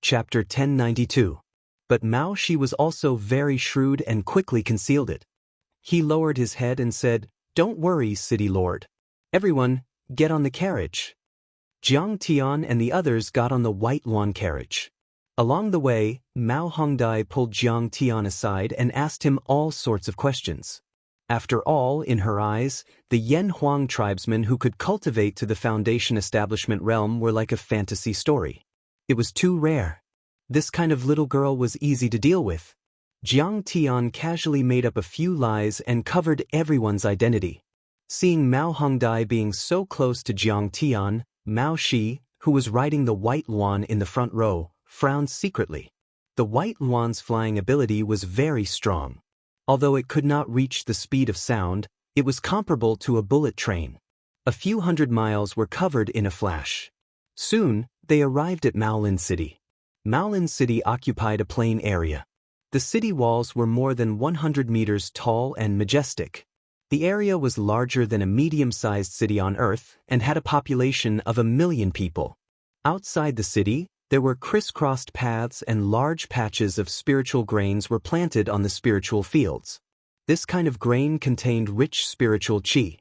Chapter 1092. But Mao Shi was also very shrewd and quickly concealed it. He lowered his head and said, "Don't worry, City Lord. Everyone, get on the carriage." Jiang Tian and the others got on the white lawn carriage. Along the way, Mao Hongdai pulled Jiang Tian aside and asked him all sorts of questions. After all, in her eyes, the Yan Huang tribesmen who could cultivate to the Foundation establishment realm were like a fantasy story. It was too rare. This kind of little girl was easy to deal with. Jiang Tian casually made up a few lies and covered everyone's identity. Seeing Mao Hongdai being so close to Jiang Tian, Mao Shi, who was riding the white luan in the front row, frowned secretly. The white luan's flying ability was very strong. Although it could not reach the speed of sound, it was comparable to a bullet train. A few hundred miles were covered in a flash. Soon, they arrived at Maolin City. Maolin City occupied a plain area. The city walls were more than 100 meters tall and majestic. The area was larger than a medium-sized city on Earth and had a population of 1 million people. Outside the city, there were crisscrossed paths and large patches of spiritual grains were planted on the spiritual fields. This kind of grain contained rich spiritual qi.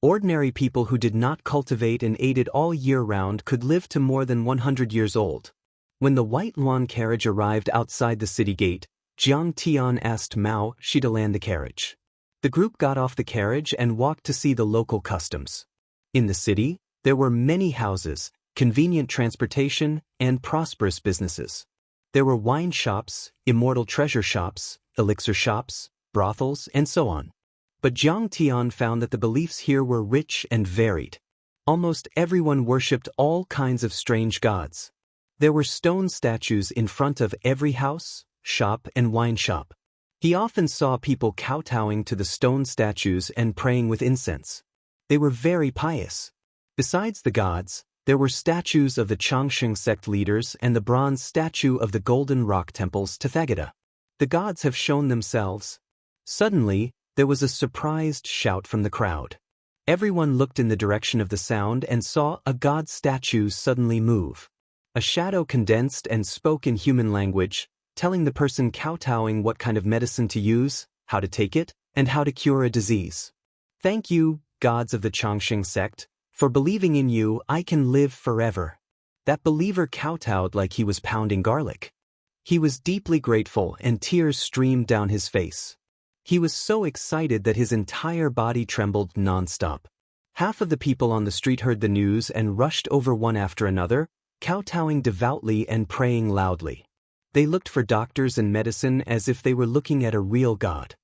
Ordinary people who did not cultivate and ate it all year round could live to more than 100 years old. When the white lawn carriage arrived outside the city gate, Jiang Tian asked Mao Shi to land the carriage. The group got off the carriage and walked to see the local customs. In the city, there were many houses, convenient transportation, and prosperous businesses. There were wine shops, immortal treasure shops, elixir shops, brothels, and so on. But Jiang Tian found that the beliefs here were rich and varied. Almost everyone worshipped all kinds of strange gods. There were stone statues in front of every house, shop, and wine shop. He often saw people kowtowing to the stone statues and praying with incense. They were very pious. Besides the gods, there were statues of the Changsheng sect leaders and the bronze statue of the Golden Rock Temple's Tathagata. The gods have shown themselves. Suddenly, there was a surprised shout from the crowd. Everyone looked in the direction of the sound and saw a god statue suddenly move. A shadow condensed and spoke in human language, telling the person kowtowing what kind of medicine to use, how to take it, and how to cure a disease. "Thank you, gods of the Changsheng sect. For believing in you, I can live forever." That believer kowtowed like he was pounding garlic. He was deeply grateful and tears streamed down his face. He was so excited that his entire body trembled nonstop. Half of the people on the street heard the news and rushed over one after another, kowtowing devoutly and praying loudly. They looked for doctors and medicine as if they were looking at a real god.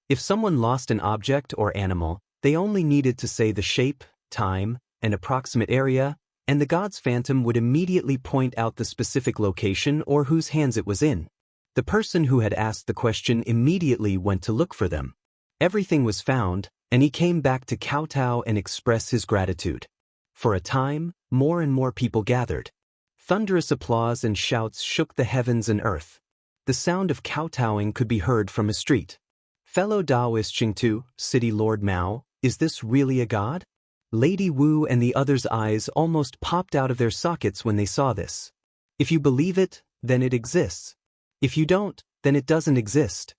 If someone lost an object or animal, they only needed to say the shape, time, and approximate area, and the god's phantom would immediately point out the specific location or whose hands it was in. The person who had asked the question immediately went to look for them. Everything was found, and he came back to kowtow and express his gratitude. For a time, more and more people gathered. Thunderous applause and shouts shook the heavens and earth. The sound of kowtowing could be heard from a street. "Fellow Taoist Qingtu, City Lord Mao, is this really a god?" Lady Wu and the others' eyes almost popped out of their sockets when they saw this. "If you believe it, then it exists. If you don't, then it doesn't exist."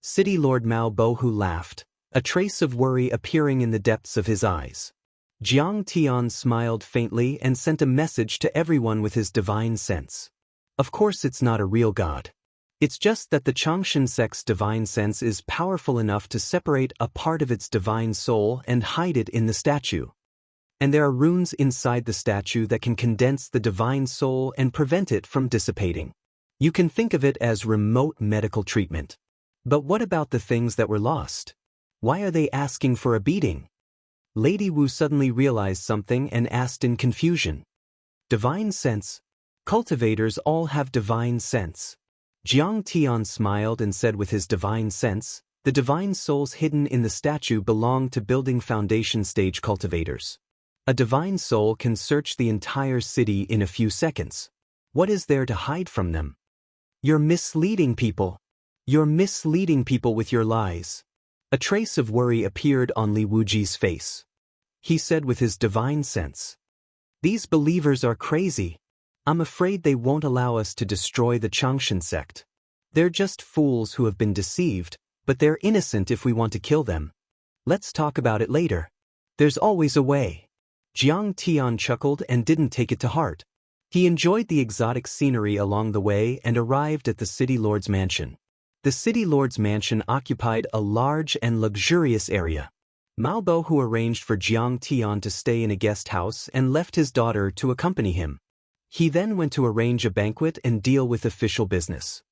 City Lord Mao Bohu laughed, a trace of worry appearing in the depths of his eyes. Jiang Tian smiled faintly and sent a message to everyone with his divine sense. "Of course it's not a real god. It's just that the Changshan sect's divine sense is powerful enough to separate a part of its divine soul and hide it in the statue. And there are runes inside the statue that can condense the divine soul and prevent it from dissipating. You can think of it as remote medical treatment. But what about the things that were lost? Why are they asking for a beating?" Lady Wu suddenly realized something and asked in confusion. "Divine sense? Cultivators all have divine sense." Jiang Tian smiled and said with his divine sense, "The divine souls hidden in the statue belong to building foundation stage cultivators. A divine soul can search the entire city in a few seconds. What is there to hide from them? You're misleading people. You're misleading people with your lies." A trace of worry appeared on Li Wuji's face. He said with his divine sense, "These believers are crazy. I'm afraid they won't allow us to destroy the Changshan sect. They're just fools who have been deceived, but they're innocent if we want to kill them. Let's talk about it later. There's always a way. Jiang Tian chuckled and didn't take it to heart. He enjoyed the exotic scenery along the way and arrived at the city lord's mansion. The city lord's mansion occupied a large and luxurious area. Mao Bohu arranged for Jiang Tian to stay in a guest house and left his daughter to accompany him. He then went to arrange a banquet and deal with official business.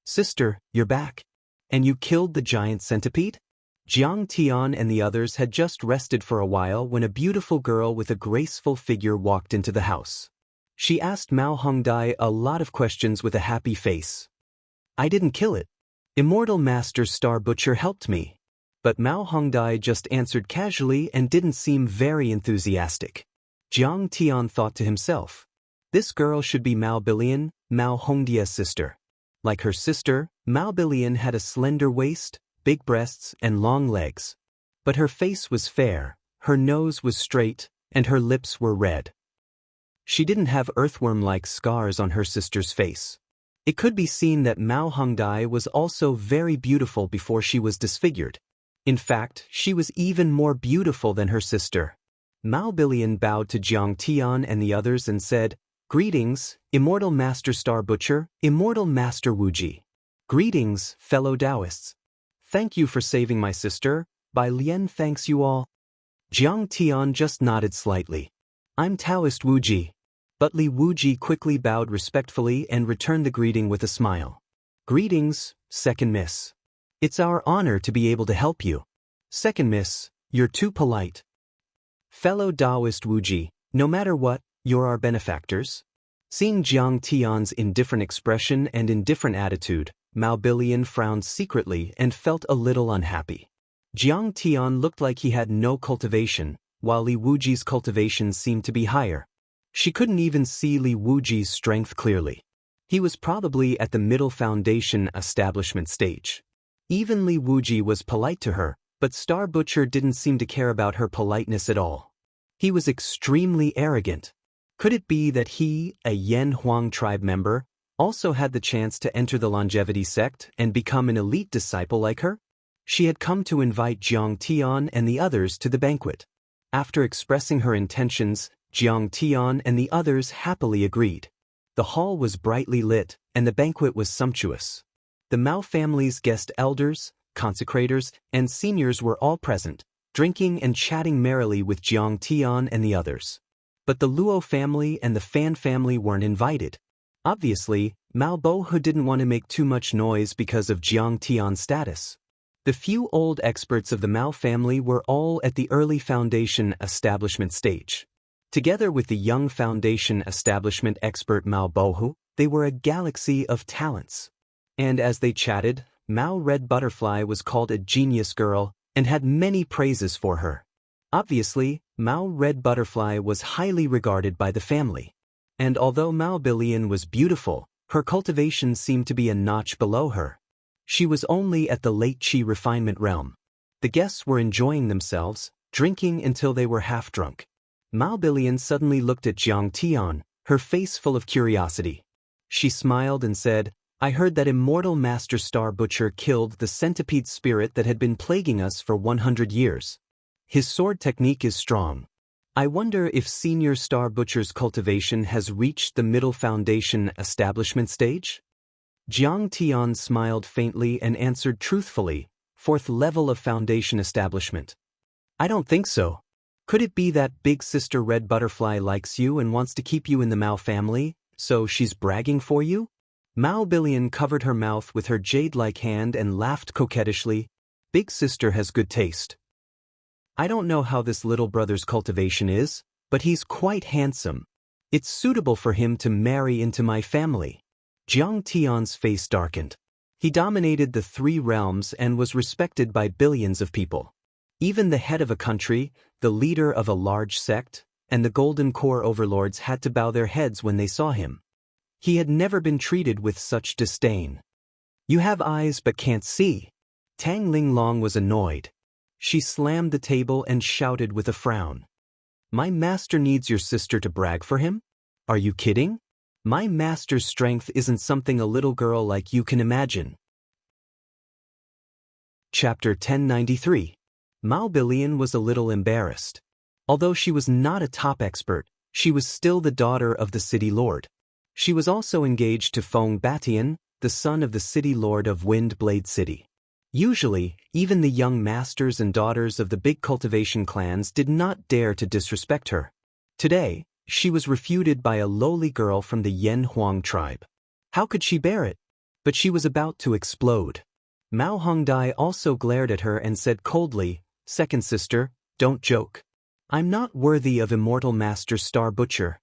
Sister, you're back. And you killed the giant centipede? Jiang Tian and the others had just rested for a while when a beautiful girl with a graceful figure walked into the house. She asked Mao Hongdai a lot of questions with a happy face. I didn't kill it. Immortal Master Star Butcher helped me. But Mao Hongdai just answered casually and didn't seem very enthusiastic. Jiang Tian thought to himself, this girl should be Mao Bilian, Mao Hongdia's sister. Like her sister, Mao Bilian had a slender waist, big breasts, and long legs. But her face was fair, her nose was straight, and her lips were red. She didn't have earthworm-like scars on her sister's face. It could be seen that Mao Hongdai was also very beautiful before she was disfigured. In fact, she was even more beautiful than her sister. Mao Bilian bowed to Jiang Tian and the others and said, Greetings, Immortal Master Star Butcher, Immortal Master Wuji. Greetings, fellow Taoists. Thank you for saving my sister. Bai Lian thanks you all. Jiang Tian just nodded slightly. I'm Taoist Wuji. But Li Wuji quickly bowed respectfully and returned the greeting with a smile. Greetings, Second Miss. It's our honor to be able to help you. Second Miss, you're too polite. Fellow Taoist Wuji, no matter what, you're our benefactors. Seeing Jiang Tian's indifferent expression and indifferent attitude, Mao Bilian frowned secretly and felt a little unhappy. Jiang Tian looked like he had no cultivation, while Li Wuji's cultivation seemed to be higher. She couldn't even see Li Wuji's strength clearly. He was probably at the middle foundation establishment stage. Even Li Wuji was polite to her, but Star Butcher didn't seem to care about her politeness at all. He was extremely arrogant. Could it be that he, a Yan Huang tribe member, also had the chance to enter the longevity sect and become an elite disciple like her? She had come to invite Jiang Tian and the others to the banquet. After expressing her intentions, Jiang Tian and the others happily agreed. The hall was brightly lit, and the banquet was sumptuous. The Mao family's guest elders, consecrators, and seniors were all present, drinking and chatting merrily with Jiang Tian and the others. But the Luo family and the Fan family weren't invited. Obviously, Mao Bohu didn't want to make too much noise because of Jiang Tian's status. The few old experts of the Mao family were all at the early foundation establishment stage. Together with the young foundation establishment expert Mao Bohu, they were a galaxy of talents. And as they chatted, Mao Red Butterfly was called a genius girl and had many praises for her. Obviously, Mao Red Butterfly was highly regarded by the family. And although Mao Bilian was beautiful, her cultivation seemed to be a notch below her. She was only at the late qi refinement realm. The guests were enjoying themselves, drinking until they were half drunk. Mao Bilian suddenly looked at Jiang Tian, her face full of curiosity. She smiled and said, I heard that Immortal Master Star Butcher killed the centipede spirit that had been plaguing us for 100 years. His sword technique is strong. I wonder if Senior Star Butcher's cultivation has reached the middle foundation establishment stage? Jiang Tian smiled faintly and answered truthfully, 4th level of foundation establishment. I don't think so. Could it be that big sister Red Butterfly likes you and wants to keep you in the Mao family, so she's bragging for you? Mao Bilian covered her mouth with her jade-like hand and laughed coquettishly. Big sister has good taste. I don't know how this little brother's cultivation is, but he's quite handsome. It's suitable for him to marry into my family. Jiang Tian's face darkened. He dominated the 3 realms and was respected by billions of people. Even the head of a country, the leader of a large sect, and the Golden Core overlords had to bow their heads when they saw him. He had never been treated with such disdain. You have eyes but can't see. Tang Linglong was annoyed. She slammed the table and shouted with a frown. My master needs your sister to brag for him? Are you kidding? My master's strength isn't something a little girl like you can imagine. Chapter 1093. Mao Bilian was a little embarrassed. Although she was not a top expert, she was still the daughter of the city lord. She was also engaged to Feng Batian, the son of the city lord of Wind Blade City. Usually, even the young masters and daughters of the big cultivation clans did not dare to disrespect her. Today, she was refuted by a lowly girl from the Yan Huang tribe. How could she bear it? But she was about to explode. Mao Hongdai also glared at her and said coldly, "Second sister, don't joke. I'm not worthy of immortal Master Star Butcher."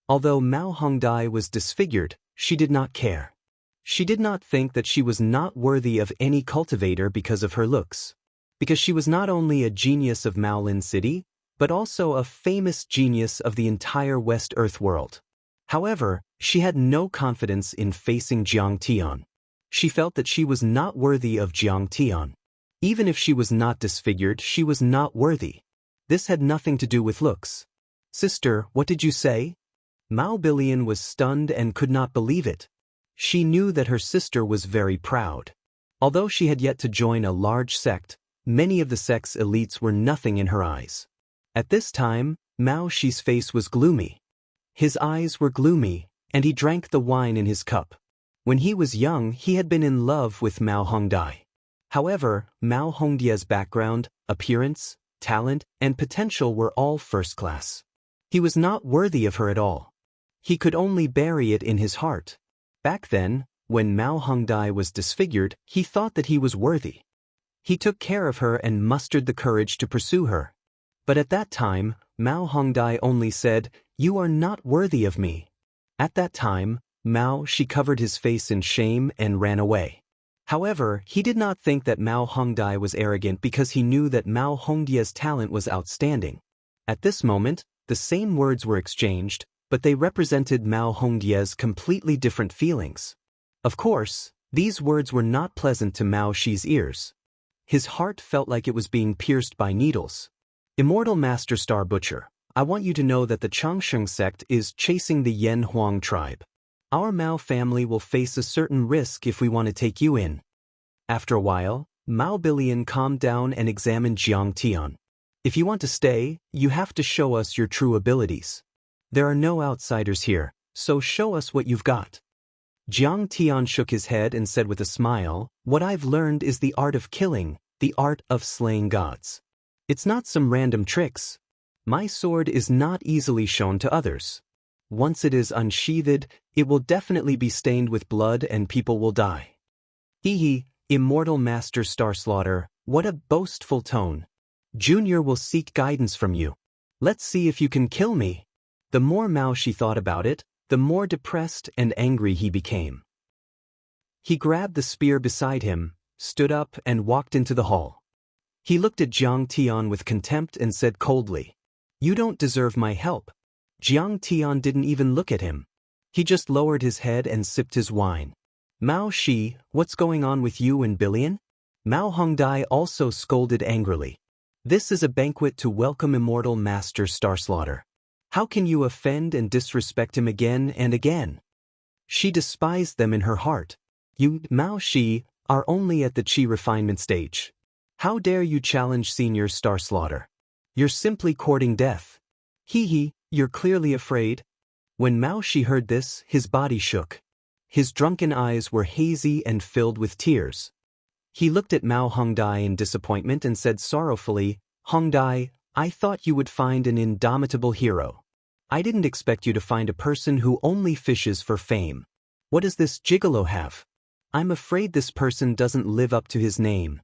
Although Mao Hongdai was disfigured, she did not care. She did not think that she was not worthy of any cultivator because of her looks. Because she was not only a genius of Mao Lin City, but also a famous genius of the entire West Earth world. However, she had no confidence in facing Jiang Tian. She felt that she was not worthy of Jiang Tian. Even if she was not disfigured, she was not worthy. This had nothing to do with looks. "Sister, what did you say?" Mao Bilian was stunned and could not believe it. She knew that her sister was very proud. Although she had yet to join a large sect, many of the sect's elites were nothing in her eyes. At this time, Mao Shi's face was gloomy. His eyes were gloomy, and he drank the wine in his cup. When he was young, he had been in love with Mao Hongdai. However, Mao Hongdia's background, appearance, talent, and potential were all first class. He was not worthy of her at all. He could only bury it in his heart. Back then, when Mao Hongdai was disfigured, he thought that he was worthy. He took care of her and mustered the courage to pursue her. But at that time, Mao Hongdai only said, "You are not worthy of me." At that time, Mao Shi covered his face in shame and ran away. However, he did not think that Mao Hongdai was arrogant because he knew that Mao Hongdia's talent was outstanding. At this moment, the same words were exchanged, but they represented Mao Hongdia's completely different feelings. Of course, these words were not pleasant to Mao Shi's ears. His heart felt like it was being pierced by needles. "Immortal Master Star Butcher, I want you to know that the Changsheng sect is chasing the Yan Huang tribe. Our Mao family will face a certain risk if we want to take you in." After a while, Mao Bilian calmed down and examined Jiang Tian. "If you want to stay, you have to show us your true abilities. There are no outsiders here, so show us what you've got." Jiang Tian shook his head and said with a smile, "What I've learned is the art of killing, the art of slaying gods. It's not some random tricks. My sword is not easily shown to others. Once it is unsheathed, it will definitely be stained with blood and people will die." "Hee, Immortal Master Star Slaughter, what a boastful tone. Junior will seek guidance from you. Let's see if you can kill me." The more Mao Shi thought about it, the more depressed and angry he became. He grabbed the spear beside him, stood up and walked into the hall. He looked at Jiang Tian with contempt and said coldly, "You don't deserve my help." Jiang Tian didn't even look at him. He just lowered his head and sipped his wine. "Mao Shi, what's going on with you and Bilian?" Mao Hongdai also scolded angrily. "This is a banquet to welcome Immortal Master Star Slaughter. How can you offend and disrespect him again and again?" She despised them in her heart. "You, Mao Shi, are only at the Qi refinement stage. How dare you challenge Senior Star Slaughter? You're simply courting death. Hee, you're clearly afraid." When Mao Shi heard this, his body shook. His drunken eyes were hazy and filled with tears. He looked at Mao Hongdai in disappointment and said sorrowfully, "Hongdai, I thought you would find an indomitable hero. I didn't expect you to find a person who only fishes for fame. What does this gigolo have? I'm afraid this person doesn't live up to his name."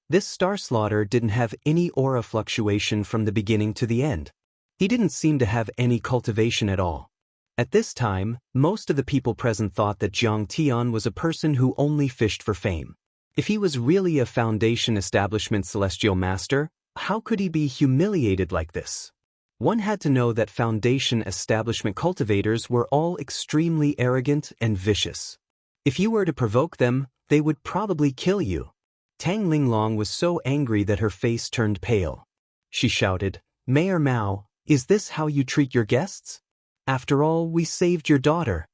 This Star Slaughter didn't have any aura fluctuation from the beginning to the end. He didn't seem to have any cultivation at all. At this time, most of the people present thought that Jiang Tian was a person who only fished for fame. If he was really a Foundation Establishment Celestial Master, how could he be humiliated like this? One had to know that Foundation Establishment cultivators were all extremely arrogant and vicious. If you were to provoke them, they would probably kill you. Tang Linglong was so angry that her face turned pale. She shouted, "Mayor Mao, is this how you treat your guests? After all, we saved your daughter.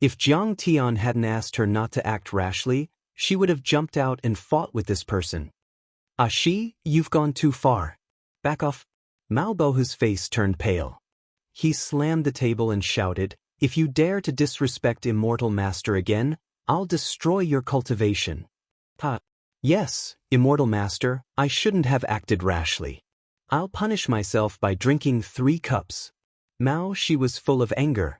If Jiang Tian hadn't asked her not to act rashly, she would have jumped out and fought with this person. Shi, you've gone too far. Back off. Mao Bohu's face turned pale. He slammed the table and shouted, if you dare to disrespect Immortal Master again, I'll destroy your cultivation. Yes, Immortal Master, I shouldn't have acted rashly. I'll punish myself by drinking 3 cups. Mao Shi was full of anger.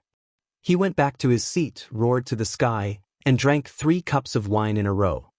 He went back to his seat, roared to the sky, and drank 3 cups of wine in a row.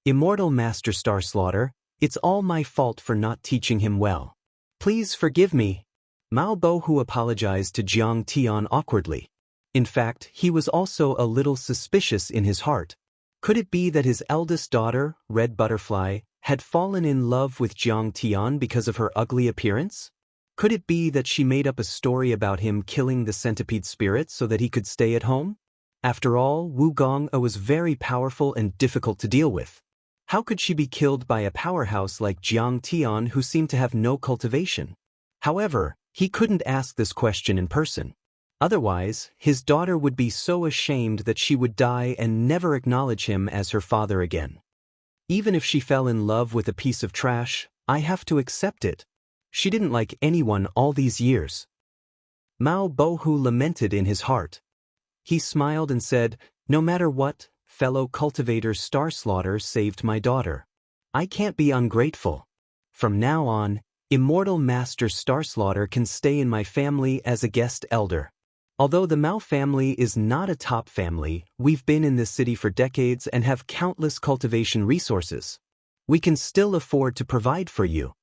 Immortal Master Star Slaughter, it's all my fault for not teaching him well. Please forgive me. Mao Bohu apologized to Jiang Tian awkwardly. In fact, he was also a little suspicious in his heart. Could it be that his eldest daughter, Red Butterfly, had fallen in love with Jiang Tian because of her ugly appearance? Could it be that she made up a story about him killing the centipede spirit so that he could stay at home? After all, Wu Gong'e was very powerful and difficult to deal with. How could she be killed by a powerhouse like Jiang Tian who seemed to have no cultivation? However, he couldn't ask this question in person. Otherwise, his daughter would be so ashamed that she would die and never acknowledge him as her father again. Even if she fell in love with a piece of trash, I have to accept it. She didn't like anyone all these years. Mao Bohu lamented in his heart. He smiled and said, no matter what, fellow cultivator Star Slaughter saved my daughter. I can't be ungrateful. From now on, Immortal Master Star Slaughter can stay in my family as a guest elder. Although the Mao family is not a top family, we've been in this city for decades and have countless cultivation resources. We can still afford to provide for you.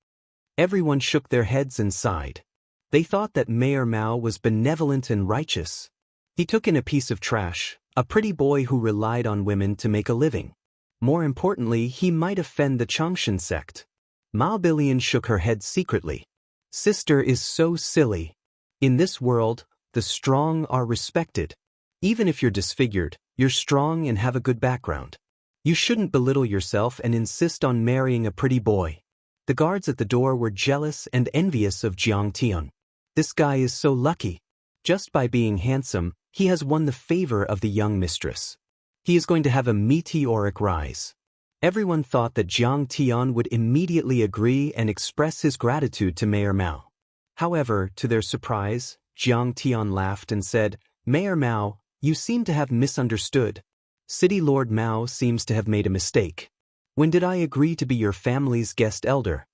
Everyone shook their heads and sighed. They thought that Mayor Mao was benevolent and righteous. He took in a piece of trash, a pretty boy who relied on women to make a living. More importantly, he might offend the Changshan sect. Mao Bilian shook her head secretly. Sister is so silly. In this world, the strong are respected. Even if you're disfigured, you're strong and have a good background. You shouldn't belittle yourself and insist on marrying a pretty boy. The guards at the door were jealous and envious of Jiang Tian. This guy is so lucky. Just by being handsome, he has won the favor of the young mistress. He is going to have a meteoric rise. Everyone thought that Jiang Tian would immediately agree and express his gratitude to Mayor Mao. However, to their surprise, Jiang Tian laughed and said, Mayor Mao, you seem to have misunderstood. City Lord Mao seems to have made a mistake. When did I agree to be your family's guest elder?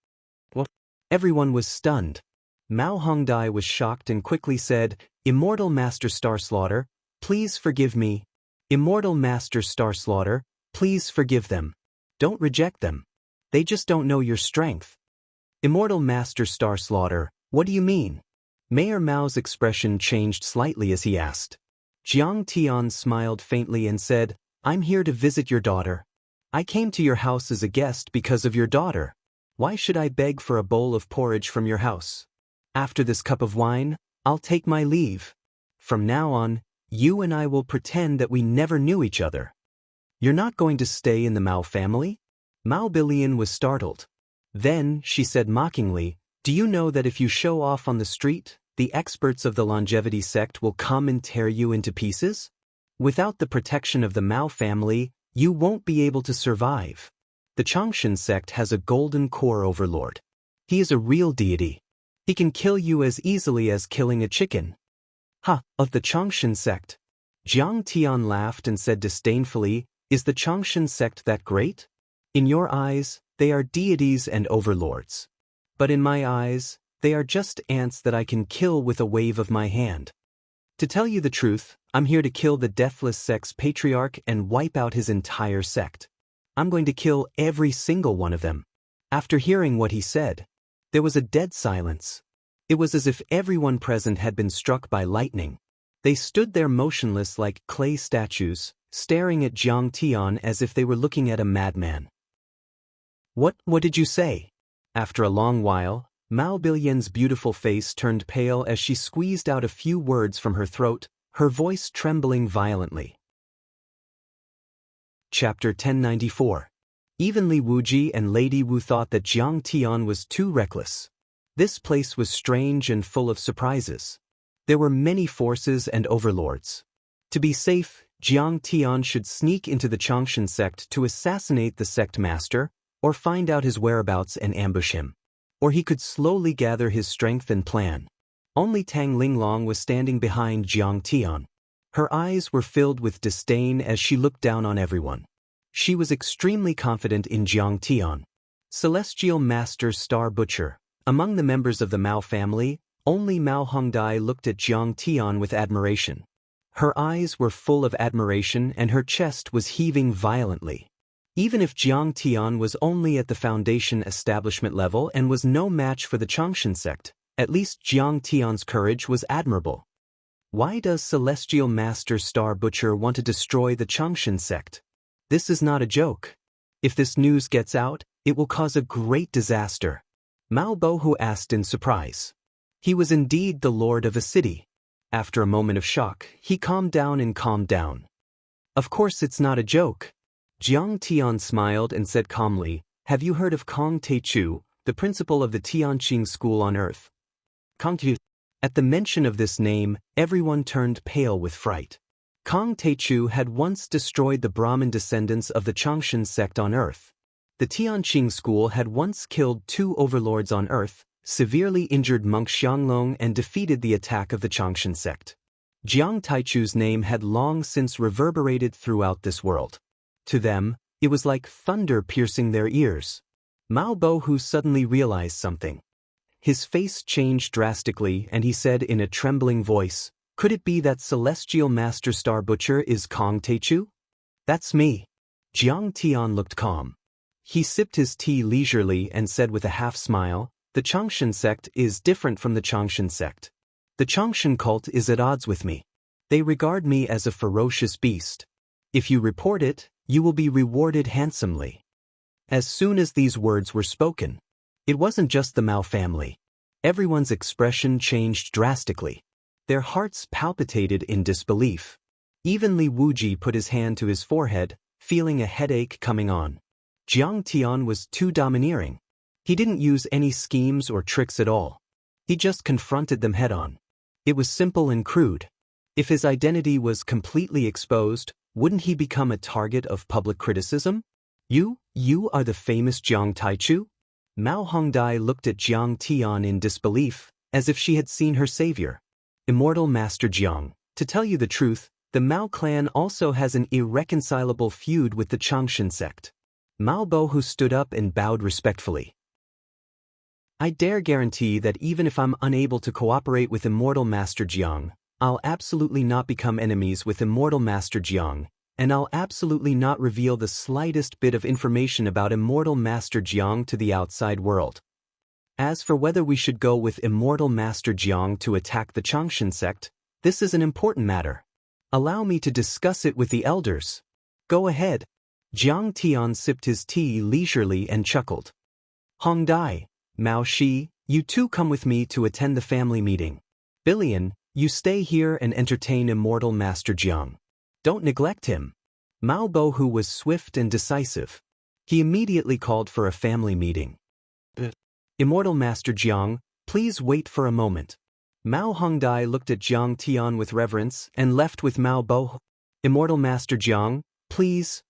Well, everyone was stunned. Mao Hongdai was shocked and quickly said, Immortal Master Star Slaughter, please forgive me. Immortal Master Star Slaughter, please forgive them. Don't reject them. They just don't know your strength. Immortal Master Star Slaughter, what do you mean? Mayor Mao's expression changed slightly as he asked. Jiang Tian smiled faintly and said, I'm here to visit your daughter. I came to your house as a guest because of your daughter. Why should I beg for a bowl of porridge from your house? After this cup of wine, I'll take my leave. From now on, you and I will pretend that we never knew each other. You're not going to stay in the Mao family? Mao Bilian was startled. Then, she said mockingly, do you know that if you show off on the street, the experts of the longevity sect will come and tear you into pieces? Without the protection of the Mao family, you won't be able to survive. The Changshan sect has a golden core overlord. He is a real deity. He can kill you as easily as killing a chicken. Of the Changshan sect? Jiang Tian laughed and said disdainfully, is the Changshan sect that great? In your eyes, they are deities and overlords. But in my eyes, they are just ants that I can kill with a wave of my hand. To tell you the truth, I'm here to kill the Deathless sect's patriarch and wipe out his entire sect. I'm going to kill every single one of them. After hearing what he said, there was a dead silence. It was as if everyone present had been struck by lightning. They stood there motionless like clay statues, staring at Jiang Tian as if they were looking at a madman. What did you say? After a long while, Mao Bilian's beautiful face turned pale as she squeezed out a few words from her throat, her voice trembling violently. Chapter 1094. Even Li Wuji and Lady Wu thought that Jiang Tian was too reckless. This place was strange and full of surprises. There were many forces and overlords. To be safe, Jiang Tian should sneak into the Changshan sect to assassinate the sect master, or find out his whereabouts and ambush him. Or he could slowly gather his strength and plan. Only Tang Linglong was standing behind Jiang Tian. Her eyes were filled with disdain as she looked down on everyone. She was extremely confident in Jiang Tian. Celestial Master Star Butcher. Among the members of the Mao family, only Mao Hongdai looked at Jiang Tian with admiration. Her eyes were full of admiration and her chest was heaving violently. Even if Jiang Tian was only at the foundation establishment level and was no match for the Changshan sect, at least Jiang Tian's courage was admirable. Why does Celestial Master Star Butcher want to destroy the Changshan sect? This is not a joke. If this news gets out, it will cause a great disaster. Mao Bohu asked in surprise. He was indeed the lord of a city. After a moment of shock, he calmed down. Of course it's not a joke. Jiang Tian smiled and said calmly, "Have you heard of Kong Teichu, the principal of the Tianqing school on earth?" Kong Teichu. At the mention of this name, everyone turned pale with fright. Kong Teichu had once destroyed the Brahmin descendants of the Changshan sect on earth. The Tianqing school had once killed 2 overlords on earth, severely injured monk Xianglong and defeated the attack of the Changshan sect. Jiang Taichu's name had long since reverberated throughout this world. To them, it was like thunder piercing their ears. Mao Bohu suddenly realized something. His face changed drastically and he said in a trembling voice, "Could it be that Celestial Master Star Butcher is Kong Teichu?" "That's me." Jiang Tian looked calm. He sipped his tea leisurely and said with a half-smile, "The Changshan sect is different from the Changshan sect. The Changshan cult is at odds with me. They regard me as a ferocious beast. If you report it, you will be rewarded handsomely." As soon as these words were spoken, it wasn't just the Mao family. Everyone's expression changed drastically. Their hearts palpitated in disbelief. Even Li Wuji put his hand to his forehead, feeling a headache coming on. Jiang Tian was too domineering. He didn't use any schemes or tricks at all. He just confronted them head-on. It was simple and crude. If his identity was completely exposed, wouldn't he become a target of public criticism? You are the famous Jiang Taichu?" Mao Hongdai looked at Jiang Tian in disbelief, as if she had seen her savior. "Immortal Master Jiang, to tell you the truth, the Mao clan also has an irreconcilable feud with the Changshan sect." Mao Bohu stood up and bowed respectfully. "I dare guarantee that even if I'm unable to cooperate with Immortal Master Jiang, I'll absolutely not become enemies with Immortal Master Jiang, and I'll absolutely not reveal the slightest bit of information about Immortal Master Jiang to the outside world. As for whether we should go with Immortal Master Jiang to attack the Changshan sect, this is an important matter. Allow me to discuss it with the elders." "Go ahead." Jiang Tian sipped his tea leisurely and chuckled. "Hongdai, Mao Shi, you two come with me to attend the family meeting. Billion, you stay here and entertain Immortal Master Jiang. Don't neglect him." Mao Bohu was swift and decisive. He immediately called for a family meeting. "Immortal Master Jiang, please wait for a moment." Mao Hongdai looked at Jiang Tian with reverence and left with Mao Bohu. "Immortal Master Jiang, please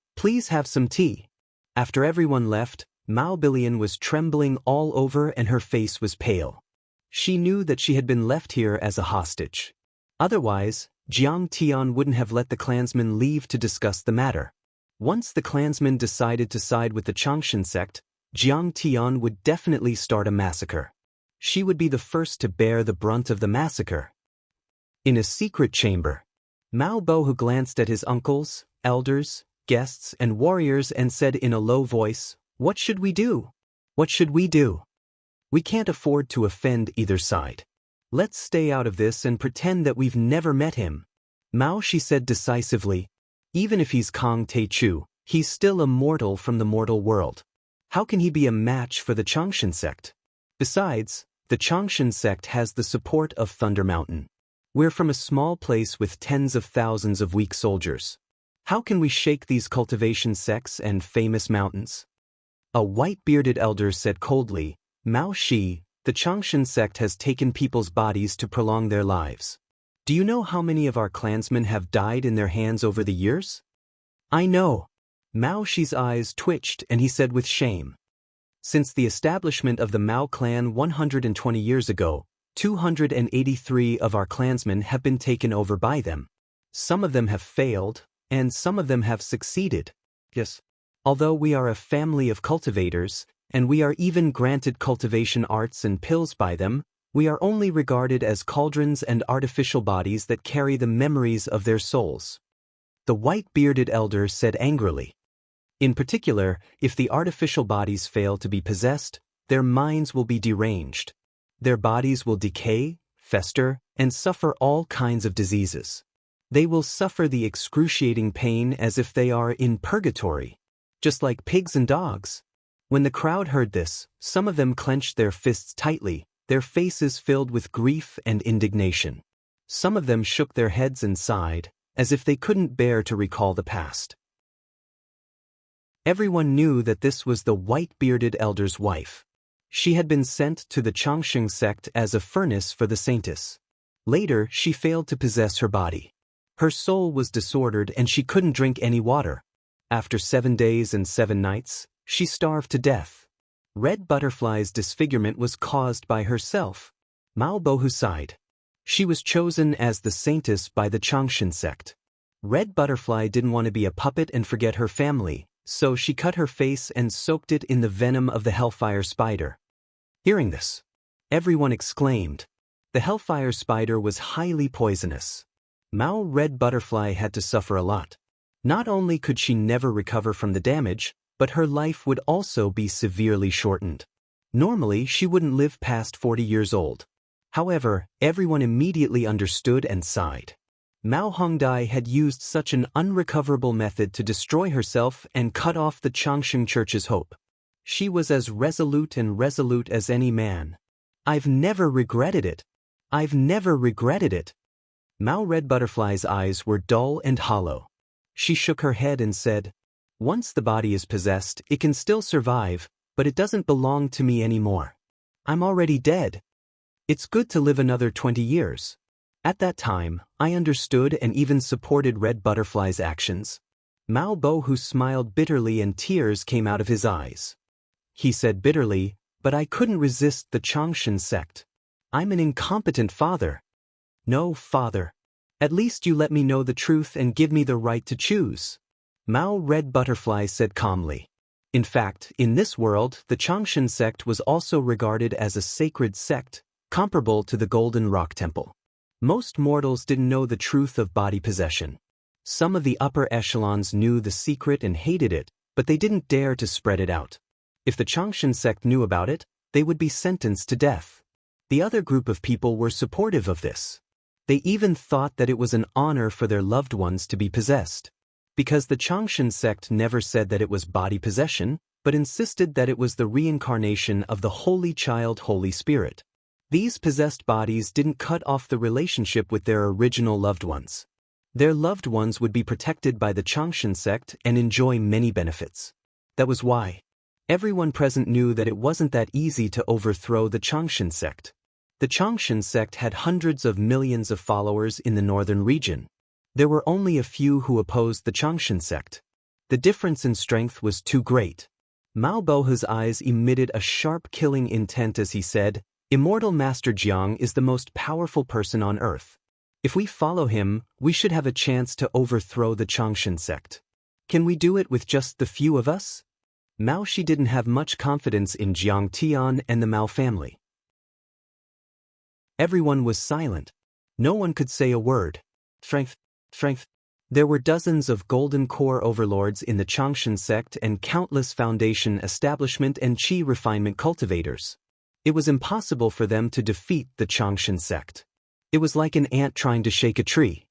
have some tea." After everyone left, Mao Billion was trembling all over and her face was pale. She knew that she had been left here as a hostage. Otherwise, Jiang Tian wouldn't have let the clansmen leave to discuss the matter. Once the clansmen decided to side with the Changshan sect, Jiang Tian would definitely start a massacre. She would be the first to bear the brunt of the massacre. In a secret chamber, Mao Bohu glanced at his uncles, elders, guests, and warriors and said in a low voice, "What should we do? What should we do? We can't afford to offend either side. Let's stay out of this and pretend that we've never met him." "Mao," she said decisively, "even if he's Kong Teichu, he's still a mortal from the mortal world. How can he be a match for the Changshan sect? Besides, the Changshan sect has the support of Thunder Mountain. We're from a small place with tens of thousands of weak soldiers. How can we shake these cultivation sects and famous mountains?" A white-bearded elder said coldly, "Mao Shi, the Changshan sect has taken people's bodies to prolong their lives. Do you know how many of our clansmen have died in their hands over the years? I know. Mao Shi's eyes twitched and he said with shame. Since the establishment of the Mao clan 120 years ago, 283 of our clansmen have been taken over by them. Some of them have failed, and some of them have succeeded. Yes. Although we are a family of cultivators, and we are even granted cultivation arts and pills by them, we are only regarded as cauldrons and artificial bodies that carry the memories of their souls. The white-bearded elder said angrily. In particular, if the artificial bodies fail to be possessed, their minds will be deranged. Their bodies will decay, fester, and suffer all kinds of diseases. They will suffer the excruciating pain as if they are in purgatory, just like pigs and dogs. When the crowd heard this, some of them clenched their fists tightly, their faces filled with grief and indignation. Some of them shook their heads and sighed, as if they couldn't bear to recall the past. Everyone knew that this was the white-bearded elder's wife. She had been sent to the Changsheng sect as a furnace for the saintess. Later, she failed to possess her body. Her soul was disordered and she couldn't drink any water. After 7 days and 7 nights, she starved to death. Red Butterfly's disfigurement was caused by herself. Mao Bohu sighed. She was chosen as the saintess by the Changshan sect. Red Butterfly didn't want to be a puppet and forget her family, so she cut her face and soaked it in the venom of the hellfire spider. Hearing this, everyone exclaimed. The hellfire spider was highly poisonous. Mao Red Butterfly had to suffer a lot. Not only could she never recover from the damage, but her life would also be severely shortened. Normally, she wouldn't live past 40 years old. However, everyone immediately understood and sighed. Mao Hongdai had used such an unrecoverable method to destroy herself and cut off the Changsheng Church's hope. She was as resolute as any man. I've never regretted it. I've never regretted it. Mao Red Butterfly's eyes were dull and hollow. She shook her head and said, Once the body is possessed, it can still survive, but it doesn't belong to me anymore. I'm already dead. It's good to live another 20 years. At that time, I understood and even supported Red Butterfly's actions. Mao Bohu smiled bitterly and tears came out of his eyes. He said bitterly, but I couldn't resist the Changshan sect. I'm an incompetent father. No, father. At least you let me know the truth and give me the right to choose. Mao Red Butterfly said calmly. In fact, in this world, the Changshan sect was also regarded as a sacred sect, comparable to the Golden Rock Temple. Most mortals didn't know the truth of body possession. Some of the upper echelons knew the secret and hated it, but they didn't dare to spread it out. If the Changshan sect knew about it, they would be sentenced to death. The other group of people were supportive of this. They even thought that it was an honor for their loved ones to be possessed. Because the Changshan sect never said that it was body possession, but insisted that it was the reincarnation of the Holy Child Holy Spirit. These possessed bodies didn't cut off the relationship with their original loved ones. Their loved ones would be protected by the Changshan sect and enjoy many benefits. That was why. Everyone present knew that it wasn't that easy to overthrow the Changshan sect. The Changshan sect had hundreds of millions of followers in the northern region. There were only a few who opposed the Changshan sect. The difference in strength was too great. Mao Bohu's eyes emitted a sharp killing intent as he said, Immortal Master Jiang is the most powerful person on earth. If we follow him, we should have a chance to overthrow the Changshan sect. Can we do it with just the few of us? Mao Shi didn't have much confidence in Jiang Tian and the Mao family. Everyone was silent. No one could say a word. Strength. There were dozens of golden core overlords in the Changshan sect and countless foundation establishment and qi refinement cultivators. It was impossible for them to defeat the Changshan sect. It was like an ant trying to shake a tree.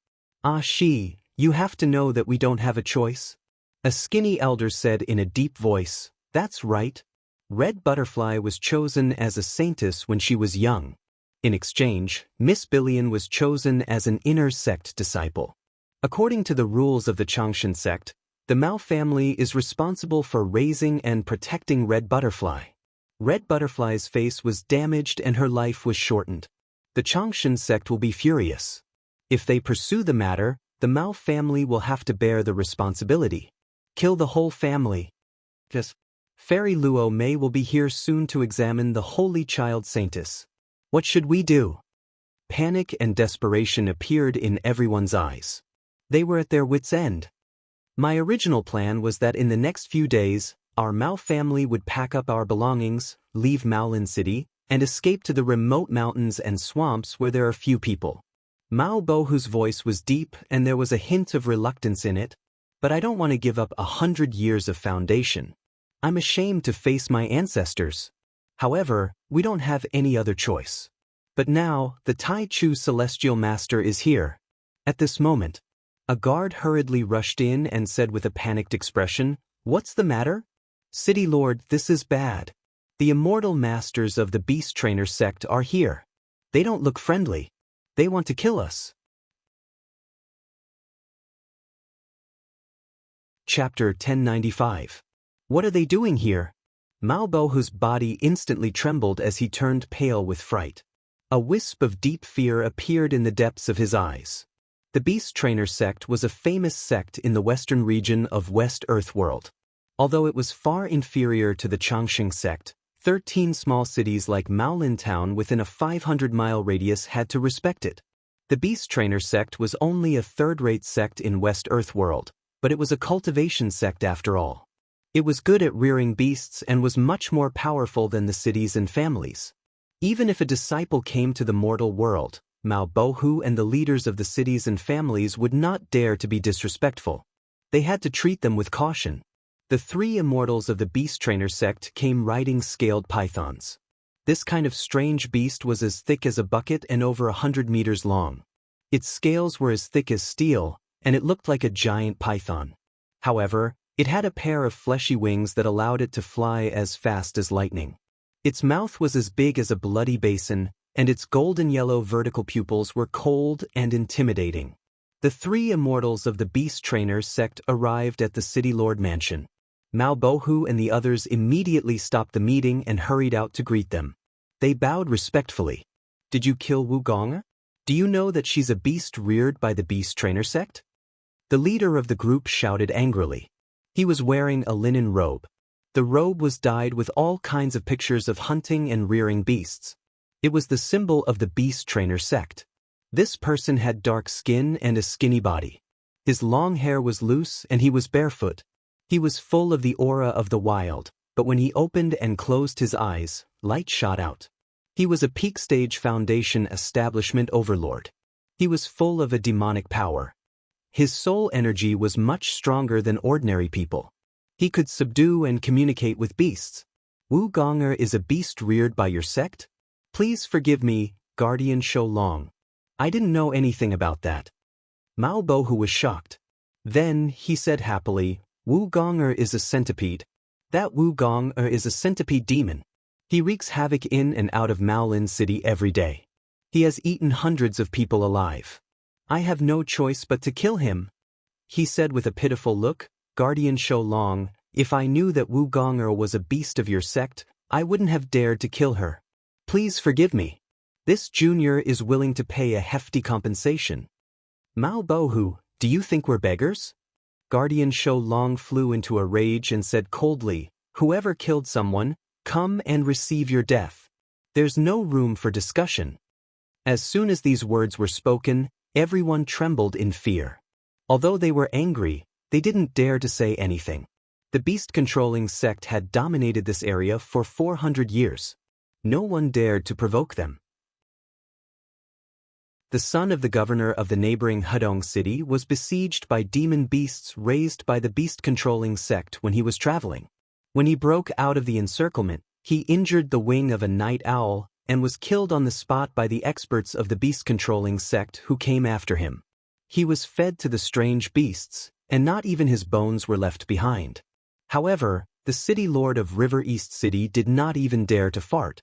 Ah Shi, you have to know that we don't have a choice. A skinny elder said in a deep voice, That's right. Red Butterfly was chosen as a saintess when she was young. In exchange, Miss Billion was chosen as an inner sect disciple. According to the rules of the Changshan sect, the Mao family is responsible for raising and protecting Red Butterfly. Red Butterfly's face was damaged and her life was shortened. The Changshan sect will be furious. If they pursue the matter, the Mao family will have to bear the responsibility. Kill the whole family. Just Fairy Luo Mei will be here soon to examine the Holy Child Saintess. What should we do? Panic and desperation appeared in everyone's eyes. They were at their wits' end. My original plan was that in the next few days, our Mao family would pack up our belongings, leave Maolin City, and escape to the remote mountains and swamps where there are few people. Mao Bohu's voice was deep and there was a hint of reluctance in it, but I don't want to give up 100 years of foundation. I'm ashamed to face my ancestors. However, we don't have any other choice. But now, the Tai Chu Celestial Master is here. At this moment, a guard hurriedly rushed in and said with a panicked expression, "What's the matter?" "City Lord, this is bad. The immortal masters of the Beast Trainer sect are here. They don't look friendly. They want to kill us." Chapter 1095. What are they doing here? Mao Bohu's body instantly trembled as he turned pale with fright. A wisp of deep fear appeared in the depths of his eyes. The Beast Trainer sect was a famous sect in the western region of West Earth World. Although it was far inferior to the Changxing sect, 13 small cities like Maolin Town within a 500-mile radius had to respect it. The Beast Trainer sect was only a third-rate sect in West Earth World, but it was a cultivation sect after all. It was good at rearing beasts and was much more powerful than the cities and families. Even if a disciple came to the mortal world, Mao Bohu and the leaders of the cities and families would not dare to be disrespectful. They had to treat them with caution. The 3 immortals of the Beast Trainer sect came riding scaled pythons. This kind of strange beast was as thick as a bucket and over 100 meters long. Its scales were as thick as steel, and it looked like a giant python. However, it had a pair of fleshy wings that allowed it to fly as fast as lightning. Its mouth was as big as a bloody basin, and its golden yellow vertical pupils were cold and intimidating. The 3 immortals of the Beast Trainer sect arrived at the City Lord Mansion. Mao Bohu and the others immediately stopped the meeting and hurried out to greet them. They bowed respectfully. "Did you kill Wu Gong? Do you know that she's a beast reared by the Beast Trainer sect?" The leader of the group shouted angrily. He was wearing a linen robe. The robe was dyed with all kinds of pictures of hunting and rearing beasts. It was the symbol of the Beast Trainer sect. This person had dark skin and a skinny body. His long hair was loose and he was barefoot. He was full of the aura of the wild, but when he opened and closed his eyes, light shot out. He was a peak stage foundation establishment overlord. He was full of a demonic power. His soul energy was much stronger than ordinary people. He could subdue and communicate with beasts. "Wu Gonger is a beast reared by your sect? Please forgive me, Guardian Shou Long. I didn't know anything about that." Mao Bohu was shocked. Then, he said happily, "Wu Gonger is a centipede. That Wu Gonger is a centipede demon. He wreaks havoc in and out of Maolin City every day. He has eaten hundreds of people alive. I have no choice but to kill him." He said with a pitiful look, "Guardian Shou Long, if I knew that Wu Gonger was a beast of your sect, I wouldn't have dared to kill her. Please forgive me. This junior is willing to pay a hefty compensation." "Mao Bohu, do you think we're beggars?" Guardian Shou Long flew into a rage and said coldly, "Whoever killed someone, come and receive your death. There's no room for discussion." As soon as these words were spoken, everyone trembled in fear. Although they were angry, they didn't dare to say anything. The beast-controlling sect had dominated this area for 400 years. No one dared to provoke them. The son of the governor of the neighboring Hedong city was besieged by demon beasts raised by the beast-controlling sect when he was traveling. When he broke out of the encirclement, he injured the wing of a night owl and was killed on the spot by the experts of the beast-controlling sect who came after him. He was fed to the strange beasts, and not even his bones were left behind. However, the city lord of River East City did not even dare to fart.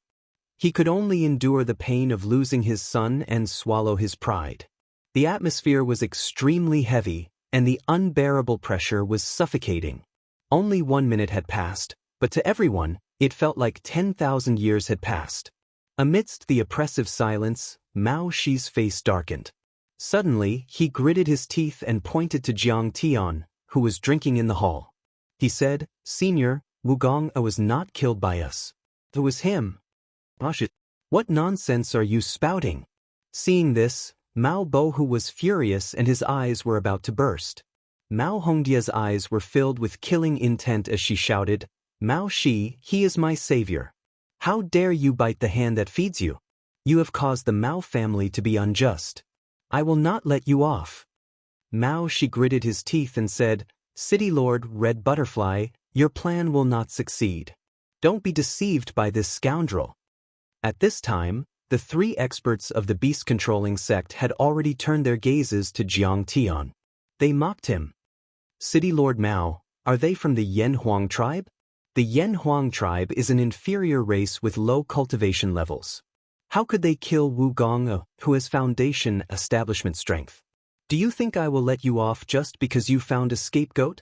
He could only endure the pain of losing his son and swallow his pride. The atmosphere was extremely heavy, and the unbearable pressure was suffocating. Only 1 minute had passed, but to everyone, it felt like 10,000 years had passed. Amidst the oppressive silence, Mao Shi's face darkened. Suddenly, he gritted his teeth and pointed to Jiang Tian, who was drinking in the hall. He said, "Senior, Wugong was not killed by us. It was him." "What nonsense are you spouting?" Seeing this, Mao Bohu was furious and his eyes were about to burst. Mao Hongdia's eyes were filled with killing intent as she shouted, "Mao Shi, he is my savior. How dare you bite the hand that feeds you? You have caused the Mao family to be unjust. I will not let you off." Mao Shi gritted his teeth and said, "City Lord Red Butterfly, your plan will not succeed. Don't be deceived by this scoundrel." At this time, the three experts of the beast-controlling sect had already turned their gazes to Jiang Tian. They mocked him. "City Lord Mao, are they from the Yanhuang tribe?" The Yanhuang tribe is an inferior race with low cultivation levels. How could they kill Wugong, who has foundation establishment strength? Do you think I will let you off just because you found a scapegoat?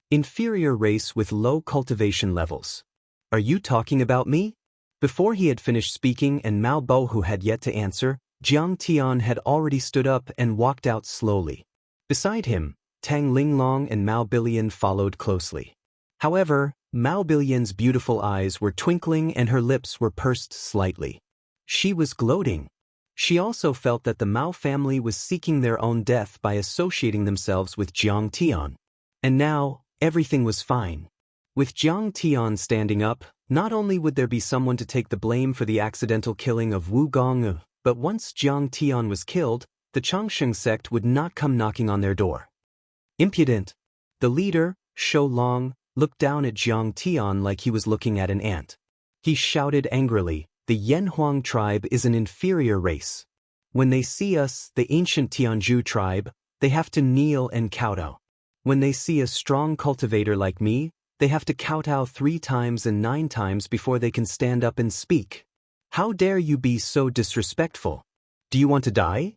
Inferior race with low cultivation levels. Are you talking about me? Before he had finished speaking and Mao Bohu had yet to answer, Jiang Tian had already stood up and walked out slowly. Beside him, Tang Linglong and Mao Bilian followed closely. However, Mao Bilian's beautiful eyes were twinkling and her lips were pursed slightly. She was gloating. She also felt that the Mao family was seeking their own death by associating themselves with Jiang Tian. And now, everything was fine. With Jiang Tian standing up, not only would there be someone to take the blame for the accidental killing of Wugong, but once Jiang Tian was killed, the Changsheng sect would not come knocking on their door. Impudent! The leader, Shou Long, looked down at Jiang Tian like he was looking at an ant. He shouted angrily, "The Yanhuang tribe is an inferior race. When they see us, the ancient Tianzhu tribe, they have to kneel and kowtow. When they see a strong cultivator like me, they have to kowtow 3 times and 9 times before they can stand up and speak. How dare you be so disrespectful? Do you want to die?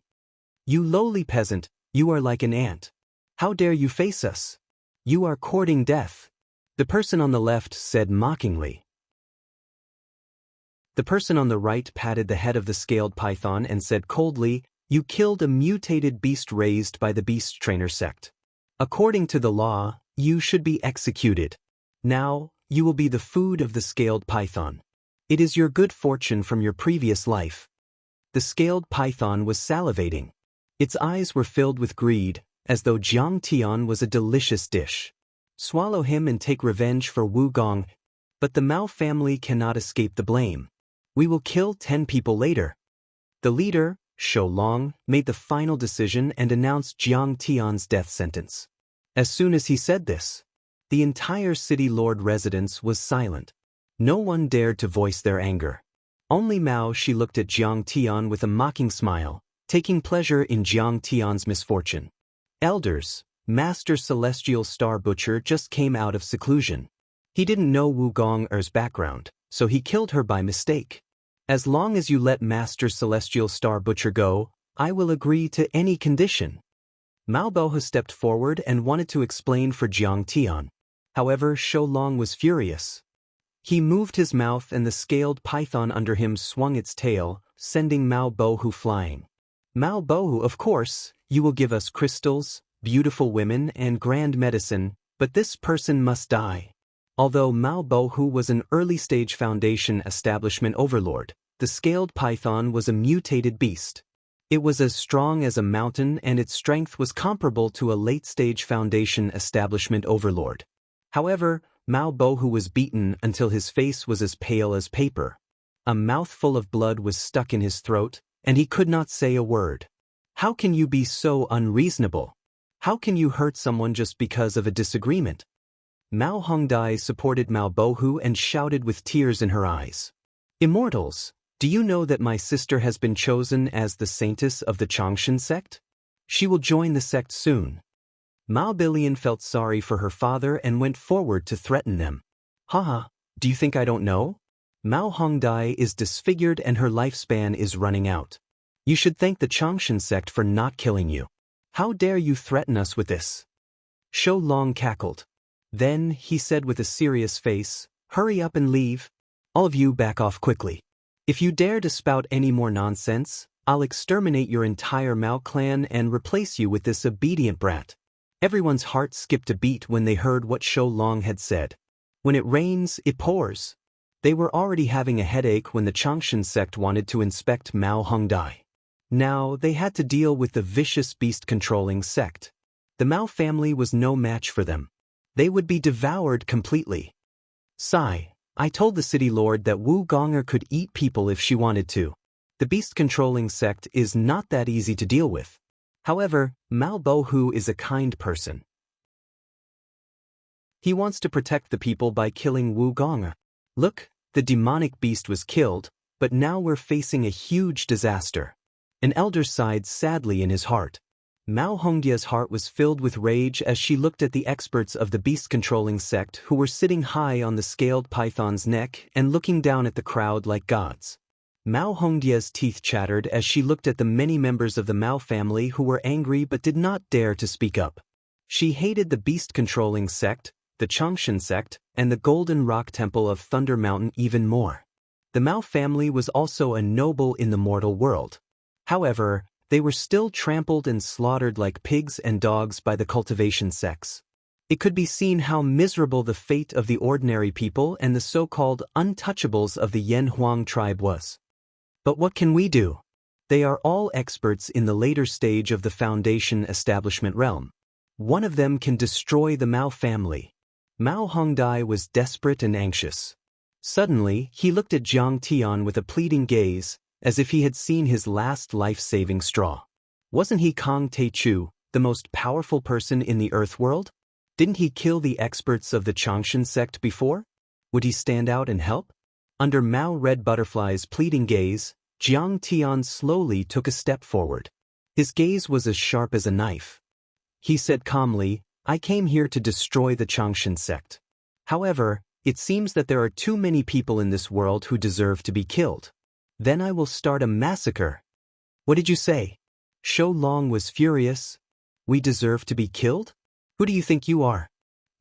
You lowly peasant, you are like an ant. How dare you face us? You are courting death." The person on the left said mockingly. The person on the right patted the head of the scaled python and said coldly, "You killed a mutated beast raised by the beast trainer sect. According to the law, you should be executed. Now, you will be the food of the scaled python. It is your good fortune from your previous life." The scaled python was salivating. Its eyes were filled with greed, as though Jiang Tian was a delicious dish. Swallow him and take revenge for Wugong. But the Mao family cannot escape the blame. We will kill 10 people later. The leader, Shou Long, made the final decision and announced Jiang Tian's death sentence. As soon as he said this, the entire city lord residence was silent. No one dared to voice their anger. Only Mao Shi looked at Jiang Tian with a mocking smile, taking pleasure in Jiang Tian's misfortune. Elders, Master Celestial Star Butcher just came out of seclusion. He didn't know Wugong's background, so he killed her by mistake. As long as you let Master Celestial Star Butcher go, I will agree to any condition. Mao Bohu stepped forward and wanted to explain for Jiang Tian. However, Shou Long was furious. He moved his mouth and the scaled python under him swung its tail, sending Mao Bohu flying. "Mao Bohu, of course, you will give us crystals, beautiful women and grand medicine, but this person must die." Although Mao Bohu was an early-stage foundation establishment overlord, the scaled python was a mutated beast. It was as strong as a mountain and its strength was comparable to a late-stage foundation establishment overlord. However, Mao Bohu was beaten until his face was as pale as paper. A mouthful of blood was stuck in his throat, and he could not say a word. How can you be so unreasonable? How can you hurt someone just because of a disagreement? Mao Hongdai supported Mao Bohu and shouted with tears in her eyes. "Immortals, do you know that my sister has been chosen as the saintess of the Changshan sect? She will join the sect soon." Mao Bilian felt sorry for her father and went forward to threaten them. "Haha, do you think I don't know? Mao Hongdai is disfigured and her lifespan is running out. You should thank the Changshan sect for not killing you. How dare you threaten us with this?" Shou Long cackled. Then, he said with a serious face, "Hurry up and leave. All of you back off quickly. If you dare to spout any more nonsense, I'll exterminate your entire Mao clan and replace you with this obedient brat. Everyone's heart skipped a beat when they heard what Shou Long had said. When it rains, it pours. They were already having a headache when the Changshan sect wanted to inspect Mao Hongdai. Now they had to deal with the vicious beast-controlling sect. The Mao family was no match for them. They would be devoured completely. Sigh, I told the city lord that Wu Gonger could eat people if she wanted to. The beast-controlling sect is not that easy to deal with. However, Mao Bohu is a kind person. He wants to protect the people by killing Wu Gonger. Look, the demonic beast was killed, but now we're facing a huge disaster. An elder sighed sadly in his heart. Mao Hongdia's heart was filled with rage as she looked at the experts of the beast-controlling sect who were sitting high on the scaled python's neck and looking down at the crowd like gods. Mao Hongdia's teeth chattered as she looked at the many members of the Mao family who were angry but did not dare to speak up. She hated the beast-controlling sect, the Changshan sect, and the Golden Rock Temple of Thunder Mountain even more. The Mao family was also a noble in the mortal world. However, they were still trampled and slaughtered like pigs and dogs by the cultivation sects. It could be seen how miserable the fate of the ordinary people and the so-called untouchables of the Yan Huang tribe was. But what can we do? They are all experts in the later stage of the Foundation establishment realm. One of them can destroy the Mao family. Mao Hongdai was desperate and anxious. Suddenly, he looked at Jiang Tian with a pleading gaze, as if he had seen his last life-saving straw. Wasn't he Kang Teichu, the most powerful person in the Earth world? Didn't he kill the experts of the Changshan sect before? Would he stand out and help? Under Mao Red Butterfly's pleading gaze, Jiang Tian slowly took a step forward. His gaze was as sharp as a knife. He said calmly, I came here to destroy the Changshan sect. However, it seems that there are too many people in this world who deserve to be killed. Then I will start a massacre. What did you say? Shou Long was furious. We deserve to be killed? Who do you think you are?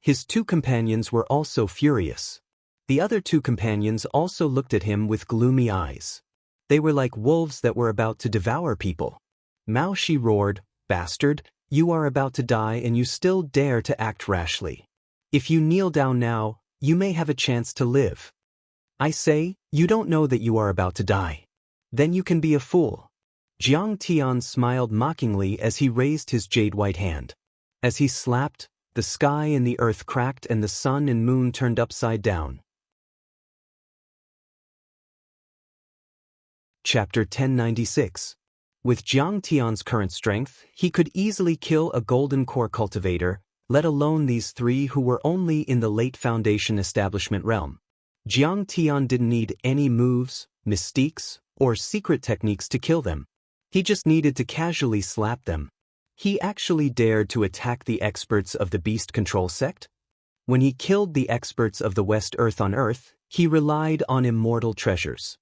His two companions were also furious. The other two companions also looked at him with gloomy eyes. They were like wolves that were about to devour people. Mao Shi roared, Bastard, you are about to die and you still dare to act rashly. If you kneel down now, you may have a chance to live. I say, you don't know that you are about to die. Then you can be a fool. Jiang Tian smiled mockingly as he raised his jade-white hand. As he slapped, the sky and the earth cracked and the sun and moon turned upside down. Chapter 1096. With Jiang Tian's current strength, he could easily kill a golden core cultivator, let alone these three who were only in the late Foundation establishment realm. Jiang Tian didn't need any moves, mystiques, or secret techniques to kill them. He just needed to casually slap them. He actually dared to attack the experts of the Beast Control sect. When he killed the experts of the West Earth on Earth, he relied on immortal treasures.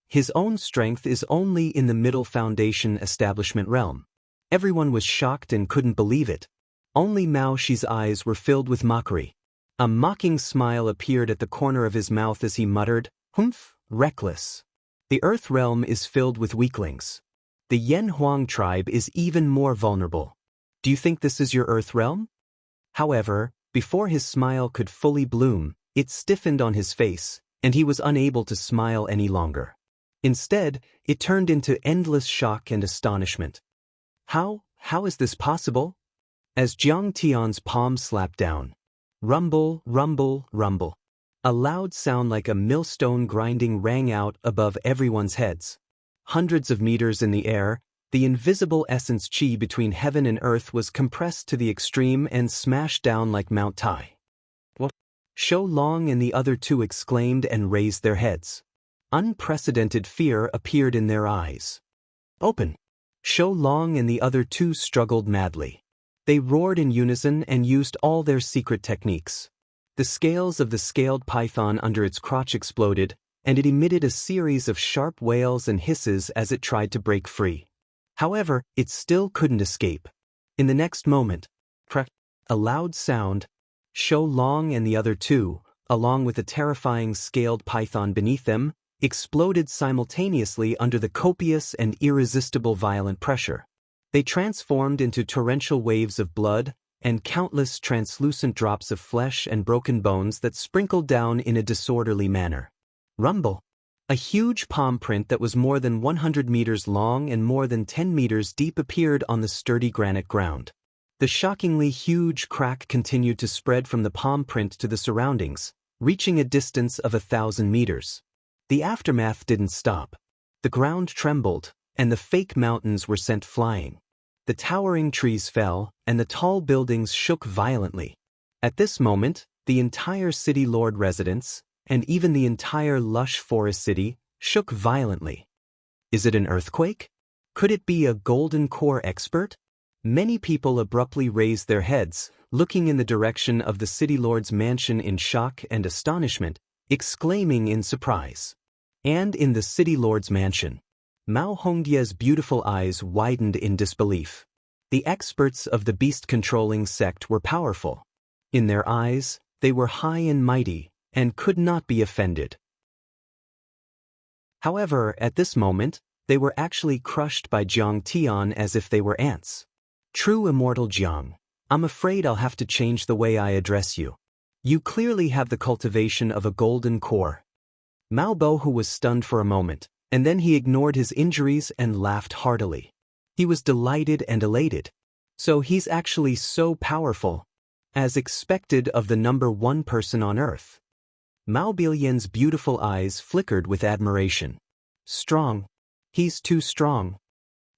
His own strength is only in the Middle Foundation establishment realm. Everyone was shocked and couldn't believe it. Only Mao Shi's eyes were filled with mockery. A mocking smile appeared at the corner of his mouth as he muttered, Humph, reckless. The Earth realm is filled with weaklings. The Yan Huang tribe is even more vulnerable. Do you think this is your Earth realm? However, before his smile could fully bloom, it stiffened on his face, and he was unable to smile any longer. Instead, it turned into endless shock and astonishment. How is this possible? As Jiang Tian's palm slapped down. Rumble, rumble, rumble. A loud sound like a millstone grinding rang out above everyone's heads. Hundreds of meters in the air, the invisible essence chi between heaven and earth was compressed to the extreme and smashed down like Mount Tai. What? Shou Long and the other two exclaimed and raised their heads. Unprecedented fear appeared in their eyes. Open! Shou Long and the other two struggled madly. They roared in unison and used all their secret techniques. The scales of the scaled python under its crotch exploded, and it emitted a series of sharp wails and hisses as it tried to break free. However, it still couldn't escape. In the next moment, a loud sound, Shou Long and the other two, along with a terrifying scaled python beneath them, exploded simultaneously under the copious and irresistible violent pressure. They transformed into torrential waves of blood and countless translucent drops of flesh and broken bones that sprinkled down in a disorderly manner. Rumble! A huge palm print that was more than 100 meters long and more than 10 meters deep appeared on the sturdy granite ground. The shockingly huge crack continued to spread from the palm print to the surroundings, reaching a distance of 1,000 meters. The aftermath didn't stop. The ground trembled, and the fake mountains were sent flying. The towering trees fell, and the tall buildings shook violently. At this moment, the entire city lord residence, and even the entire lush forest city, shook violently. Is it an earthquake? Could it be a golden core expert? Many people abruptly raised their heads, looking in the direction of the city lord's mansion in shock and astonishment, exclaiming in surprise. And in the city lord's mansion, Mao Hongdia's beautiful eyes widened in disbelief. The experts of the beast-controlling sect were powerful. In their eyes, they were high and mighty, and could not be offended. However, at this moment, they were actually crushed by Jiang Tian as if they were ants. True immortal Jiang, I'm afraid I'll have to change the way I address you. You clearly have the cultivation of a golden core. Mao Bohu was stunned for a moment, and then he ignored his injuries and laughed heartily. He was delighted and elated. So he's actually so powerful, as expected of the #1 person on Earth. Mao Bilian's beautiful eyes flickered with admiration. Strong. He's too strong.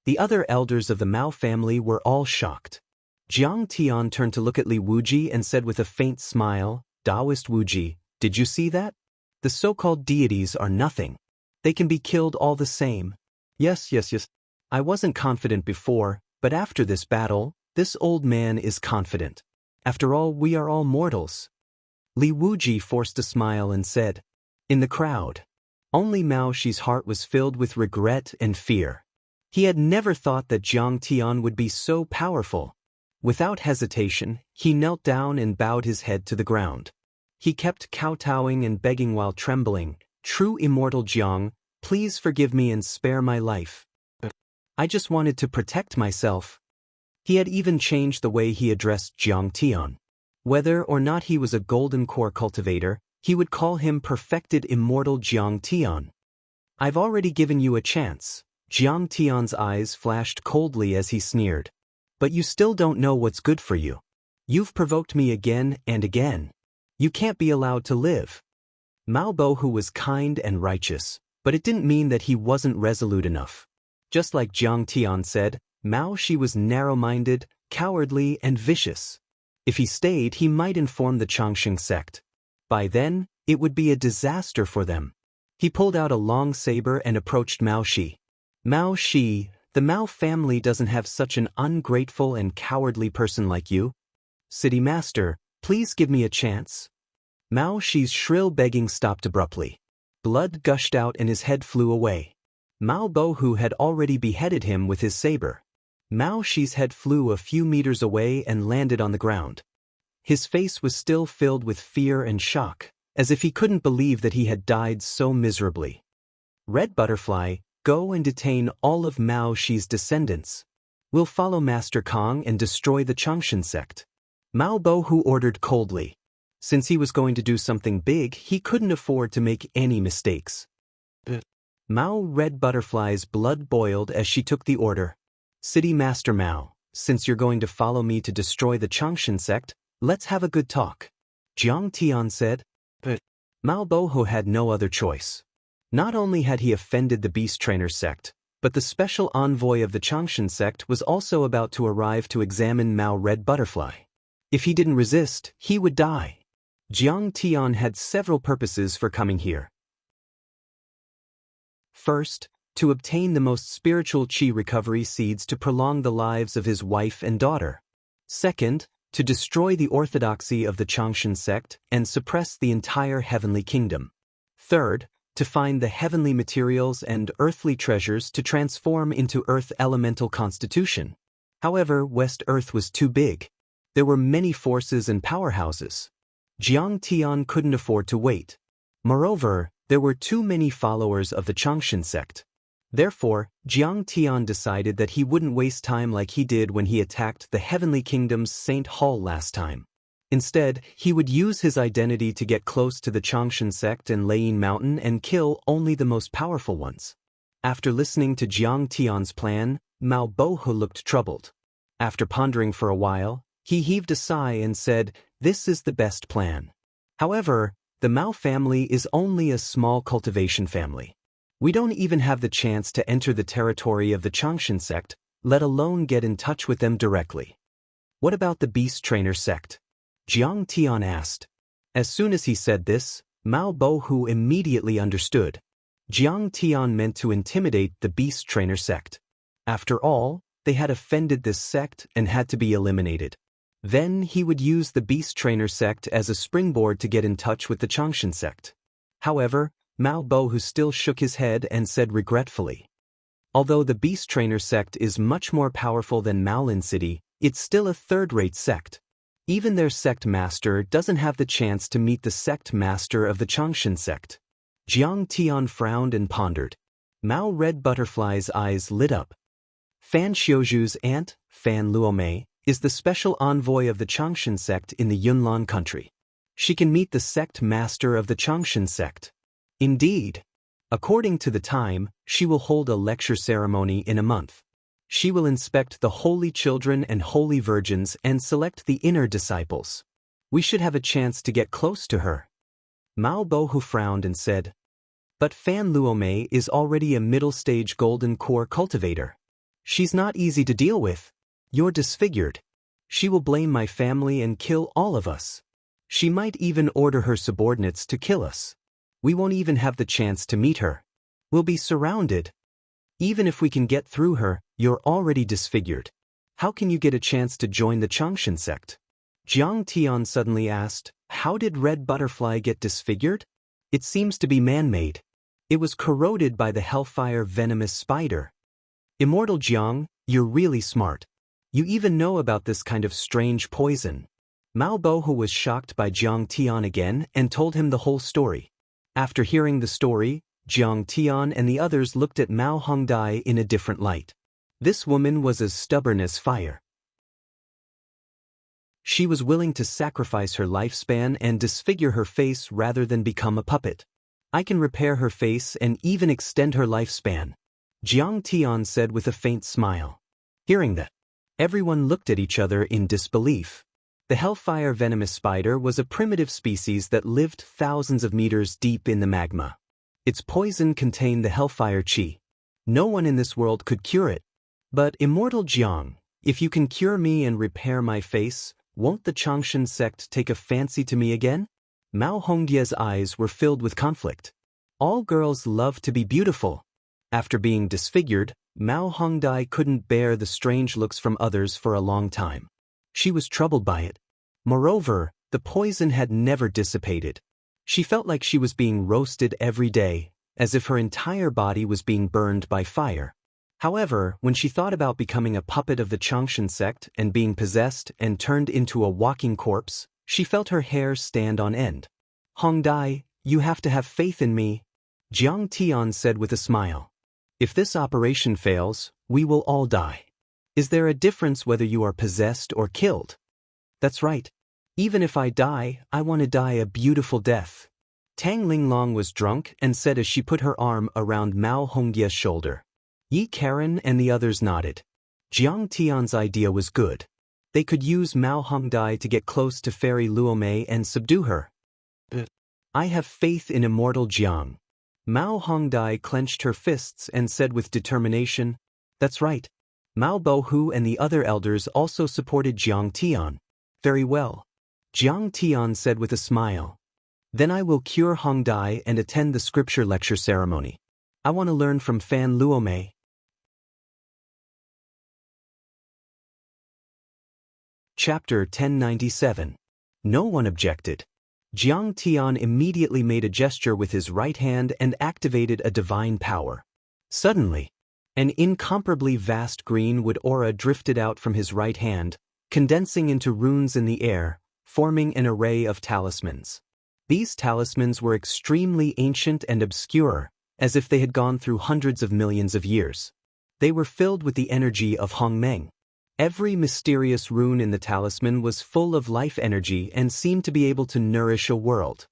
The other elders of the Mao family were all shocked. Jiang Tian turned to look at Li Wuji and said with a faint smile, Taoist Wuji, did you see that? The so-called deities are nothing. They can be killed all the same. Yes. I wasn't confident before, but after this battle, this old man is confident. After all, we are all mortals. Li Wuji forced a smile and said, in the crowd, only Mao Shi's heart was filled with regret and fear. He had never thought that Jiang Tian would be so powerful. Without hesitation, he knelt down and bowed his head to the ground. He kept kowtowing and begging while trembling, true immortal Jiang, please forgive me and spare my life. I just wanted to protect myself. He had even changed the way he addressed Jiang Tian. Whether or not he was a golden core cultivator, he would call him perfected immortal Jiang Tian. I've already given you a chance. Jiang Tian's eyes flashed coldly as he sneered. But you still don't know what's good for you. You've provoked me again and again. You can't be allowed to live. Mao Bohu was kind and righteous, but it didn't mean that he wasn't resolute enough. Just like Jiang Tian said, Mao Shi was narrow-minded, cowardly, and vicious. If he stayed, he might inform the Changsheng sect. By then, it would be a disaster for them. He pulled out a long saber and approached Mao Shi. Mao Shi, the Mao family doesn't have such an ungrateful and cowardly person like you. City Master, please give me a chance. Mao Shi's shrill begging stopped abruptly. Blood gushed out and his head flew away. Mao Bohu had already beheaded him with his saber. Mao Shi's head flew a few meters away and landed on the ground. His face was still filled with fear and shock, as if he couldn't believe that he had died so miserably. Red Butterfly, go and detain all of Mao Shi's descendants. We'll follow Master Kong and destroy the Changsheng sect. Mao Bohu ordered coldly. Since he was going to do something big, he couldn't afford to make any mistakes. Mao Red Butterfly's blood boiled as she took the order. City Master Mao, since you're going to follow me to destroy the Changsheng sect, let's have a good talk. Jiang Tian said. But Mao Bohu had no other choice. Not only had he offended the Beast Trainer sect, but the special envoy of the Changsheng sect was also about to arrive to examine Mao Red Butterfly. If he didn't resist, he would die. Jiang Tian had several purposes for coming here. First, to obtain the most spiritual qi recovery seeds to prolong the lives of his wife and daughter. Second, to destroy the orthodoxy of the Changsheng sect and suppress the entire heavenly kingdom. Third, to find the heavenly materials and earthly treasures to transform into Earth elemental constitution. However, West Earth was too big. There were many forces and powerhouses. Jiang Tian couldn't afford to wait. Moreover, There were too many followers of the Changshan sect. Therefore, Jiang Tian decided that he wouldn't waste time like he did when he attacked the Heavenly Kingdom's Saint Hall last time. Instead, he would use his identity to get close to the Changshan sect and Leying Mountain and kill only the most powerful ones. After listening to Jiang Tian's plan, Mao Bohu looked troubled. After pondering for a while, he heaved a sigh and said, "This is the best plan." However, the Mao family is only a small cultivation family. We don't even have the chance to enter the territory of the Changshan sect, let alone get in touch with them directly. What about the beast trainer sect? Jiang Tian asked. As soon as he said this, Mao Bohu immediately understood. Jiang Tian meant to intimidate the beast trainer sect. After all, they had offended this sect and had to be eliminated. Then he would use the beast trainer sect as a springboard to get in touch with the Changshan sect. However, Mao Bohu still shook his head and said regretfully, "Although the beast trainer sect is much more powerful than Maolin City, it's still a third-rate sect. Even their sect master doesn't have the chance to meet the sect master of the Changshan sect." Jiang Tian frowned and pondered. Mao Red Butterfly's eyes lit up. Fan Xiuzhu's aunt, Fan Luomei, is the special envoy of the Changshan sect in the Yunnan country. She can meet the sect master of the Changshan sect. Indeed. According to the time, she will hold a lecture ceremony in a month. She will inspect the holy children and holy virgins and select the inner disciples. We should have a chance to get close to her. Mao Bohu frowned and said, "But Fan Luomei is already a middle-stage golden core cultivator. She's not easy to deal with. You're disfigured. She will blame my family and kill all of us. She might even order her subordinates to kill us. We won't even have the chance to meet her. We'll be surrounded. Even if we can get through her, you're already disfigured. How can you get a chance to join the Changshan sect?" Jiang Tian suddenly asked, "How did Red Butterfly get disfigured?" "It seems to be man-made. It was corroded by the hellfire venomous spider." "Immortal Jiang, you're really smart. You even know about this kind of strange poison." Mao Bohu was shocked by Jiang Tian again and told him the whole story. After hearing the story, Jiang Tian and the others looked at Mao Hongdai in a different light. This woman was as stubborn as fire. She was willing to sacrifice her lifespan and disfigure her face rather than become a puppet. "I can repair her face and even extend her lifespan," Jiang Tian said with a faint smile. Hearing that, everyone looked at each other in disbelief. The hellfire venomous spider was a primitive species that lived thousands of meters deep in the magma. Its poison contained the hellfire chi. No one in this world could cure it. "But Immortal Jiang, if you can cure me and repair my face, won't the Changshan sect take a fancy to me again?" Mao Hongdia's eyes were filled with conflict. All girls love to be beautiful. After being disfigured, Mao Hongdai couldn't bear the strange looks from others for a long time. She was troubled by it. Moreover, the poison had never dissipated. She felt like she was being roasted every day, as if her entire body was being burned by fire. However, when she thought about becoming a puppet of the Changshan sect and being possessed and turned into a walking corpse, she felt her hair stand on end. "Hongdai, you have to have faith in me," Jiang Tian said with a smile. "If this operation fails, we will all die. Is there a difference whether you are possessed or killed?" "That's right. Even if I die, I want to die a beautiful death." Tang Linglong was drunk and said as she put her arm around Mao Hongdia's shoulder. Yi Karen and the others nodded. Jiang Tian's idea was good. They could use Mao Hongdai to get close to Fairy Luomei and subdue her. "But I have faith in Immortal Jiang." Mao Hongdai clenched her fists and said with determination, "That's right." Mao Bohu and the other elders also supported Jiang Tian. "Very well," Jiang Tian said with a smile. "Then I will cure Hongdai and attend the scripture lecture ceremony. I want to learn from Fan Luomei." Chapter 1097. No one objected. Jiang Tian immediately made a gesture with his right hand and activated a divine power. Suddenly, an incomparably vast green wood aura drifted out from his right hand, condensing into runes in the air, forming an array of talismans. These talismans were extremely ancient and obscure, as if they had gone through hundreds of millions of years. They were filled with the energy of Hongmeng. Every mysterious rune in the talisman was full of life energy and seemed to be able to nourish a world.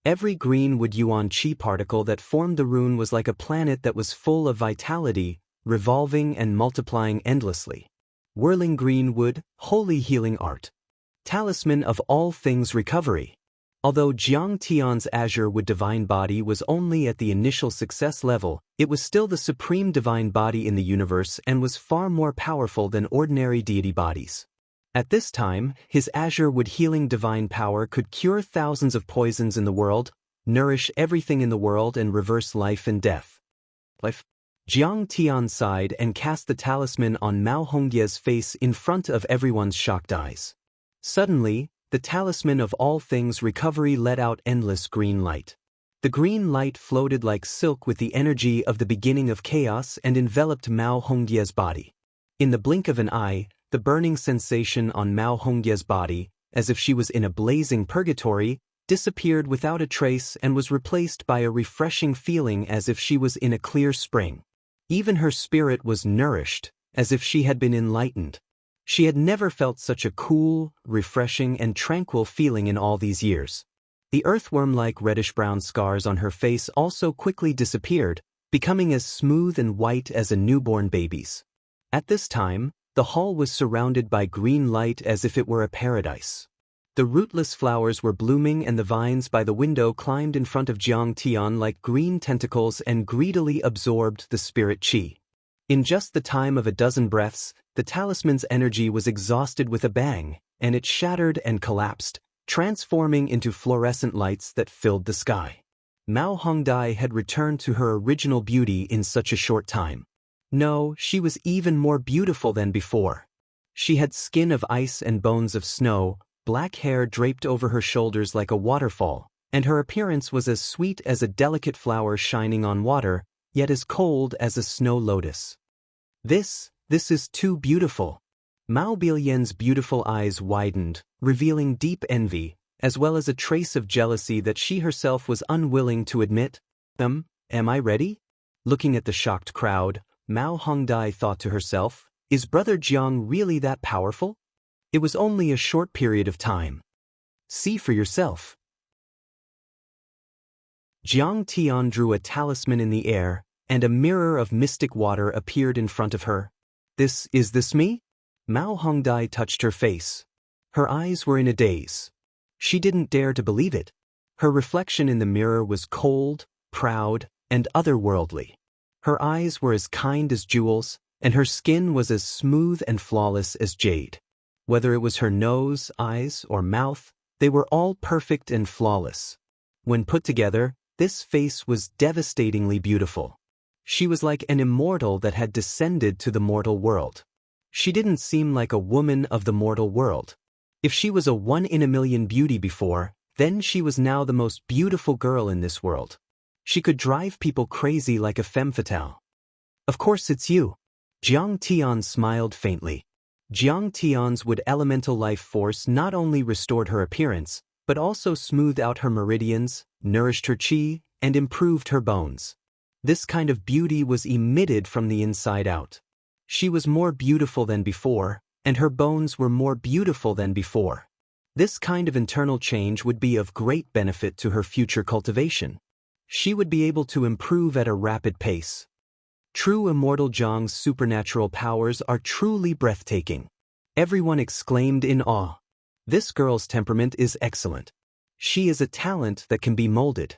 Every green wood yuan qi particle that formed the rune was like a planet that was full of vitality, revolving and multiplying endlessly. Whirling green wood, holy healing art. Talisman of all things recovery. Although Jiang Tian's azure wood divine body was only at the initial success level, it was still the supreme divine body in the universe and was far more powerful than ordinary deity bodies. At this time, his azure wood healing divine power could cure thousands of poisons in the world, nourish everything in the world and reverse life and death. Jiang Tian sighed and cast the talisman on Mao Hongye's face in front of everyone's shocked eyes. Suddenly, the talisman of all things recovery let out endless green light. The green light floated like silk with the energy of the beginning of chaos and enveloped Mao Hongye's body. In the blink of an eye, the burning sensation on Mao Hongye's body, as if she was in a blazing purgatory, disappeared without a trace and was replaced by a refreshing feeling as if she was in a clear spring. Even her spirit was nourished, as if she had been enlightened. She had never felt such a cool, refreshing and tranquil feeling in all these years. The earthworm-like reddish-brown scars on her face also quickly disappeared, becoming as smooth and white as a newborn baby's. At this time, the hall was surrounded by green light as if it were a paradise. The rootless flowers were blooming and the vines by the window climbed in front of Jiang Tian like green tentacles and greedily absorbed the spirit qi. In just the time of a dozen breaths, the talisman's energy was exhausted with a bang, and it shattered and collapsed, transforming into fluorescent lights that filled the sky. Mao Hongdai had returned to her original beauty in such a short time. No, she was even more beautiful than before. She had skin of ice and bones of snow, black hair draped over her shoulders like a waterfall, and her appearance was as sweet as a delicate flower shining on water, yet as cold as a snow lotus. This is too beautiful. Mao Bilian's beautiful eyes widened, revealing deep envy, as well as a trace of jealousy that she herself was unwilling to admit. Am I ready? Looking at the shocked crowd, Mao Hongdai thought to herself, is Brother Jiang really that powerful? It was only a short period of time. See for yourself. Jiang Tian drew a talisman in the air, and a mirror of mystic water appeared in front of her. Is this me? Mao Hongdai touched her face. Her eyes were in a daze. She didn't dare to believe it. Her reflection in the mirror was cold, proud, and otherworldly. Her eyes were as kind as jewels, and her skin was as smooth and flawless as jade. Whether it was her nose, eyes, or mouth, they were all perfect and flawless. When put together, this face was devastatingly beautiful. She was like an immortal that had descended to the mortal world. She didn't seem like a woman of the mortal world. If she was a one-in-a-million beauty before, then she was now the most beautiful girl in this world. She could drive people crazy like a femme fatale. Of course it's you. Jiang Tian smiled faintly. Jiang Tian's wood elemental life force not only restored her appearance, but also smoothed out her meridians, nourished her qi, and improved her bones. This kind of beauty was emitted from the inside out. She was more beautiful than before, and her bones were more beautiful than before. This kind of internal change would be of great benefit to her future cultivation. She would be able to improve at a rapid pace. True immortal Jiang's supernatural powers are truly breathtaking. Everyone exclaimed in awe. This girl's temperament is excellent. She is a talent that can be molded.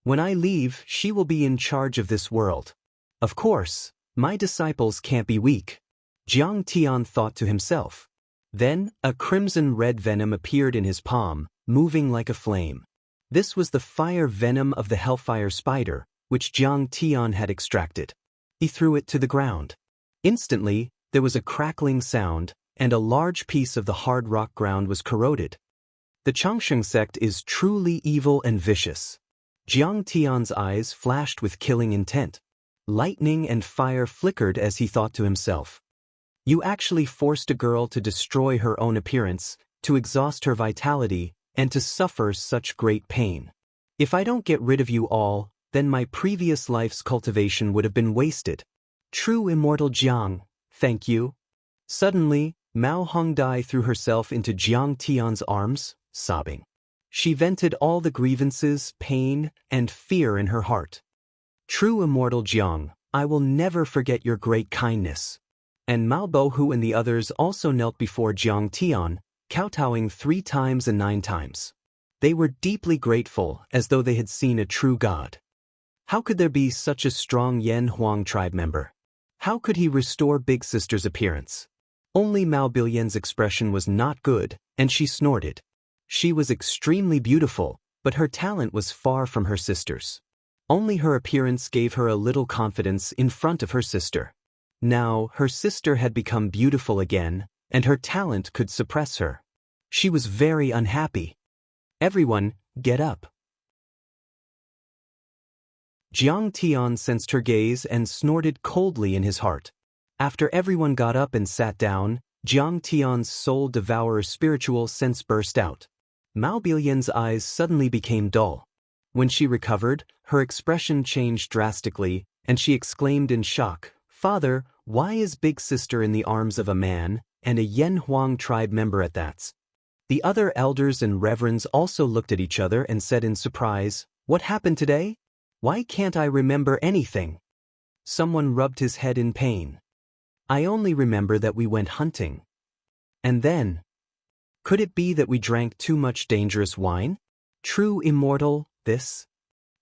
When I leave, she will be in charge of this world. Of course, my disciples can't be weak. Jiang Tian thought to himself. Then, a crimson-red venom appeared in his palm, moving like a flame. This was the fire venom of the hellfire spider, which Jiang Tian had extracted. He threw it to the ground. Instantly, there was a crackling sound, and a large piece of the hard rock ground was corroded. The Changsheng sect is truly evil and vicious. Jiang Tian's eyes flashed with killing intent. Lightning and fire flickered as he thought to himself. You actually forced a girl to destroy her own appearance, to exhaust her vitality, and to suffer such great pain. If I don't get rid of you all, then my previous life's cultivation would have been wasted. True immortal Jiang, thank you. Suddenly, Mao Hongdai threw herself into Jiang Tian's arms, sobbing. She vented all the grievances, pain, and fear in her heart. True immortal Jiang, I will never forget your great kindness. And Mao Bohu and the others also knelt before Jiang Tian, kowtowing 3 times and 9 times. They were deeply grateful, as though they had seen a true god. How could there be such a strong Yan Huang tribe member? How could he restore Big Sister's appearance? Only Mao Bilian's expression was not good, and she snorted. She was extremely beautiful, but her talent was far from her sister's. Only her appearance gave her a little confidence in front of her sister. Now, her sister had become beautiful again, and her talent could suppress her. She was very unhappy. Everyone, get up. Jiang Tian sensed her gaze and snorted coldly in his heart. After everyone got up and sat down, Jiang Tian's soul-devourer spiritual sense burst out. Mao Bilian's eyes suddenly became dull. When she recovered, her expression changed drastically, and she exclaimed in shock, "Father, why is Big Sister in the arms of a man, and a Yan Huang tribe member at that?" The other elders and reverends also looked at each other and said in surprise, "What happened today? Why can't I remember anything?" Someone rubbed his head in pain. "I only remember that we went hunting. And then, could it be that we drank too much dangerous wine? True immortal, this?"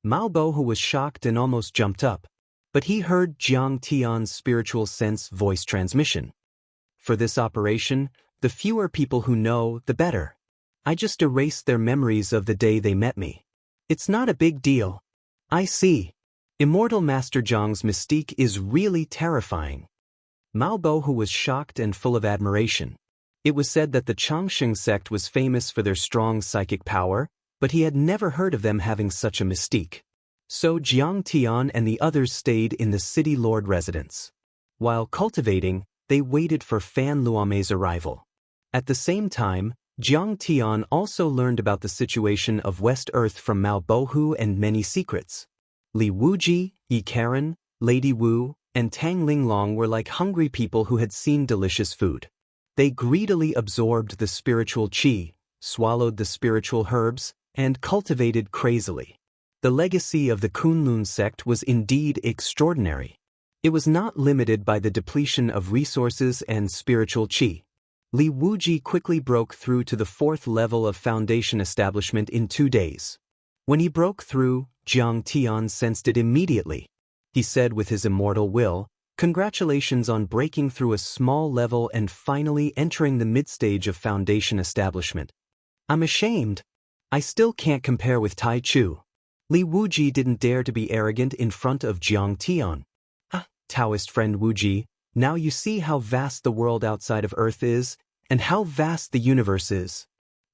Mao Bohu was shocked and almost jumped up, but he heard Jiang Tian's spiritual sense voice transmission. "For this operation, the fewer people who know, the better. I just erased their memories of the day they met me. It's not a big deal." "I see. Immortal Master Jiang's mystique is really terrifying." Mao Bohu was shocked and full of admiration. It was said that the Changsheng sect was famous for their strong psychic power, but he had never heard of them having such a mystique. So Jiang Tian and the others stayed in the city lord residence. While cultivating, they waited for Fan Luomei's arrival. At the same time, Jiang Tian also learned about the situation of West Earth from Mao Bohu and many secrets. Li Wuji, Yi Karen, Lady Wu, and Tang Linglong were like hungry people who had seen delicious food. They greedily absorbed the spiritual qi, swallowed the spiritual herbs, and cultivated crazily. The legacy of the Kunlun sect was indeed extraordinary. It was not limited by the depletion of resources and spiritual qi. Li Wuji quickly broke through to the 4th level of foundation establishment in 2 days. When he broke through, Jiang Tian sensed it immediately. He said with his immortal will, "Congratulations on breaking through a small level and finally entering the mid-stage of foundation establishment. I'm ashamed. I still can't compare with Tai Chu." Li Wuji didn't dare to be arrogant in front of Jiang Tian. "Ah, Taoist friend Wuji, now you see how vast the world outside of Earth is, and how vast the universe is."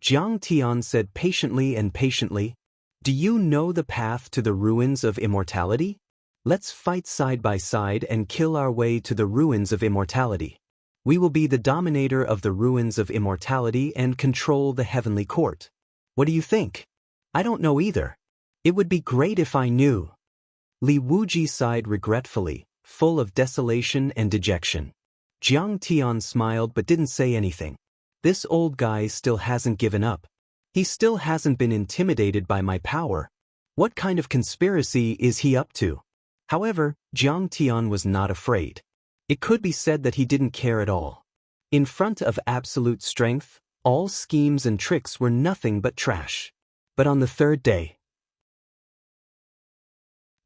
Jiang Tian said patiently and patiently, "Do you know the path to the ruins of immortality? Let's fight side by side and kill our way to the ruins of immortality. We will be the dominator of the ruins of immortality and control the heavenly court. What do you think?" "I don't know either. It would be great if I knew." Li Wuji sighed regretfully, full of desolation and dejection. Jiang Tian smiled but didn't say anything. This old guy still hasn't given up. He still hasn't been intimidated by my power. What kind of conspiracy is he up to? However, Jiang Tian was not afraid. It could be said that he didn't care at all. In front of absolute strength, all schemes and tricks were nothing but trash. But on the 3rd day,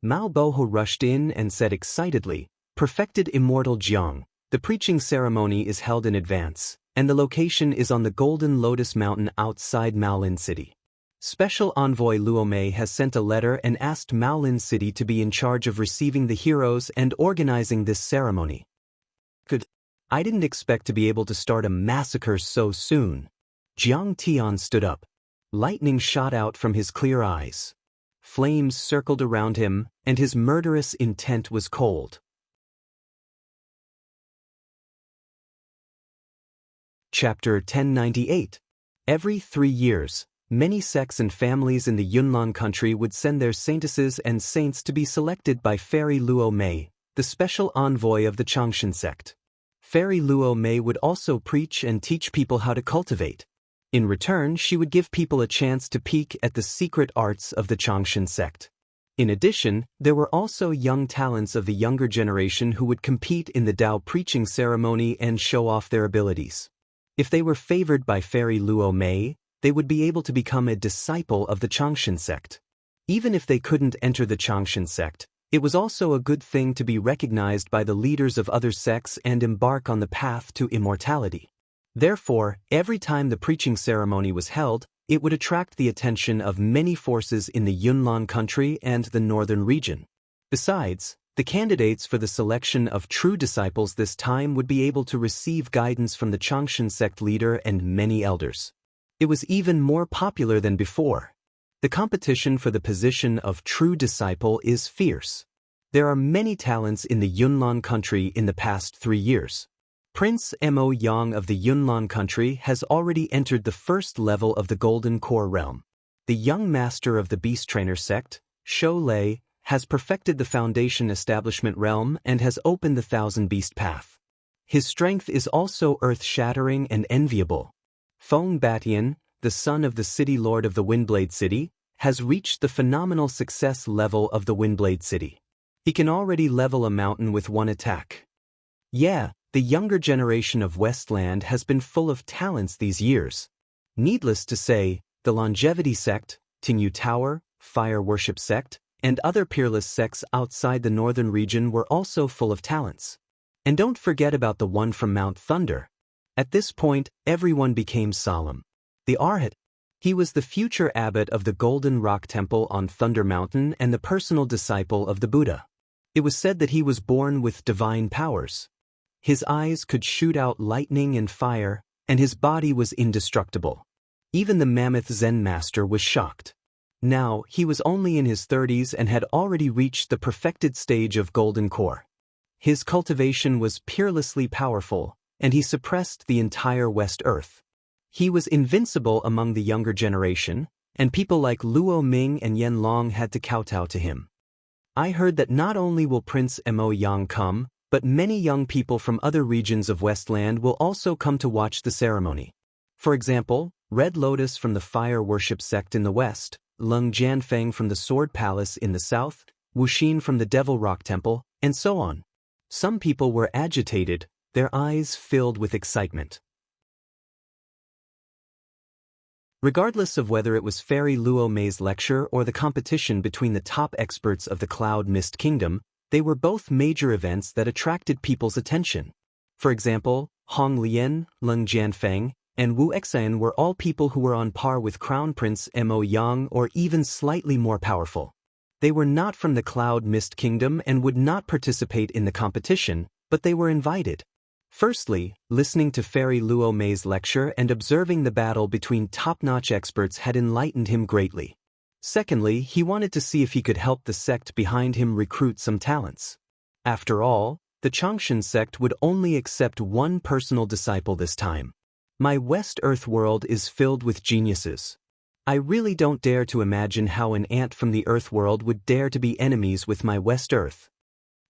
Mao Boho rushed in and said excitedly, "Perfected immortal Jiang, the preaching ceremony is held in advance, and the location is on the Golden Lotus Mountain outside Maolin City. Special envoy Luomei has sent a letter and asked Maolin City to be in charge of receiving the heroes and organizing this ceremony." Good. I didn't expect to be able to start a massacre so soon. Jiang Tian stood up. Lightning shot out from his clear eyes. Flames circled around him, and his murderous intent was cold. Chapter 1098. Every 3 years, Many sects and families in the Yunnan country would send their saintesses and saints to be selected by Fairy Luo Mei, the special envoy of the Changshan sect. Fairy Luo Mei would also preach and teach people how to cultivate. In return, she would give people a chance to peek at the secret arts of the Changshan sect. In addition, there were also young talents of the younger generation who would compete in the Tao preaching ceremony and show off their abilities. If they were favored by Fairy Luo Mei, they would be able to become a disciple of the Changshan sect. Even if they couldn't enter the Changshan sect, it was also a good thing to be recognized by the leaders of other sects and embark on the path to immortality. Therefore, every time the preaching ceremony was held, it would attract the attention of many forces in the Yunnan country and the northern region. Besides, the candidates for the selection of true disciples this time would be able to receive guidance from the Changshan sect leader and many elders. It was even more popular than before. The competition for the position of true disciple is fierce. There are many talents in the Yunnan country in the past 3 years. Prince Mo Yang of the Yunnan country has already entered the first level of the Golden Core realm. The young master of the Beast Trainer sect, Shou Lei, has perfected the Foundation Establishment realm and has opened the Thousand Beast path. His strength is also earth-shattering and enviable. Feng Batian, the son of the city lord of the Windblade City, has reached the phenomenal success level of the Windblade City. He can already level a mountain with one attack. Yeah, the younger generation of Westland has been full of talents these years. Needless to say, the Longevity sect, Tingyu Tower, Fire Worship sect, and other peerless sects outside the northern region were also full of talents. And don't forget about the one from Mount Thunder. At this point, everyone became solemn. The Arhat. He was the future abbot of the Golden Rock Temple on Thunder Mountain and the personal disciple of the Buddha. It was said that he was born with divine powers. His eyes could shoot out lightning and fire, and his body was indestructible. Even the mammoth Zen master was shocked. Now, he was only in his 30s and had already reached the perfected stage of Golden Core. His cultivation was peerlessly powerful, and he suppressed the entire West Earth. He was invincible among the younger generation, and people like Luo Ming and Yen Long had to kowtow to him. I heard that not only will Prince Mo Yang come, but many young people from other regions of Westland will also come to watch the ceremony. For example, Red Lotus from the Fire Worship sect in the west, Lung Jianfeng from the Sword Palace in the south, Wuxin from the Devil Rock Temple, and so on. Some people were agitated, their eyes filled with excitement. Regardless of whether it was Fairy Luo Mei's lecture or the competition between the top experts of the Cloud Mist Kingdom, they were both major events that attracted people's attention. For example, Hong Lian, Lung Jianfeng, and Wu Xian were all people who were on par with Crown Prince Mo Yang or even slightly more powerful. They were not from the Cloud Mist Kingdom and would not participate in the competition, but they were invited. Firstly, listening to Fairy Luo Mei's lecture and observing the battle between top-notch experts had enlightened him greatly. Secondly, he wanted to see if he could help the sect behind him recruit some talents. After all, the Changshan sect would only accept one personal disciple this time. My West Earth world is filled with geniuses. I really don't dare to imagine how an ant from the Earth world would dare to be enemies with my West Earth.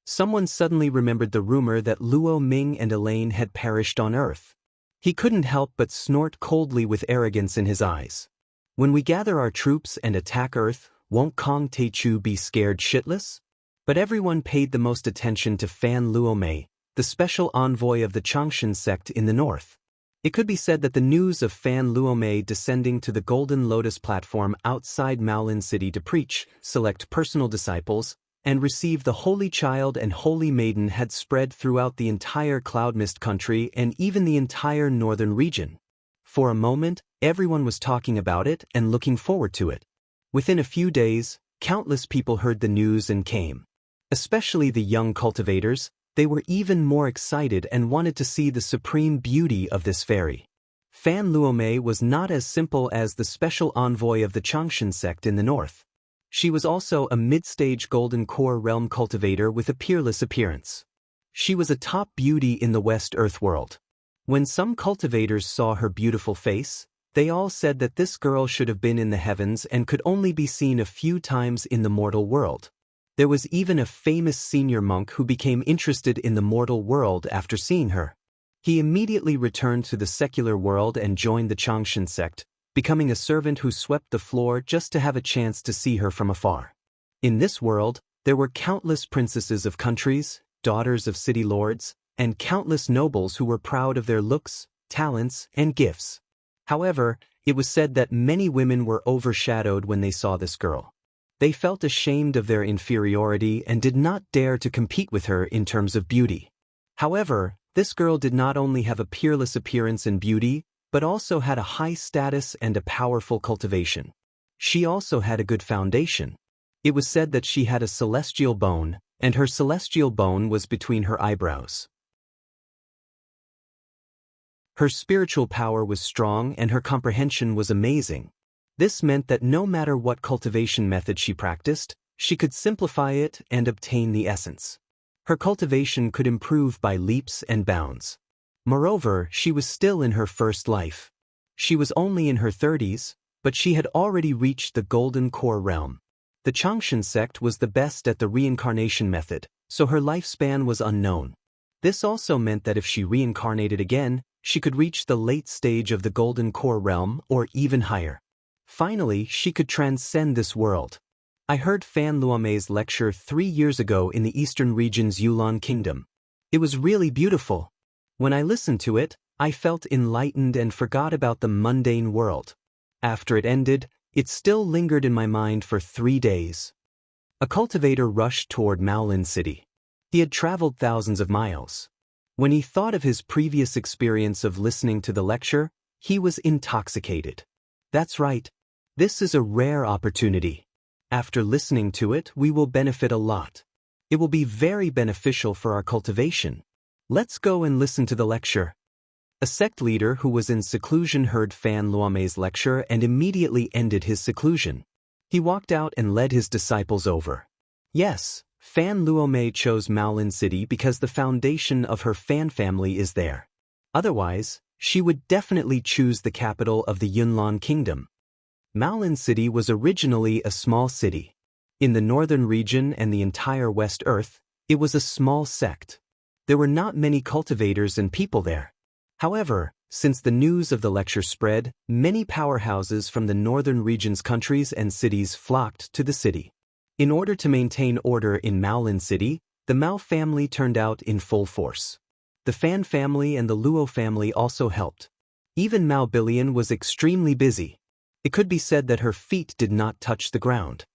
Someone suddenly remembered the rumor that Luo Ming and Elaine had perished on Earth. He couldn't help but snort coldly with arrogance in his eyes. When we gather our troops and attack Earth, won't Kong Teichu be scared shitless? But everyone paid the most attention to Fan Luo Mei, the special envoy of the Changshan sect in the north. It could be said that the news of Fan Luo Mei descending to the Golden Lotus platform outside Maolin City to preach, select personal disciples, and receive the Holy Child and Holy Maiden had spread throughout the entire Cloud Mist country and even the entire northern region. For a moment, everyone was talking about it and looking forward to it. Within a few days, countless people heard the news and came. Especially the young cultivators, they were even more excited and wanted to see the supreme beauty of this fairy. Fan Luo Mei was not as simple as the special envoy of the Changshan sect in the north. She was also a mid-stage Golden Core realm cultivator with a peerless appearance. She was a top beauty in the West Earth world. When some cultivators saw her beautiful face, They all said that this girl should have been in the heavens and could only be seen a few times in the mortal world. There was even a famous senior monk who became interested in the mortal world after seeing her. He immediately returned to the secular world and joined the Changshan sect, becoming a servant who swept the floor just to have a chance to see her from afar. In this world, there were countless princesses of countries, daughters of city lords, and countless nobles who were proud of their looks, talents, and gifts. However, it was said that many women were overshadowed when they saw this girl. They felt ashamed of their inferiority and did not dare to compete with her in terms of beauty. However, this girl did not only have a peerless appearance and beauty, but also had a high status and a powerful cultivation. She also had a good foundation. It was said that she had a celestial bone, and her celestial bone was between her eyebrows. Her spiritual power was strong and her comprehension was amazing. This meant that no matter what cultivation method she practiced, she could simplify it and obtain the essence. Her cultivation could improve by leaps and bounds. Moreover, she was still in her first life. She was only in her 30s, but she had already reached the golden core realm. The Changshan sect was the best at the reincarnation method, so her lifespan was unknown. This also meant that if she reincarnated again, she could reach the late stage of the golden core realm or even higher. Finally, she could transcend this world. I heard Fan Luomei's lecture 3 years ago in the eastern region's Yulon Kingdom. It was really beautiful. When I listened to it, I felt enlightened and forgot about the mundane world. After it ended, it still lingered in my mind for 3 days. A cultivator rushed toward Lin City. He had traveled thousands of miles. When he thought of his previous experience of listening to the lecture, he was intoxicated. That's right. This is a rare opportunity. After listening to it, we will benefit a lot. It will be very beneficial for our cultivation. Let's go and listen to the lecture. A sect leader who was in seclusion heard Fan Luomei's lecture and immediately ended his seclusion. He walked out and led his disciples over. Yes, Fan Luomei chose Lin City because the foundation of her Fan family is there. Otherwise, she would definitely choose the capital of the Yunlin Kingdom. Lin City was originally a small city. In the northern region and the entire West Earth, it was a small sect. There were not many cultivators and people there. However, since the news of the lecture spread, many powerhouses from the northern region's countries and cities flocked to the city. In order to maintain order in Lin City, the Mao family turned out in full force. The Fan family and the Luo family also helped. Even Mao Billion was extremely busy. It could be said that her feet did not touch the ground.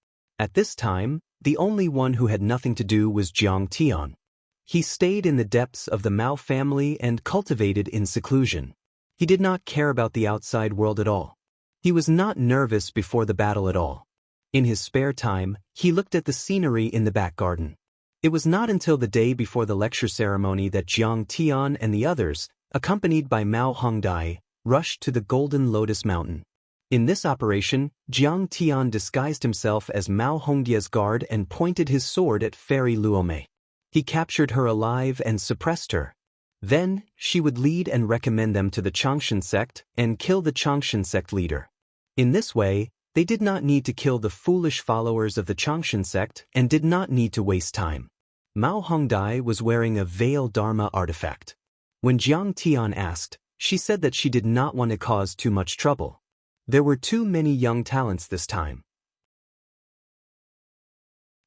At this time, the only one who had nothing to do was Jiang Tian. He stayed in the depths of the Mao family and cultivated in seclusion. He did not care about the outside world at all. He was not nervous before the battle at all. In his spare time, he looked at the scenery in the back garden. It was not until the day before the lecture ceremony that Jiang Tian and the others, accompanied by Mao Hongdai, rushed to the Golden Lotus Mountain. In this operation, Jiang Tian disguised himself as Mao Hongdia's guard and pointed his sword at Fairy Luomei. He captured her alive and suppressed her. Then, she would lead and recommend them to the Changshan sect and kill the Changshan sect leader. In this way, they did not need to kill the foolish followers of the Changshan sect and did not need to waste time. Mao Hongdai was wearing a veil Dharma artifact. When Jiang Tian asked, she said that she did not want to cause too much trouble. There were too many young talents this time.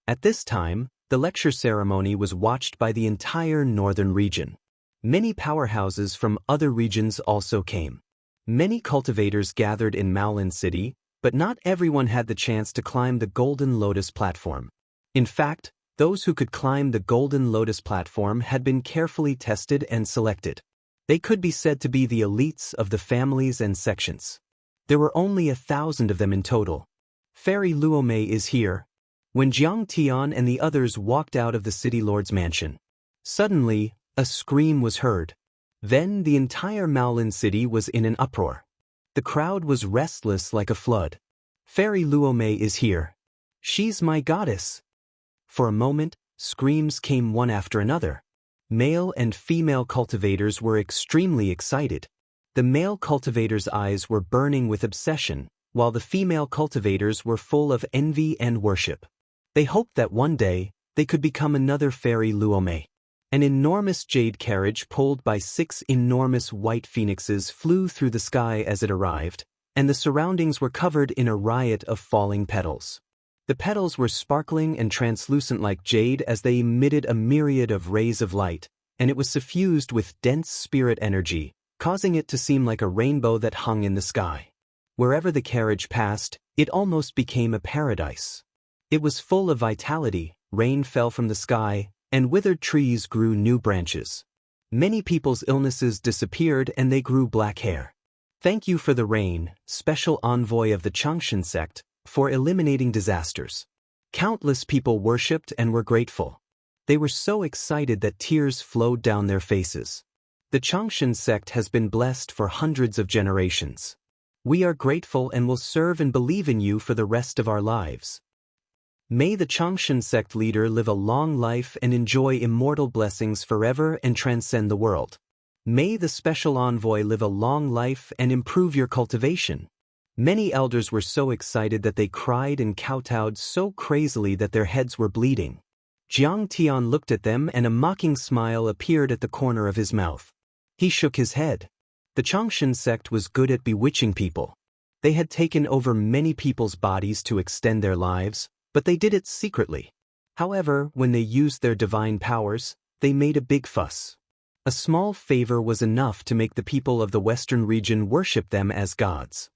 At this time, the lecture ceremony was watched by the entire northern region. Many powerhouses from other regions also came. Many cultivators gathered in Lin City, but not everyone had the chance to climb the Golden Lotus platform. In fact, those who could climb the Golden Lotus platform had been carefully tested and selected. They could be said to be the elites of the families and sections. There were only 1,000 of them in total. Fairy Luomei is here. When Jiang Tian and the others walked out of the city lord's mansion, suddenly, a scream was heard. Then the entire Lin City was in an uproar. The crowd was restless like a flood. Fairy Luomei is here. She's my goddess. For a moment, screams came one after another. Male and female cultivators were extremely excited. The male cultivator's eyes were burning with obsession, while the female cultivators were full of envy and worship. They hoped that one day, they could become another fairy Luomei. An enormous jade carriage pulled by 6 enormous white phoenixes flew through the sky as it arrived, and the surroundings were covered in a riot of falling petals. The petals were sparkling and translucent like jade as they emitted a myriad of rays of light, and it was suffused with dense spirit energy, causing it to seem like a rainbow that hung in the sky. Wherever the carriage passed, it almost became a paradise. It was full of vitality, rain fell from the sky, and withered trees grew new branches. Many people's illnesses disappeared and they grew black hair. Thank you for the rain, special envoy of the Xianxia sect, for eliminating disasters. Countless people worshipped and were grateful. They were so excited that tears flowed down their faces. The Xianxia sect has been blessed for hundreds of generations. We are grateful and will serve and believe in you for the rest of our lives. May the Xianxia sect leader live a long life and enjoy immortal blessings forever and transcend the world. May the special envoy live a long life and improve your cultivation. Many elders were so excited that they cried and kowtowed so crazily that their heads were bleeding. Jiang Tian looked at them and a mocking smile appeared at the corner of his mouth. He shook his head. The Xianxia sect was good at bewitching people. They had taken over many people's bodies to extend their lives, but they did it secretly. However, when they used their divine powers, they made a big fuss. A small favor was enough to make the people of the western region worship them as gods.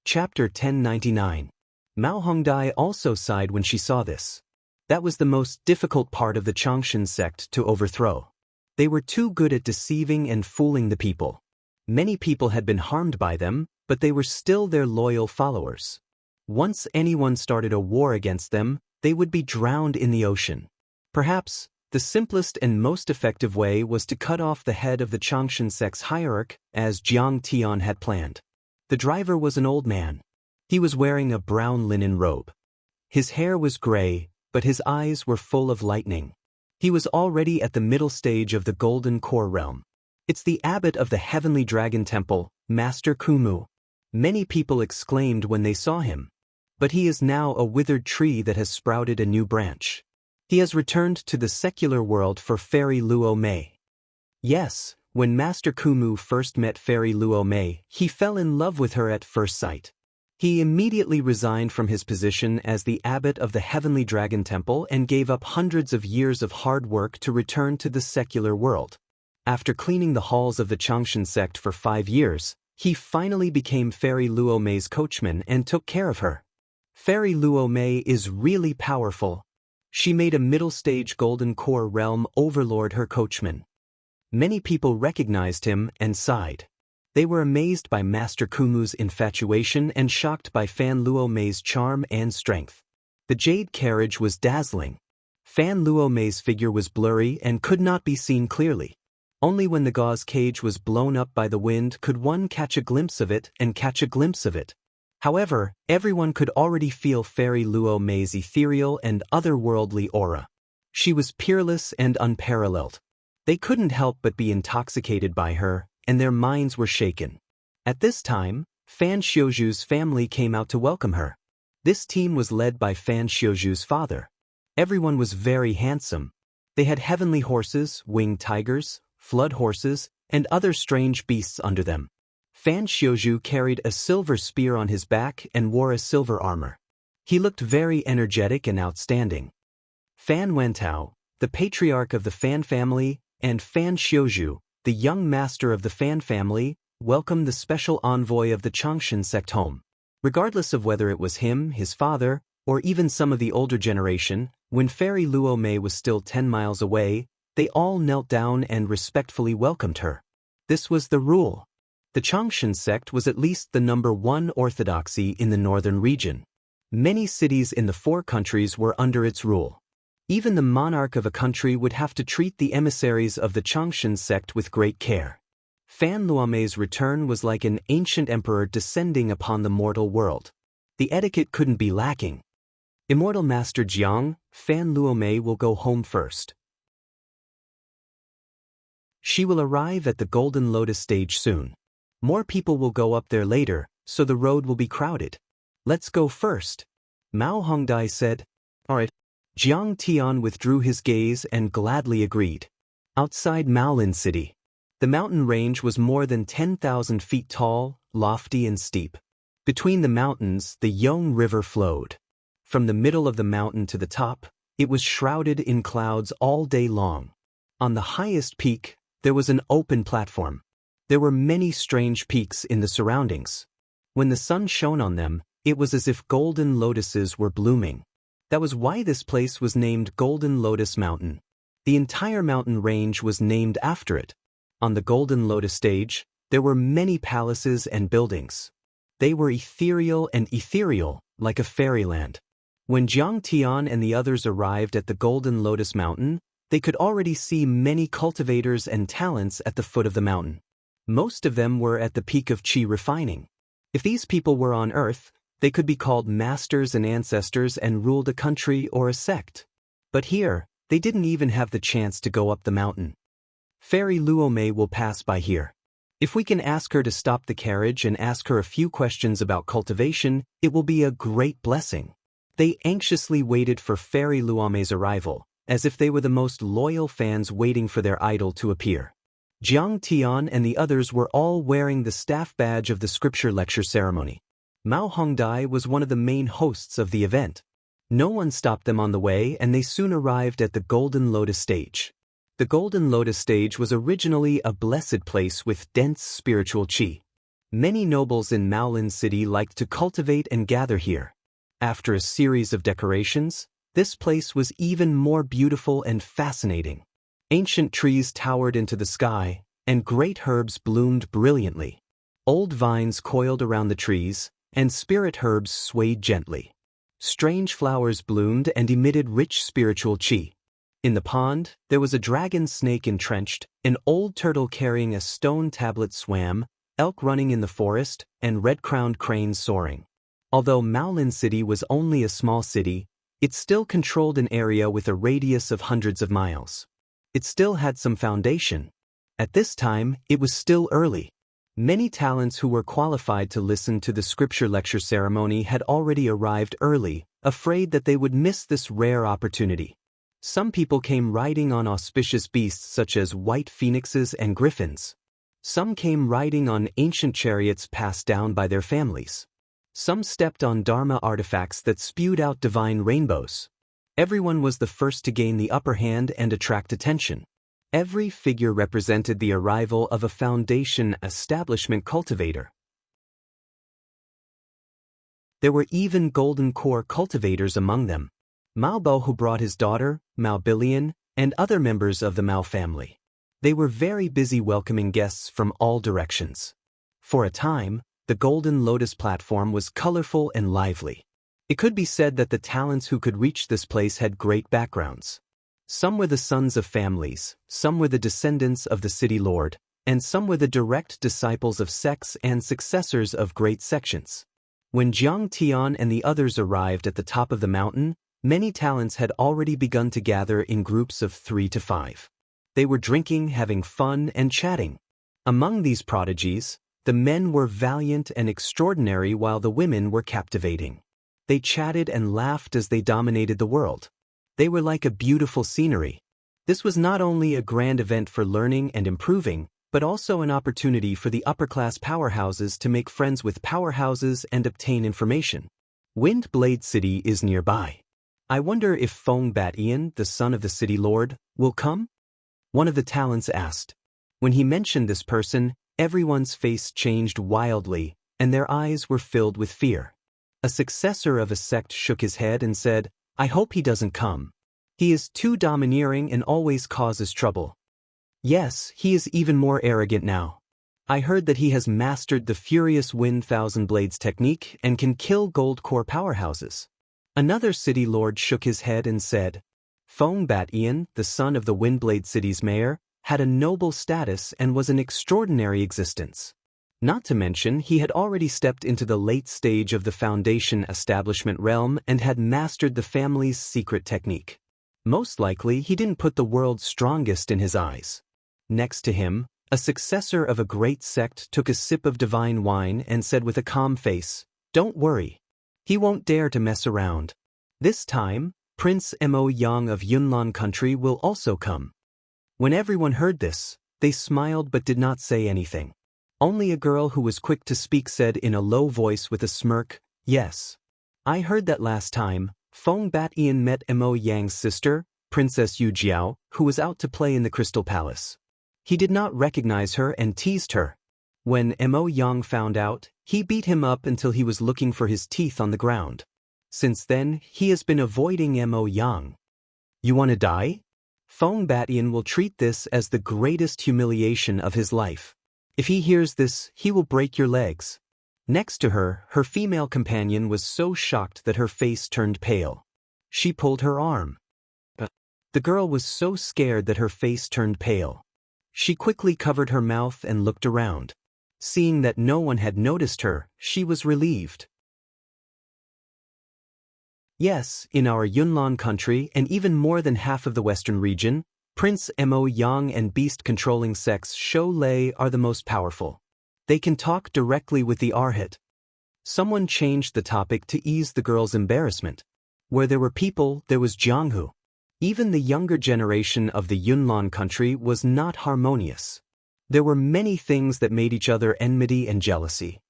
Chapter 1099. Mao Hongdai also sighed when she saw this. That was the most difficult part of the Xianxia sect to overthrow. They were too good at deceiving and fooling the people. Many people had been harmed by them, but they were still their loyal followers. Once anyone started a war against them, they would be drowned in the ocean. Perhaps, the simplest and most effective way was to cut off the head of the Xianxia sect's hierarch, as Jiang Tian had planned. The driver was an old man. He was wearing a brown linen robe. His hair was gray, but his eyes were full of lightning. He was already at the middle stage of the Golden Core realm. It's the abbot of the Heavenly Dragon Temple, Master Kumu. Many people exclaimed when they saw him. But he is now a withered tree that has sprouted a new branch. He has returned to the secular world for Fairy Luomei. Yes, when Master Kumu first met Fairy Luomei, he fell in love with her at first sight. He immediately resigned from his position as the abbot of the Heavenly Dragon Temple and gave up hundreds of years of hard work to return to the secular world. After cleaning the halls of the Xianxia sect for 5 years, he finally became Fairy Luomei's coachman and took care of her. Fairy Luomei is really powerful. She made a middle-stage Golden Core realm overlord her coachman. Many people recognized him and sighed. They were amazed by Master Kumu's infatuation and shocked by Fan Luomei's charm and strength. The jade carriage was dazzling. Fan Luomei's figure was blurry and could not be seen clearly. Only when the gauze cage was blown up by the wind could one catch a glimpse of it and catch a glimpse of it. However, everyone could already feel Fairy Luomei's ethereal and otherworldly aura. She was peerless and unparalleled. They couldn't help but be intoxicated by her, and their minds were shaken. At this time, Fan Xiuju's family came out to welcome her. This team was led by Fan Xiuju's father. Everyone was very handsome. They had heavenly horses, winged tigers, flood horses, and other strange beasts under them. Fan Xiuju carried a silver spear on his back and wore a silver armor. He looked very energetic and outstanding. Fan Wentao, the patriarch of the Fan family, and Fan Xiuju, the young master of the Fan family, welcomed the special envoy of the Xianxia sect home. Regardless of whether it was him, his father, or even some of the older generation, when Fairy Luomei was still 10 miles away, they all knelt down and respectfully welcomed her. This was the rule. The Xianxia sect was at least the #1 orthodoxy in the northern region. Many cities in the 4 countries were under its rule. Even the monarch of a country would have to treat the emissaries of the Xianxia sect with great care. Fan Luomei's return was like an ancient emperor descending upon the mortal world. The etiquette couldn't be lacking. Immortal Master Jiang, Fan Luomei will go home first. She will arrive at the Golden Lotus stage soon. More people will go up there later, so the road will be crowded. Let's go first. Mao Hongdai said. Alright. Jiang Tian withdrew his gaze and gladly agreed. Outside Maolin City, the mountain range was more than 10,000 feet tall, lofty and steep. Between the mountains, the Yong River flowed. From the middle of the mountain to the top, it was shrouded in clouds all day long. On the highest peak, there was an open platform. There were many strange peaks in the surroundings. When the sun shone on them, it was as if golden lotuses were blooming. That was why this place was named Golden Lotus Mountain. The entire mountain range was named after it. On the Golden Lotus stage, there were many palaces and buildings. They were ethereal, like a fairyland. When Jiang Tian and the others arrived at the Golden Lotus Mountain, they could already see many cultivators and talents at the foot of the mountain. Most of them were at the peak of qi refining. If these people were on Earth, they could be called masters and ancestors and ruled a country or a sect. But here, they didn't even have the chance to go up the mountain. Fairy Luomei will pass by here. If we can ask her to stop the carriage and ask her a few questions about cultivation, it will be a great blessing. They anxiously waited for Fairy Luomei's arrival, as if they were the most loyal fans waiting for their idol to appear. Jiang Tian and the others were all wearing the staff badge of the scripture lecture ceremony. Mao Hongdai was one of the main hosts of the event. No one stopped them on the way and they soon arrived at the Golden Lotus stage. The Golden Lotus stage was originally a blessed place with dense spiritual qi. Many nobles in Maolin City liked to cultivate and gather here. After a series of decorations, this place was even more beautiful and fascinating. Ancient trees towered into the sky, and great herbs bloomed brilliantly. Old vines coiled around the trees, and spirit herbs swayed gently. Strange flowers bloomed and emitted rich spiritual qi. In the pond, there was a dragon snake entrenched, an old turtle carrying a stone tablet swam, elk running in the forest, and red-crowned cranes soaring. Although Maolin City was only a small city, it still controlled an area with a radius of hundreds of miles. It still had some foundation. At this time, it was still early. Many talents who were qualified to listen to the scripture lecture ceremony had already arrived early, afraid that they would miss this rare opportunity. Some people came riding on auspicious beasts such as white phoenixes and griffins. Some came riding on ancient chariots passed down by their families. Some stepped on Dharma artifacts that spewed out divine rainbows. Everyone was the first to gain the upper hand and attract attention. Every figure represented the arrival of a foundation establishment cultivator. There were even golden core cultivators among them. Mao Bo, who brought his daughter, Mao Billion, and other members of the Mao family. They were very busy welcoming guests from all directions. For a time, the Golden Lotus platform was colorful and lively. It could be said that the talents who could reach this place had great backgrounds. Some were the sons of families, some were the descendants of the city lord, and some were the direct disciples of sects and successors of great sections. When Jiang Tian and the others arrived at the top of the mountain, many talents had already begun to gather in groups of 3 to 5. They were drinking, having fun, and chatting. Among these prodigies, the men were valiant and extraordinary while the women were captivating. They chatted and laughed as they dominated the world. They were like a beautiful scenery. This was not only a grand event for learning and improving, but also an opportunity for the upper-class powerhouses to make friends with powerhouses and obtain information. Wind Blade City is nearby. I wonder if Feng Bat-Ian, the son of the city lord, will come? One of the talents asked. When he mentioned this person, everyone's face changed wildly, and their eyes were filled with fear. A successor of a sect shook his head and said, I hope he doesn't come. He is too domineering and always causes trouble. Yes, he is even more arrogant now. I heard that he has mastered the Furious Wind Thousand Blades technique and can kill gold core powerhouses. Another city lord shook his head and said, Feng Bat-Ian, the son of the Windblade City's mayor, had a noble status and was an extraordinary existence. Not to mention, he had already stepped into the late stage of the foundation establishment realm and had mastered the family's secret technique. Most likely, he didn't put the world's strongest in his eyes. Next to him, a successor of a great sect took a sip of divine wine and said with a calm face, "Don't worry. He won't dare to mess around. This time, Prince Mo Yang of Yunnan country will also come." When everyone heard this, they smiled but did not say anything. Only a girl who was quick to speak said in a low voice with a smirk, "Yes. I heard that last time, Feng Bat-Ian met Mo Yang's sister, Princess Yu Jiao, who was out to play in the Crystal Palace. He did not recognize her and teased her. When Mo Yang found out, he beat him up until he was looking for his teeth on the ground. Since then, he has been avoiding Mo Yang. You want to die? Feng Bat-Ian will treat this as the greatest humiliation of his life. If he hears this, he will break your legs. Next to her, her female companion was so shocked that her face turned pale. She pulled her arm. The girl was so scared that her face turned pale. She quickly covered her mouth and looked around. Seeing that no one had noticed her, she was relieved. Yes, in our Yunnan country and even more than half of the western region, Prince Mo Yang and beast-controlling sects Shou Lei are the most powerful. They can talk directly with the Arhat. Someone changed the topic to ease the girl's embarrassment. Where there were people, there was Jianghu. Even the younger generation of the Yunnan country was not harmonious. There were many things that made each other enmity and jealousy.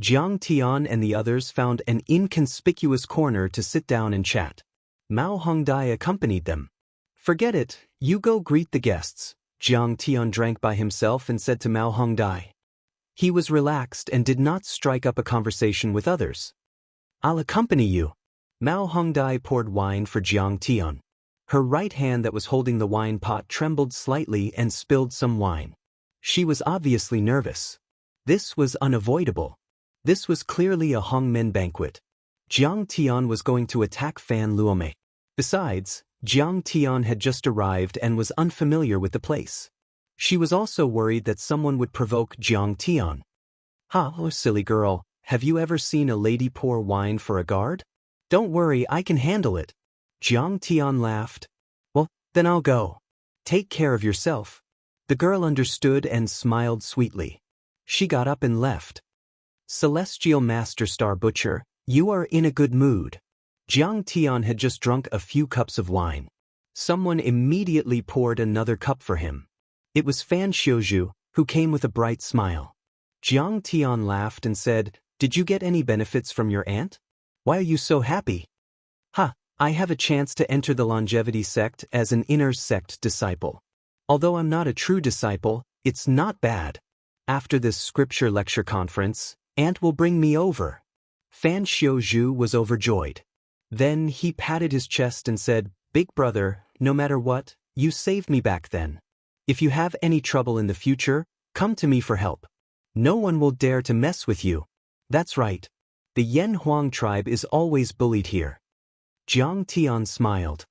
Jiang Tian and the others found an inconspicuous corner to sit down and chat. Mao Hongdai accompanied them. "Forget it, you go greet the guests." Jiang Tian drank by himself and said to Mao Hongdai. He was relaxed and did not strike up a conversation with others. "I'll accompany you." Mao Hongdai poured wine for Jiang Tian. Her right hand that was holding the wine pot trembled slightly and spilled some wine. She was obviously nervous. This was unavoidable. This was clearly a Hongmen banquet. Jiang Tian was going to attack Fan Luomei. Besides, Jiang Tian had just arrived and was unfamiliar with the place. She was also worried that someone would provoke Jiang Tian. "Oh, silly girl, have you ever seen a lady pour wine for a guard? Don't worry, I can handle it." Jiang Tian laughed. "Well, then I'll go. Take care of yourself." The girl understood and smiled sweetly. She got up and left. "Celestial Master Star Butcher, you are in a good mood." Jiang Tian had just drunk a few cups of wine. Someone immediately poured another cup for him. It was Fan Xiuzhu, who came with a bright smile. Jiang Tian laughed and said, "Did you get any benefits from your aunt? Why are you so happy?" "Ha, I have a chance to enter the longevity sect as an inner sect disciple. Although I'm not a true disciple, it's not bad. After this scripture lecture conference, Aunt will bring me over." Fan Xiuzhu was overjoyed. Then he patted his chest and said, "Big brother, no matter what, you saved me back then. If you have any trouble in the future, come to me for help. No one will dare to mess with you." "That's right. The Yan Huang tribe is always bullied here." Jiang Tian smiled.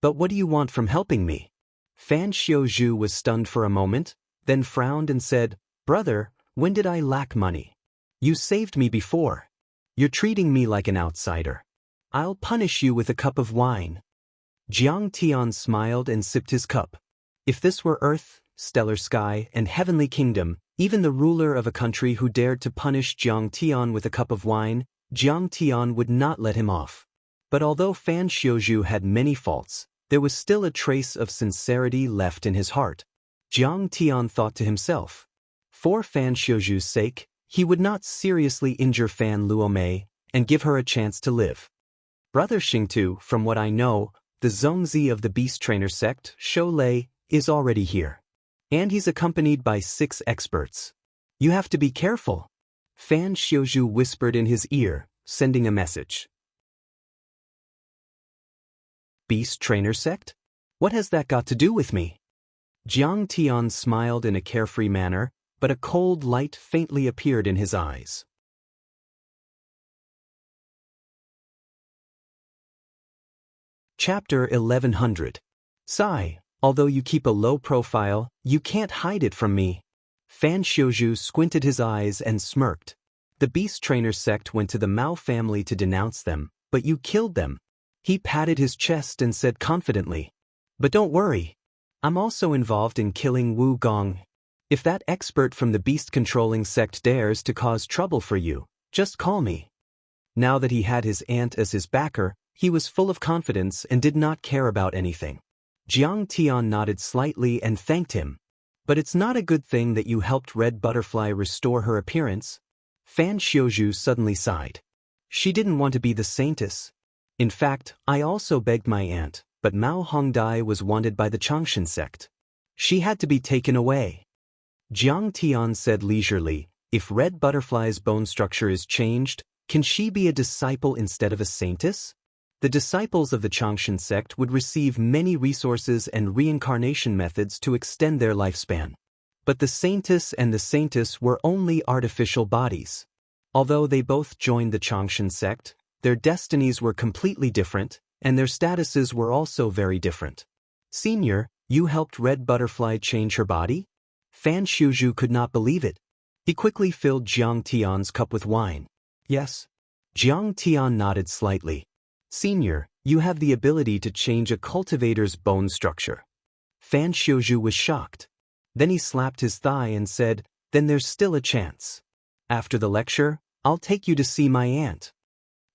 "But what do you want from helping me?" Fan Xiuzhu was stunned for a moment, then frowned and said, "Brother, when did I lack money? You saved me before. You're treating me like an outsider. I'll punish you with a cup of wine." Jiang Tian smiled and sipped his cup. If this were Earth, stellar sky, and heavenly kingdom, even the ruler of a country who dared to punish Jiang Tian with a cup of wine, Jiang Tian would not let him off. But although Fan Xiuzhu had many faults, there was still a trace of sincerity left in his heart. Jiang Tian thought to himself, for Fan Xiuzhu's sake, he would not seriously injure Fan Luomei and give her a chance to live. Brother Xingtu, from what I know, the Zongzi of the Beast Trainer sect, Shou Lei, is already here. And he's accompanied by 6 experts. You have to be careful. Fan Xiuzhu whispered in his ear, sending a message. Beast Trainer sect? What has that got to do with me? Jiang Tian smiled in a carefree manner, but a cold light faintly appeared in his eyes. Chapter 1100. Sigh, although you keep a low profile, you can't hide it from me. Fan Xiuzhu squinted his eyes and smirked. The Beast Trainer sect went to the Mao family to denounce them, but you killed them. He patted his chest and said confidently, "But don't worry. I'm also involved in killing Wu Gong. If that expert from the beast-controlling sect dares to cause trouble for you, just call me. Now that he had his aunt as his backer, he was full of confidence and did not care about anything. Jiang Tian nodded slightly and thanked him. But it's not a good thing that you helped Red Butterfly restore her appearance. Fan Xiuzhu suddenly sighed. She didn't want to be the saintess. In fact, I also begged my aunt, but Mao Hongdai was wanted by the Changshan sect. She had to be taken away. Jiang Tian said leisurely, if Red Butterfly's bone structure is changed, can she be a disciple instead of a saintess? The disciples of the Changshan sect would receive many resources and reincarnation methods to extend their lifespan. But the saintess and the saintess were only artificial bodies. Although they both joined the Changshan sect, their destinies were completely different, and their statuses were also very different. Senior, you helped Red Butterfly change her body? Fan Xiuzhu could not believe it. He quickly filled Jiang Tian's cup with wine. Yes. Jiang Tian nodded slightly. Senior, you have the ability to change a cultivator's bone structure. Fan Xiuzhu was shocked. Then he slapped his thigh and said, then there's still a chance. After the lecture, I'll take you to see my aunt.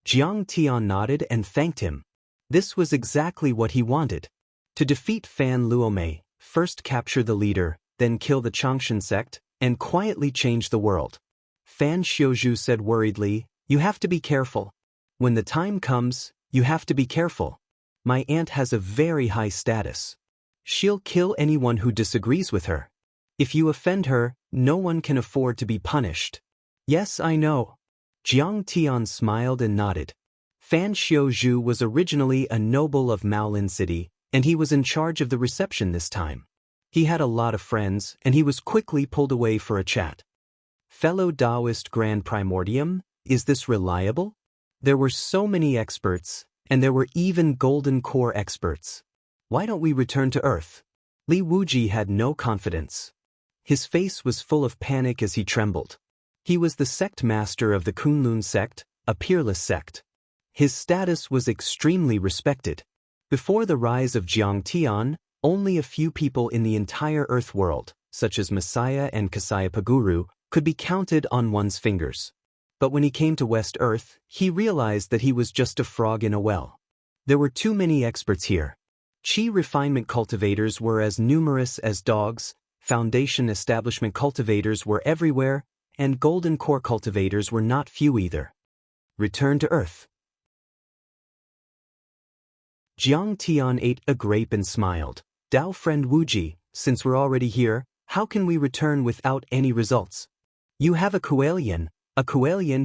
Jiang Tian nodded and thanked him. This was exactly what he wanted. To defeat Fan Luomei, first capture the leader, then kill the Changshan sect, and quietly change the world. Fan Xiuzhu said worriedly, you have to be careful. When the time comes, you have to be careful. My aunt has a very high status. She'll kill anyone who disagrees with her. If you offend her, no one can afford to be punished. Yes, I know. Jiang Tian smiled and nodded. Fan Xiuzhu was originally a noble of Maolin City, and he was in charge of the reception this time. He had a lot of friends, and he was quickly pulled away for a chat. Fellow Taoist Grand Primordium, is this reliable? There were so many experts, and there were even Golden Core experts. Why don't we return to Earth? Li Wuji had no confidence. His face was full of panic as he trembled. He was the sect master of the Kunlun sect, a peerless sect. His status was extremely respected. Before the rise of Jiang Tian, only a few people in the entire Earth world, such as Messiah and Kasayapaguru, could be counted on one's fingers. But when he came to West Earth, he realized that he was just a frog in a well. There were too many experts here. Qi refinement cultivators were as numerous as dogs, foundation establishment cultivators were everywhere, and golden core cultivators were not few either. Return to Earth. Jiang Tian ate a grape and smiled. Dao friend Wuji, since we're already here, how can we return without any results? You have a Kuelian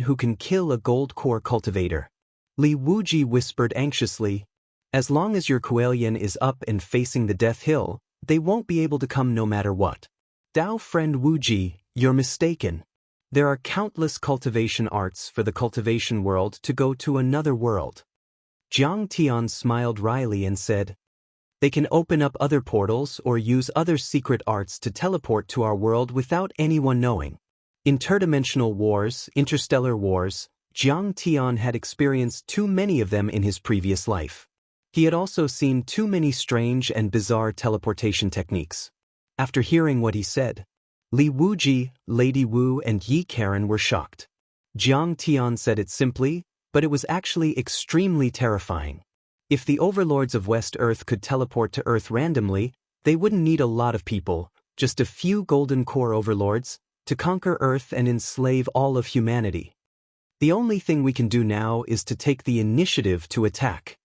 who can kill a gold core cultivator. Li Wuji whispered anxiously. As long as your Kuelian is up and facing the Death Hill, they won't be able to come no matter what. Dao friend Wuji, you're mistaken. There are countless cultivation arts for the cultivation world to go to another world. Jiang Tian smiled wryly and said, they can open up other portals or use other secret arts to teleport to our world without anyone knowing. Interdimensional wars, interstellar wars, Jiang Tian had experienced too many of them in his previous life. He had also seen too many strange and bizarre teleportation techniques. After hearing what he said, Li Wuji, Lady Wu and Yi Karen were shocked. Jiang Tian said it simply, but it was actually extremely terrifying. If the overlords of West Earth could teleport to Earth randomly, they wouldn't need a lot of people, just a few golden core overlords, to conquer Earth and enslave all of humanity. The only thing we can do now is to take the initiative to attack.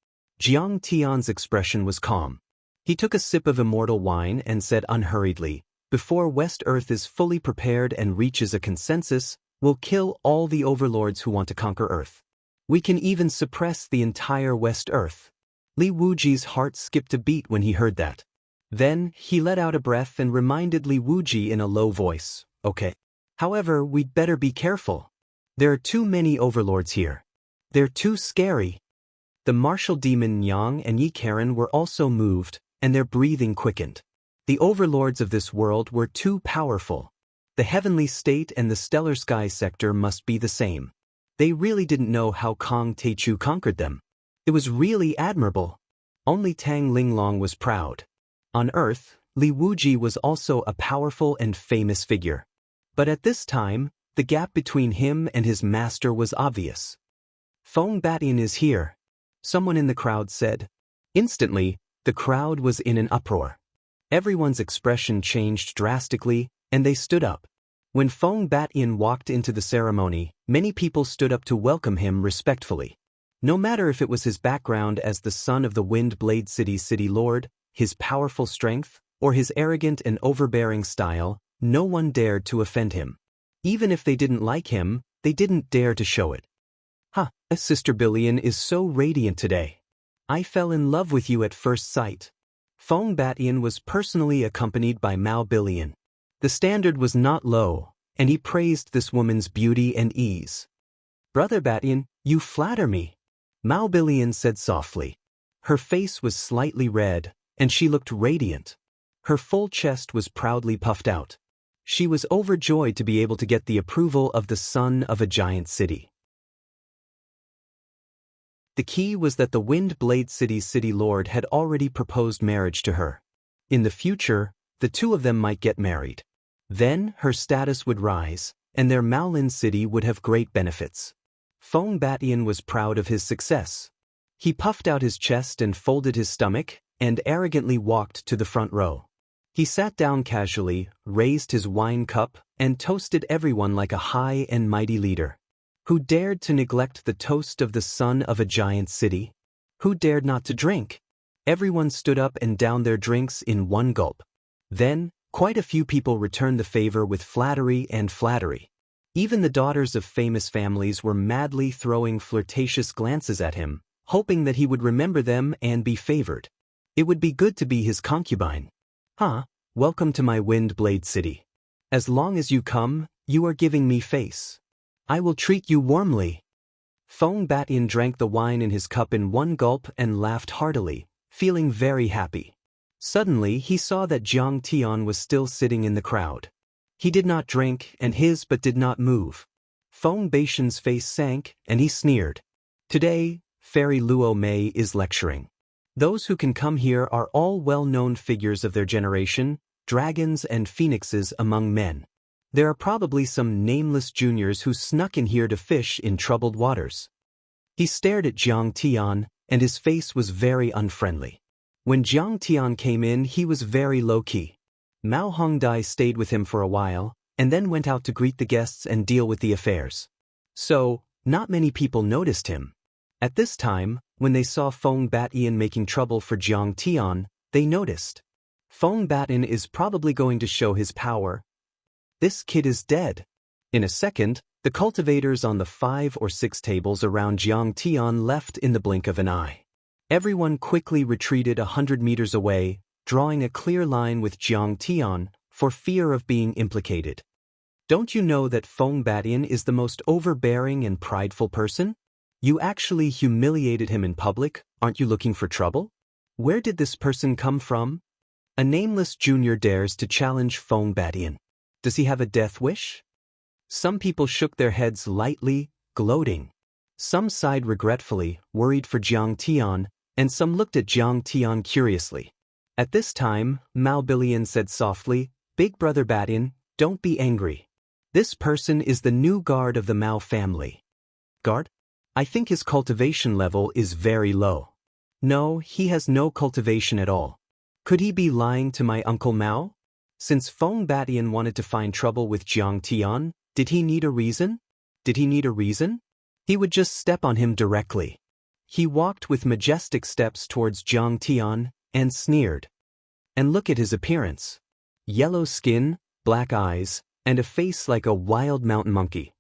Jiang Tian's expression was calm. He took a sip of immortal wine and said unhurriedly, before West Earth is fully prepared and reaches a consensus, we'll kill all the overlords who want to conquer Earth. We can even suppress the entire West Earth. Li Wuji's heart skipped a beat when he heard that. Then, he let out a breath and reminded Li Wuji in a low voice, okay. However, we'd better be careful. There are too many overlords here. They're too scary. The martial demon Yang and Yi Karen were also moved, and their breathing quickened. The overlords of this world were too powerful. The heavenly state and the stellar sky sector must be the same. They really didn't know how Kong Teichu conquered them. It was really admirable. Only Tang Linglong was proud. On Earth, Li Wuji was also a powerful and famous figure. But at this time, the gap between him and his master was obvious. "Feng Batian is here," someone in the crowd said. Instantly, the crowd was in an uproar. Everyone's expression changed drastically, and they stood up. When Feng Batian walked into the ceremony, many people stood up to welcome him respectfully. No matter if it was his background as the son of the Wind Blade City's city lord, his powerful strength, or his arrogant and overbearing style, no one dared to offend him. Even if they didn't like him, they didn't dare to show it. "Ha, Sister Billion is so radiant today. I fell in love with you at first sight." Feng Batian was personally accompanied by Mao Billion. The standard was not low, and he praised this woman's beauty and ease. "Brother Batian, you flatter me," Mao Billion said softly. Her face was slightly red, and she looked radiant. Her full chest was proudly puffed out. She was overjoyed to be able to get the approval of the son of a giant city. The key was that the Wind Blade City's city lord had already proposed marriage to her. In the future, the two of them might get married. Then her status would rise, and their Maolin city would have great benefits. Feng Batian was proud of his success. He puffed out his chest and folded his stomach, and arrogantly walked to the front row. He sat down casually, raised his wine cup, and toasted everyone like a high and mighty leader. Who dared to neglect the toast of the son of a giant city? Who dared not to drink? Everyone stood up and downed their drinks in one gulp. Then, quite a few people returned the favor with flattery and flattery. Even the daughters of famous families were madly throwing flirtatious glances at him, hoping that he would remember them and be favored. It would be good to be his concubine. "Huh, welcome to my Wind Blade City. As long as you come, you are giving me face. I will treat you warmly." Feng Batian drank the wine in his cup in one gulp and laughed heartily, feeling very happy. Suddenly he saw that Jiang Tian was still sitting in the crowd. He did not drink, and his but did not move. Feng Batian's face sank, and he sneered. "Today, Fairy Luo Mei is lecturing. Those who can come here are all well-known figures of their generation, dragons and phoenixes among men. There are probably some nameless juniors who snuck in here to fish in troubled waters." He stared at Jiang Tian, and his face was very unfriendly. When Jiang Tian came in, he was very low-key. Mao Hongdai stayed with him for a while, and then went out to greet the guests and deal with the affairs. So, not many people noticed him. At this time, when they saw Feng Batian making trouble for Jiang Tian, they noticed. Feng Batian is probably going to show his power. This kid is dead. In a second, the cultivators on the 5 or 6 tables around Jiang Tian left in the blink of an eye. Everyone quickly retreated 100 meters away, drawing a clear line with Jiang Tian, for fear of being implicated. "Don't you know that Feng Batian is the most overbearing and prideful person? You actually humiliated him in public, aren't you looking for trouble? Where did this person come from?" A nameless junior dares to challenge Feng Batian. Does he have a death wish? Some people shook their heads lightly, gloating. Some sighed regretfully, worried for Jiang Tian, and some looked at Jiang Tian curiously. At this time, Mao Billion said softly, "Big Brother Batian, don't be angry. This person is the new guard of the Mao family." "Guard? I think his cultivation level is very low." "No, he has no cultivation at all. Could he be lying to my Uncle Mao?" Since Feng Batian wanted to find trouble with Jiang Tian, did he need a reason? He would just step on him directly. He walked with majestic steps towards Jiang Tian, and sneered. And look at his appearance. Yellow skin, black eyes, and a face like a wild mountain monkey.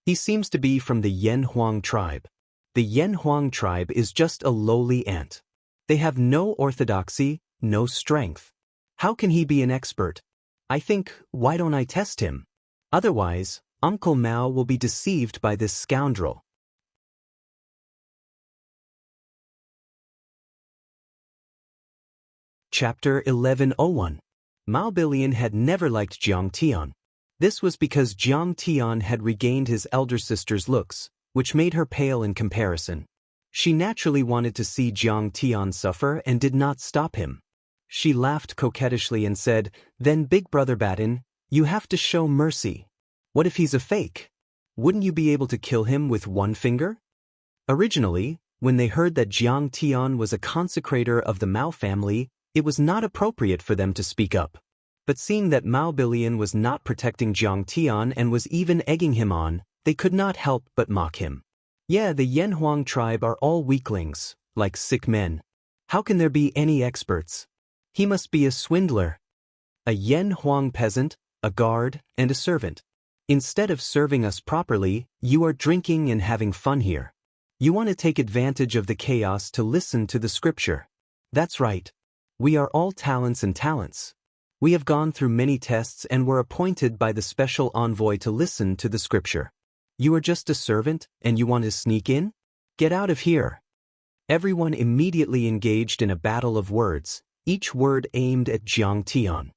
He seems to be from the Yanhuang tribe. The Yanhuang tribe is just a lowly ant. They have no orthodoxy, no strength. How can he be an expert? I think, why don't I test him? Otherwise, Uncle Mao will be deceived by this scoundrel. Chapter 1101. Mao Billion had never liked Jiang Tian. This was because Jiang Tian had regained his elder sister's looks, which made her pale in comparison. She naturally wanted to see Jiang Tian suffer and did not stop him. She laughed coquettishly and said, "Then Big Brother Batin, you have to show mercy. What if he's a fake? Wouldn't you be able to kill him with one finger?" Originally, when they heard that Jiang Tian was a consecrator of the Mao family, it was not appropriate for them to speak up. But seeing that Mao Bilian was not protecting Jiang Tian and was even egging him on, they could not help but mock him. Yeah, the Yanhuang tribe are all weaklings, like sick men. How can there be any experts? He must be a swindler. A Yanhuang peasant, a guard, and a servant. Instead of serving us properly, you are drinking and having fun here. You want to take advantage of the chaos to listen to the scripture. That's right. We are all talents and talents. We have gone through many tests and were appointed by the special envoy to listen to the scripture. You are just a servant, and you want to sneak in? Get out of here. Everyone immediately engaged in a battle of words, each word aimed at Jiang Tian.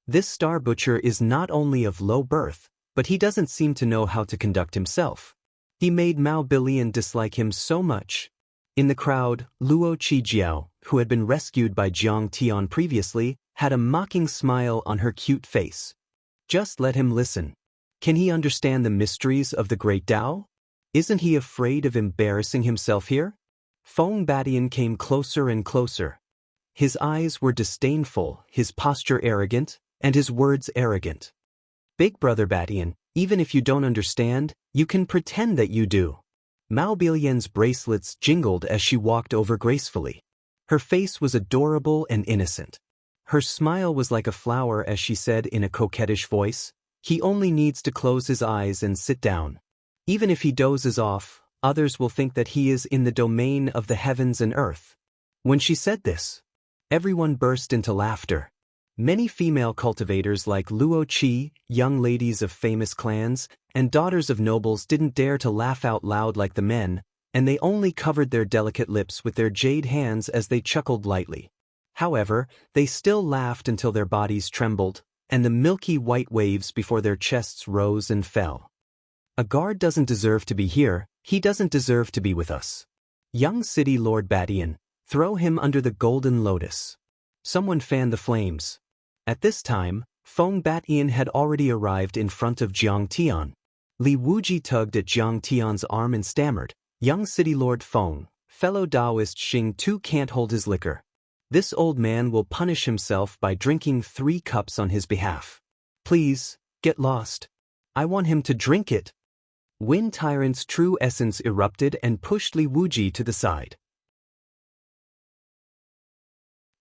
This star butcher is not only of low birth, but he doesn't seem to know how to conduct himself. He made Mao Bilian dislike him so much. In the crowd, Luo Qijiao, who had been rescued by Jiang Tian previously, had a mocking smile on her cute face. Just let him listen. Can he understand the mysteries of the great Tao? Isn't he afraid of embarrassing himself here? Feng Batian came closer and closer. His eyes were disdainful, his posture arrogant, and his words arrogant. Big Brother Batian, even if you don't understand, you can pretend that you do. Mao Bilian's bracelets jingled as she walked over gracefully. Her face was adorable and innocent. Her smile was like a flower as she said in a coquettish voice, "He only needs to close his eyes and sit down. Even if he dozes off, others will think that he is in the domain of the heavens and earth." When she said this, everyone burst into laughter. Many female cultivators like Luo Qi, young ladies of famous clans, and daughters of nobles didn't dare to laugh out loud like the men, and they only covered their delicate lips with their jade hands as they chuckled lightly. However, they still laughed until their bodies trembled, and the milky white waves before their chests rose and fell. A guard doesn't deserve to be here, he doesn't deserve to be with us. Young City Lord Batian, throw him under the golden lotus. Someone fan the flames. At this time, Feng Batian had already arrived in front of Jiang Tian. Li Wuji tugged at Jiang Tian's arm and stammered, "Young City Lord Feng, fellow Taoist Xing Tu can't hold his liquor. This old man will punish himself by drinking 3 cups on his behalf. Please, get lost. I want him to drink it." Wind Tyrant's true essence erupted and pushed Li Wuji to the side.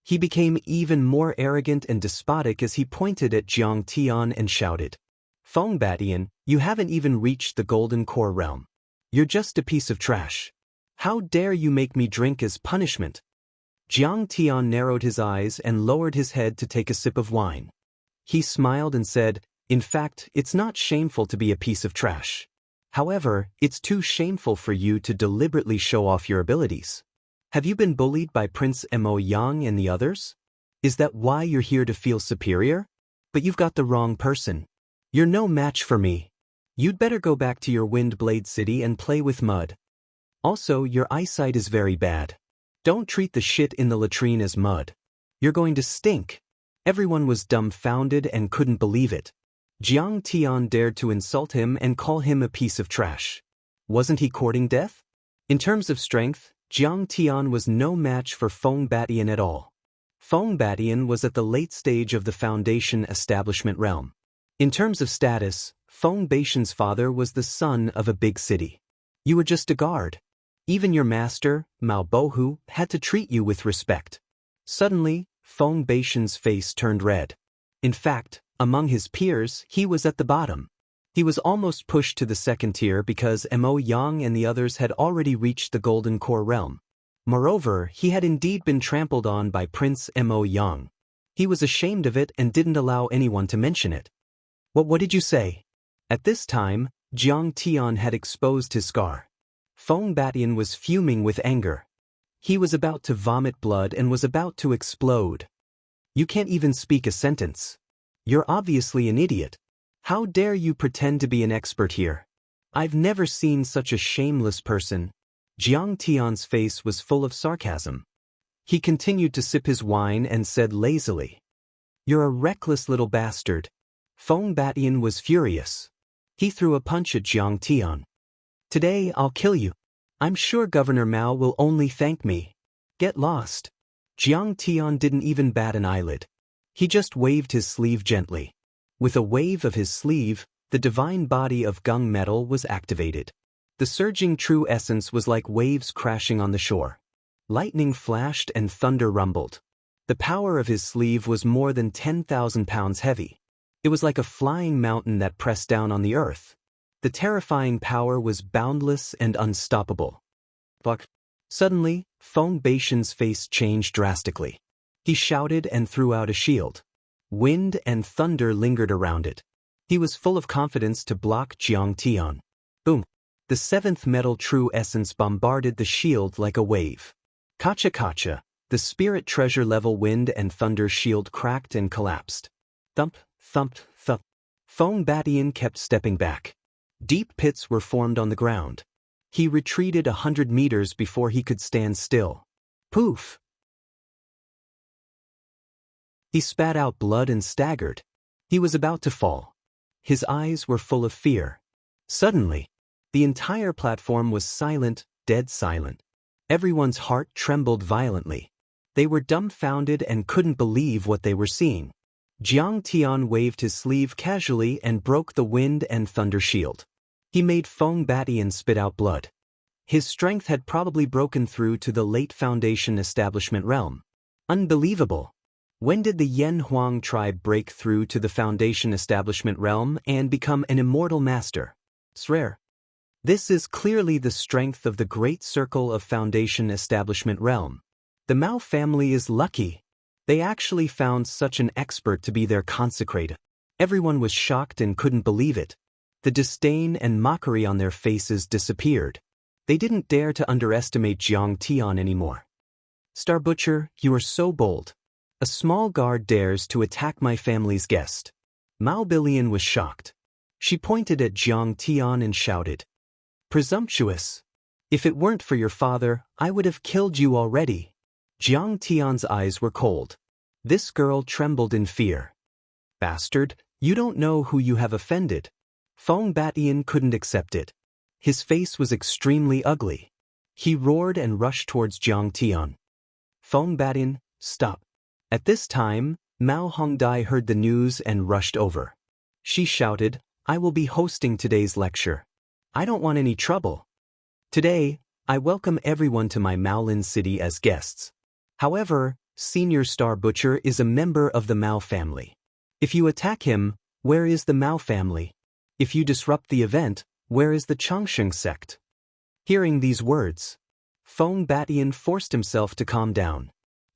He became even more arrogant and despotic as he pointed at Jiang Tian and shouted, "Feng Batian, you haven't even reached the Golden Core realm. You're just a piece of trash. How dare you make me drink as punishment?" Jiang Tian narrowed his eyes and lowered his head to take a sip of wine. He smiled and said, "In fact, it's not shameful to be a piece of trash. However, it's too shameful for you to deliberately show off your abilities. Have you been bullied by Prince Mo Yang and the others? Is that why you're here to feel superior? But you've got the wrong person. You're no match for me. You'd better go back to your Wind Blade City and play with mud. Also, your eyesight is very bad. Don't treat the shit in the latrine as mud. You're going to stink." Everyone was dumbfounded and couldn't believe it. Jiang Tian dared to insult him and call him a piece of trash. Wasn't he courting death? In terms of strength, Jiang Tian was no match for Feng Batian at all. Feng Batian was at the late stage of the Foundation establishment realm. In terms of status, Feng Batian's father was the son of a big city. You were just a guard. Even your master, Mao Bohu, had to treat you with respect. Suddenly, Feng Batian's face turned red. In fact, among his peers, he was at the bottom. He was almost pushed to the second tier because Mo Yang and the others had already reached the Golden Core realm. Moreover, he had indeed been trampled on by Prince Mo Yang. He was ashamed of it and didn't allow anyone to mention it. What did you say?" At this time, Jiang Tian had exposed his scar. Feng Batian was fuming with anger. He was about to vomit blood and was about to explode. "You can't even speak a sentence. You're obviously an idiot. How dare you pretend to be an expert here? I've never seen such a shameless person. Jiang Tian's face was full of sarcasm. He continued to sip his wine and said lazily, "You're a reckless little bastard." Feng Batian was furious. He threw a punch at Jiang Tian. "Today I'll kill you. I'm sure Governor Mao will only thank me. Get lost." Jiang Tian didn't even bat an eyelid. He just waved his sleeve gently. With a wave of his sleeve, the divine body of gung metal was activated. The surging true essence was like waves crashing on the shore. Lightning flashed and thunder rumbled. The power of his sleeve was more than 10,000 pounds heavy. It was like a flying mountain that pressed down on the earth. The terrifying power was boundless and unstoppable. But suddenly, Feng Batian's face changed drastically. He shouted and threw out a shield. Wind and thunder lingered around it. He was full of confidence to block Jiang Tian. Boom! The seventh metal true essence bombarded the shield like a wave. Kacha kacha, the spirit treasure level wind and thunder shield cracked and collapsed. Thump, thump, thump. Feng Batian kept stepping back. Deep pits were formed on the ground. He retreated 100 meters before he could stand still. Poof! He spat out blood and staggered. He was about to fall. His eyes were full of fear. Suddenly, the entire platform was silent, dead silent. Everyone's heart trembled violently. They were dumbfounded and couldn't believe what they were seeing. Jiang Tian waved his sleeve casually and broke the wind and thunder shield. He made Feng Batian spit out blood. His strength had probably broken through to the late Foundation establishment realm. Unbelievable! When did the Yen Huang tribe break through to the Foundation establishment realm and become an immortal master? It's rare. This is clearly the strength of the Great Circle of Foundation establishment realm. The Mao family is lucky. They actually found such an expert to be their consecrator. Everyone was shocked and couldn't believe it. The disdain and mockery on their faces disappeared. They didn't dare to underestimate Jiang Tian anymore. Star Butcher, you are so bold. A small guard dares to attack my family's guest. Mao Bilian was shocked. She pointed at Jiang Tian and shouted, "Presumptuous! If it weren't for your father, I would have killed you already." Jiang Tian's eyes were cold. This girl trembled in fear. "Bastard, you don't know who you have offended." Feng Batian couldn't accept it. His face was extremely ugly. He roared and rushed towards Jiang Tian. "Feng Batian, stop." At this time, Mao Hongdai heard the news and rushed over. She shouted, "I will be hosting today's lecture. I don't want any trouble. Today, I welcome everyone to my Maolin city as guests. However, Senior Star Butcher is a member of the Mao family. If you attack him, where is the Mao family? If you disrupt the event, where is the Changsheng sect?" Hearing these words, Feng Batian forced himself to calm down.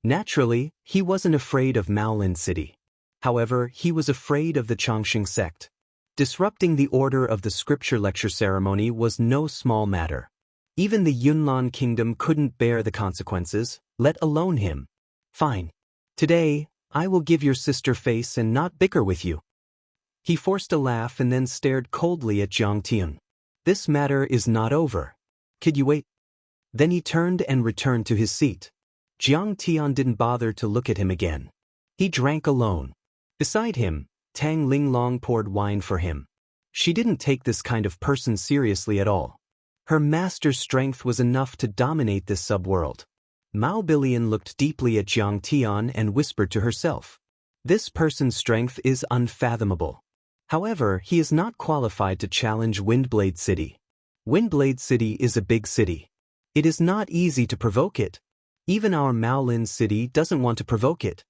Naturally, he wasn't afraid of Maolin City. However, he was afraid of the Changsheng sect. Disrupting the order of the scripture lecture ceremony was no small matter. Even the Yunnan kingdom couldn't bear the consequences, let alone him. "Fine. Today, I will give your sister face and not bicker with you." He forced a laugh and then stared coldly at Jiang Tian. "This matter is not over. Could you wait?" Then he turned and returned to his seat. Jiang Tian didn't bother to look at him again. He drank alone. Beside him, Tang Linglong poured wine for him. She didn't take this kind of person seriously at all. Her master's strength was enough to dominate this subworld. Mao Bilian looked deeply at Jiang Tian and whispered to herself, "This person's strength is unfathomable. However, he is not qualified to challenge Windblade City. Windblade City is a big city. It is not easy to provoke it. Even our Maolin City doesn't want to provoke it."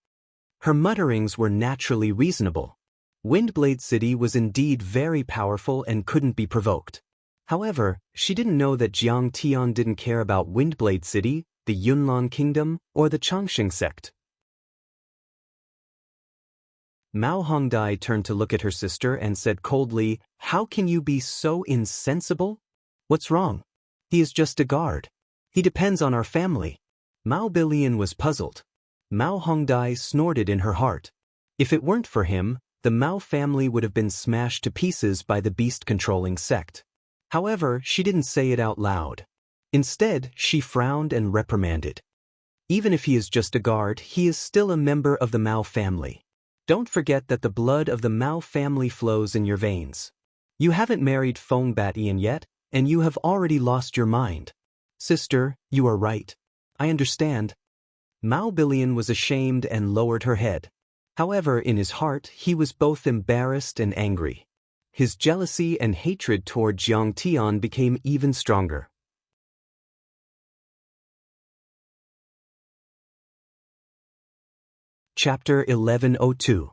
Her mutterings were naturally reasonable. Windblade City was indeed very powerful and couldn't be provoked. However, she didn't know that Jiang Tian didn't care about Windblade City, the Yunnan kingdom, or the Changsheng sect. Mao Hongdai turned to look at her sister and said coldly, "How can you be so insensible? What's wrong? He is just a guard. He depends on our family." Mao Bilian was puzzled. Mao Hongdai snorted in her heart. If it weren't for him, the Mao family would have been smashed to pieces by the beast-controlling sect. However, she didn't say it out loud. Instead, she frowned and reprimanded. Even if he is just a guard, he is still a member of the Mao family. Don't forget that the blood of the Mao family flows in your veins. You haven't married Feng Batian yet, and you have already lost your mind. Sister, you are right. I understand. Mao Bilian was ashamed and lowered her head. However, in his heart, he was both embarrassed and angry. His jealousy and hatred toward Jiang Tian became even stronger. Chapter 1102.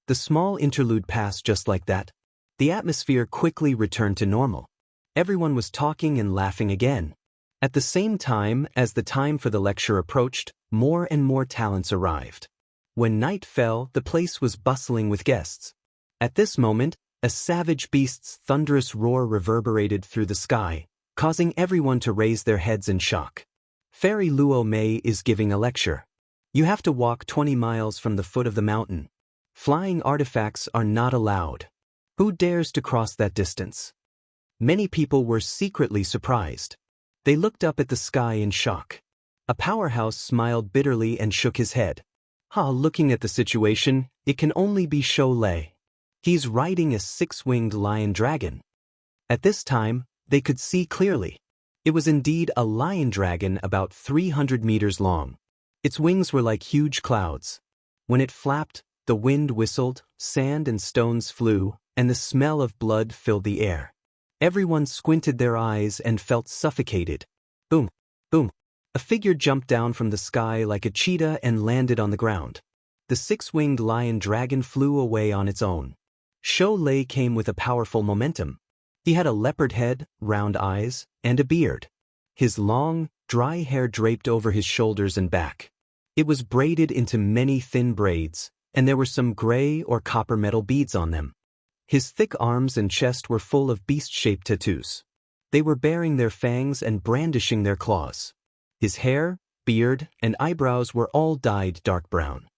The small interlude passed just like that. The atmosphere quickly returned to normal. Everyone was talking and laughing again. At the same time, as the time for the lecture approached, more and more talents arrived. When night fell, the place was bustling with guests. At this moment, a savage beast's thunderous roar reverberated through the sky, causing everyone to raise their heads in shock. Fairy Luo Mei is giving a lecture. You have to walk 20 miles from the foot of the mountain. Flying artifacts are not allowed. Who dares to cross that distance? Many people were secretly surprised. They looked up at the sky in shock. A powerhouse smiled bitterly and shook his head. Looking at the situation, it can only be Shou Lei. He's riding a 6-winged lion dragon. At this time, they could see clearly. It was indeed a lion dragon about 300 meters long. Its wings were like huge clouds. When it flapped, the wind whistled, sand and stones flew, and the smell of blood filled the air. Everyone squinted their eyes and felt suffocated. Boom, boom. A figure jumped down from the sky like a cheetah and landed on the ground. The 6-winged lion dragon flew away on its own. Shou Lei came with a powerful momentum. He had a leopard head, round eyes, and a beard. His long, dry hair draped over his shoulders and back. It was braided into many thin braids, and there were some gray or copper metal beads on them. His thick arms and chest were full of beast-shaped tattoos. They were baring their fangs and brandishing their claws. His hair, beard, and eyebrows were all dyed dark brown.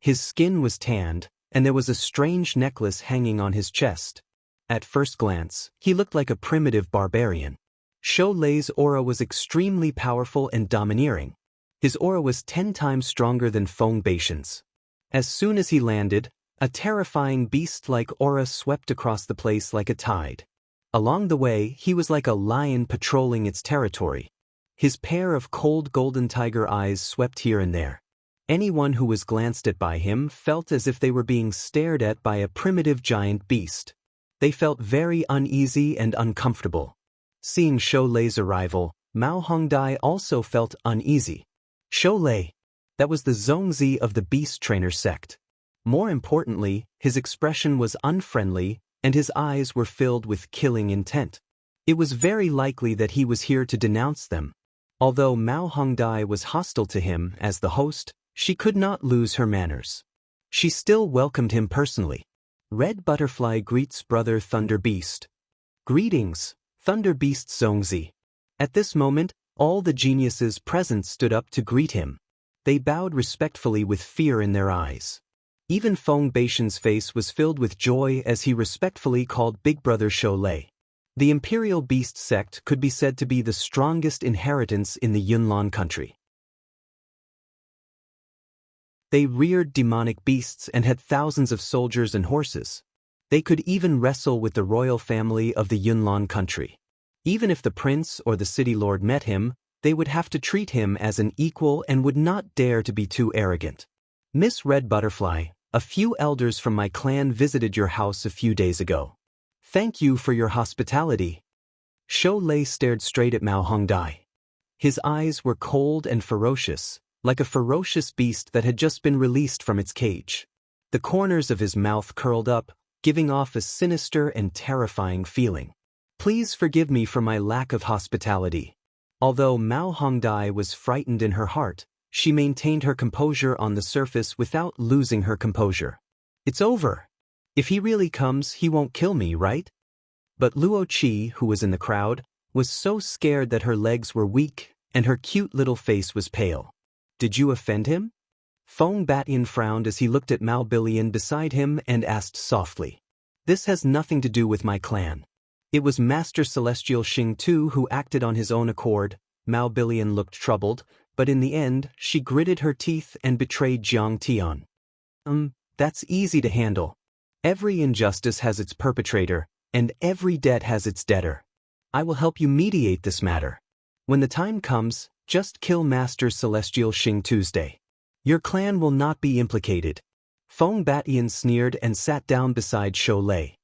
His skin was tanned, and there was a strange necklace hanging on his chest. At first glance, he looked like a primitive barbarian. Shou Lei's aura was extremely powerful and domineering. His aura was 10 times stronger than Feng Batian's. As soon as he landed, a terrifying beast-like aura swept across the place like a tide. Along the way, he was like a lion patrolling its territory. His pair of cold golden tiger eyes swept here and there. Anyone who was glanced at by him felt as if they were being stared at by a primitive giant beast. They felt very uneasy and uncomfortable. Seeing Shou Lei's arrival, Mao Hongdai also felt uneasy. Shou Lei. That was the Zongzi of the beast trainer sect. More importantly, his expression was unfriendly, and his eyes were filled with killing intent. It was very likely that he was here to denounce them. Although Mao Hongdai was hostile to him as the host, she could not lose her manners. She still welcomed him personally. Red Butterfly greets Brother Thunder Beast. Greetings, Thunder Beast Zongzi. At this moment, all the geniuses present stood up to greet him. They bowed respectfully with fear in their eyes. Even Feng Batian's face was filled with joy as he respectfully called Big Brother Shou Lei. The Imperial Beast sect could be said to be the strongest inheritance in the Yunnan country. They reared demonic beasts and had thousands of soldiers and horses. They could even wrestle with the royal family of the Yunnan country. Even if the prince or the city lord met him, they would have to treat him as an equal and would not dare to be too arrogant. Miss Red Butterfly, a few elders from my clan visited your house a few days ago. Thank you for your hospitality. Shou Lei stared straight at Mao Hongdai. His eyes were cold and ferocious, like a ferocious beast that had just been released from its cage. The corners of his mouth curled up, giving off a sinister and terrifying feeling. Please forgive me for my lack of hospitality. Although Mao Hongdai was frightened in her heart, she maintained her composure on the surface without losing her composure. It's over. If he really comes, he won't kill me, right? But Luo Qi, who was in the crowd, was so scared that her legs were weak and her cute little face was pale. Did you offend him? Feng Batian frowned as he looked at Mao Bilian beside him and asked softly. This has nothing to do with my clan. It was Master Celestial Xing Tu who acted on his own accord, Mao Billion looked troubled, but in the end, she gritted her teeth and betrayed Jiang Tian. That's easy to handle. Every injustice has its perpetrator, and every debt has its debtor. I will help you mediate this matter. When the time comes, just kill Master Celestial Xing Tuesday. Your clan will not be implicated. Feng Batian sneered and sat down beside Shou Lei.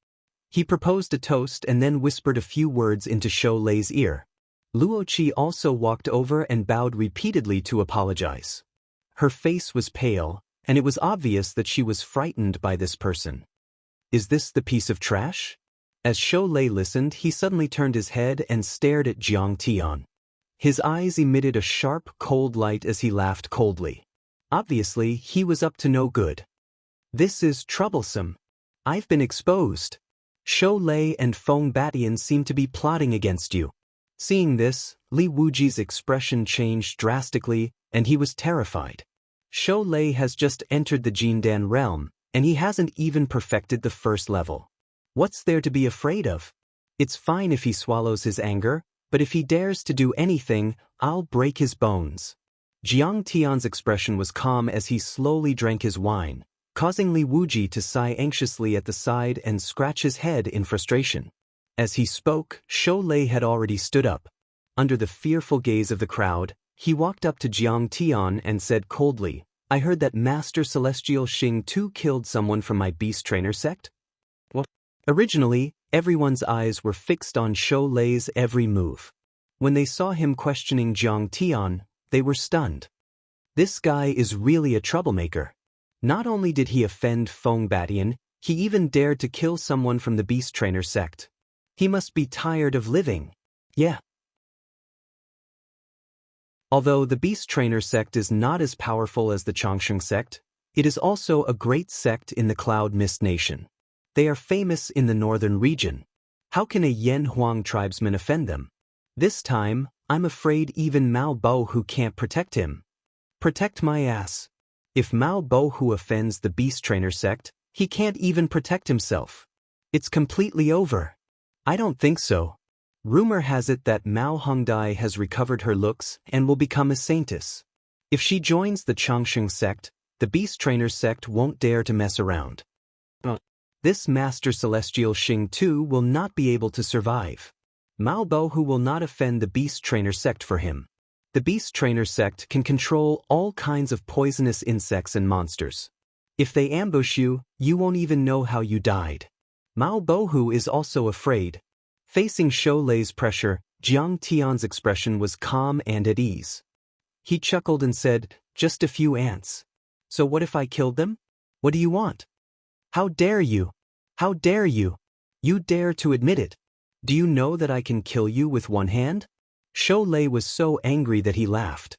He proposed a toast and then whispered a few words into Shou Lei's ear. Luo Qi also walked over and bowed repeatedly to apologize. Her face was pale, and it was obvious that she was frightened by this person. Is this the piece of trash? As Shou Lei listened, he suddenly turned his head and stared at Jiang Tian. His eyes emitted a sharp, cold light as he laughed coldly. Obviously, he was up to no good. This is troublesome. I've been exposed. Shou Lei and Feng Batian seem to be plotting against you. Seeing this, Li Wuji's expression changed drastically, and he was terrified. Shou Lei has just entered the Jindan realm, and he hasn't even perfected the first level. What's there to be afraid of? It's fine if he swallows his anger, but if he dares to do anything, I'll break his bones. Jiang Tian's expression was calm as he slowly drank his wine, causing Li Wuji to sigh anxiously at the side and scratch his head in frustration. As he spoke, Shou Lei had already stood up. Under the fearful gaze of the crowd, he walked up to Jiang Tian and said coldly, I heard that Master Celestial Xing Tu killed someone from my beast trainer sect? What? Originally, everyone's eyes were fixed on Shou Lei's every move. When they saw him questioning Jiang Tian, they were stunned. This guy is really a troublemaker. Not only did he offend Feng Batian, he even dared to kill someone from the beast trainer sect. He must be tired of living. Yeah. Although the beast trainer sect is not as powerful as the Changsheng sect, it is also a great sect in the Cloud Mist Nation. They are famous in the northern region. How can a Yan Huang tribesman offend them? This time, I'm afraid even Mao Bohu can't protect him. Protect my ass. If Mao Bohu offends the beast trainer sect, he can't even protect himself. It's completely over. I don't think so. Rumor has it that Mao Hongdai has recovered her looks and will become a saintess. If she joins the Changsheng sect, the beast trainer sect won't dare to mess around. This Master Celestial Xing Tu will not be able to survive. Mao Bohu will not offend the beast trainer sect for him. The beast trainer sect can control all kinds of poisonous insects and monsters. If they ambush you, you won't even know how you died. Mao Bohu is also afraid. Facing Shou Lei's pressure, Jiang Tian's expression was calm and at ease. He chuckled and said, just a few ants. So what if I killed them? What do you want? How dare you? How dare you? You dare to admit it. Do you know that I can kill you with one hand? Shou Lei was so angry that he laughed.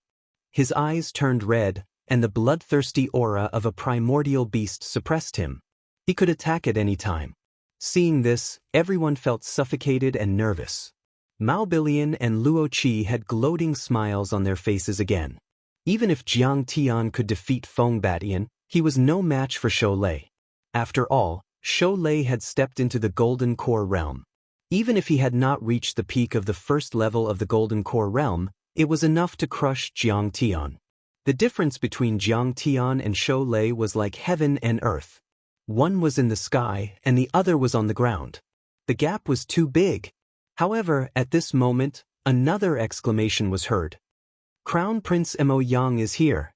His eyes turned red, and the bloodthirsty aura of a primordial beast suppressed him. He could attack at any time. Seeing this, everyone felt suffocated and nervous. Mao Billion and Luo Qi had gloating smiles on their faces again. Even if Jiang Tian could defeat Feng Batian, he was no match for Shou Lei. After all, Shou Lei had stepped into the Golden Core realm. Even if he had not reached the peak of the first level of the Golden Core realm, it was enough to crush Jiang Tian. The difference between Jiang Tian and Shou Lei was like heaven and earth. One was in the sky and the other was on the ground. The gap was too big. However, at this moment, another exclamation was heard. Crown Prince Mo Yang is here.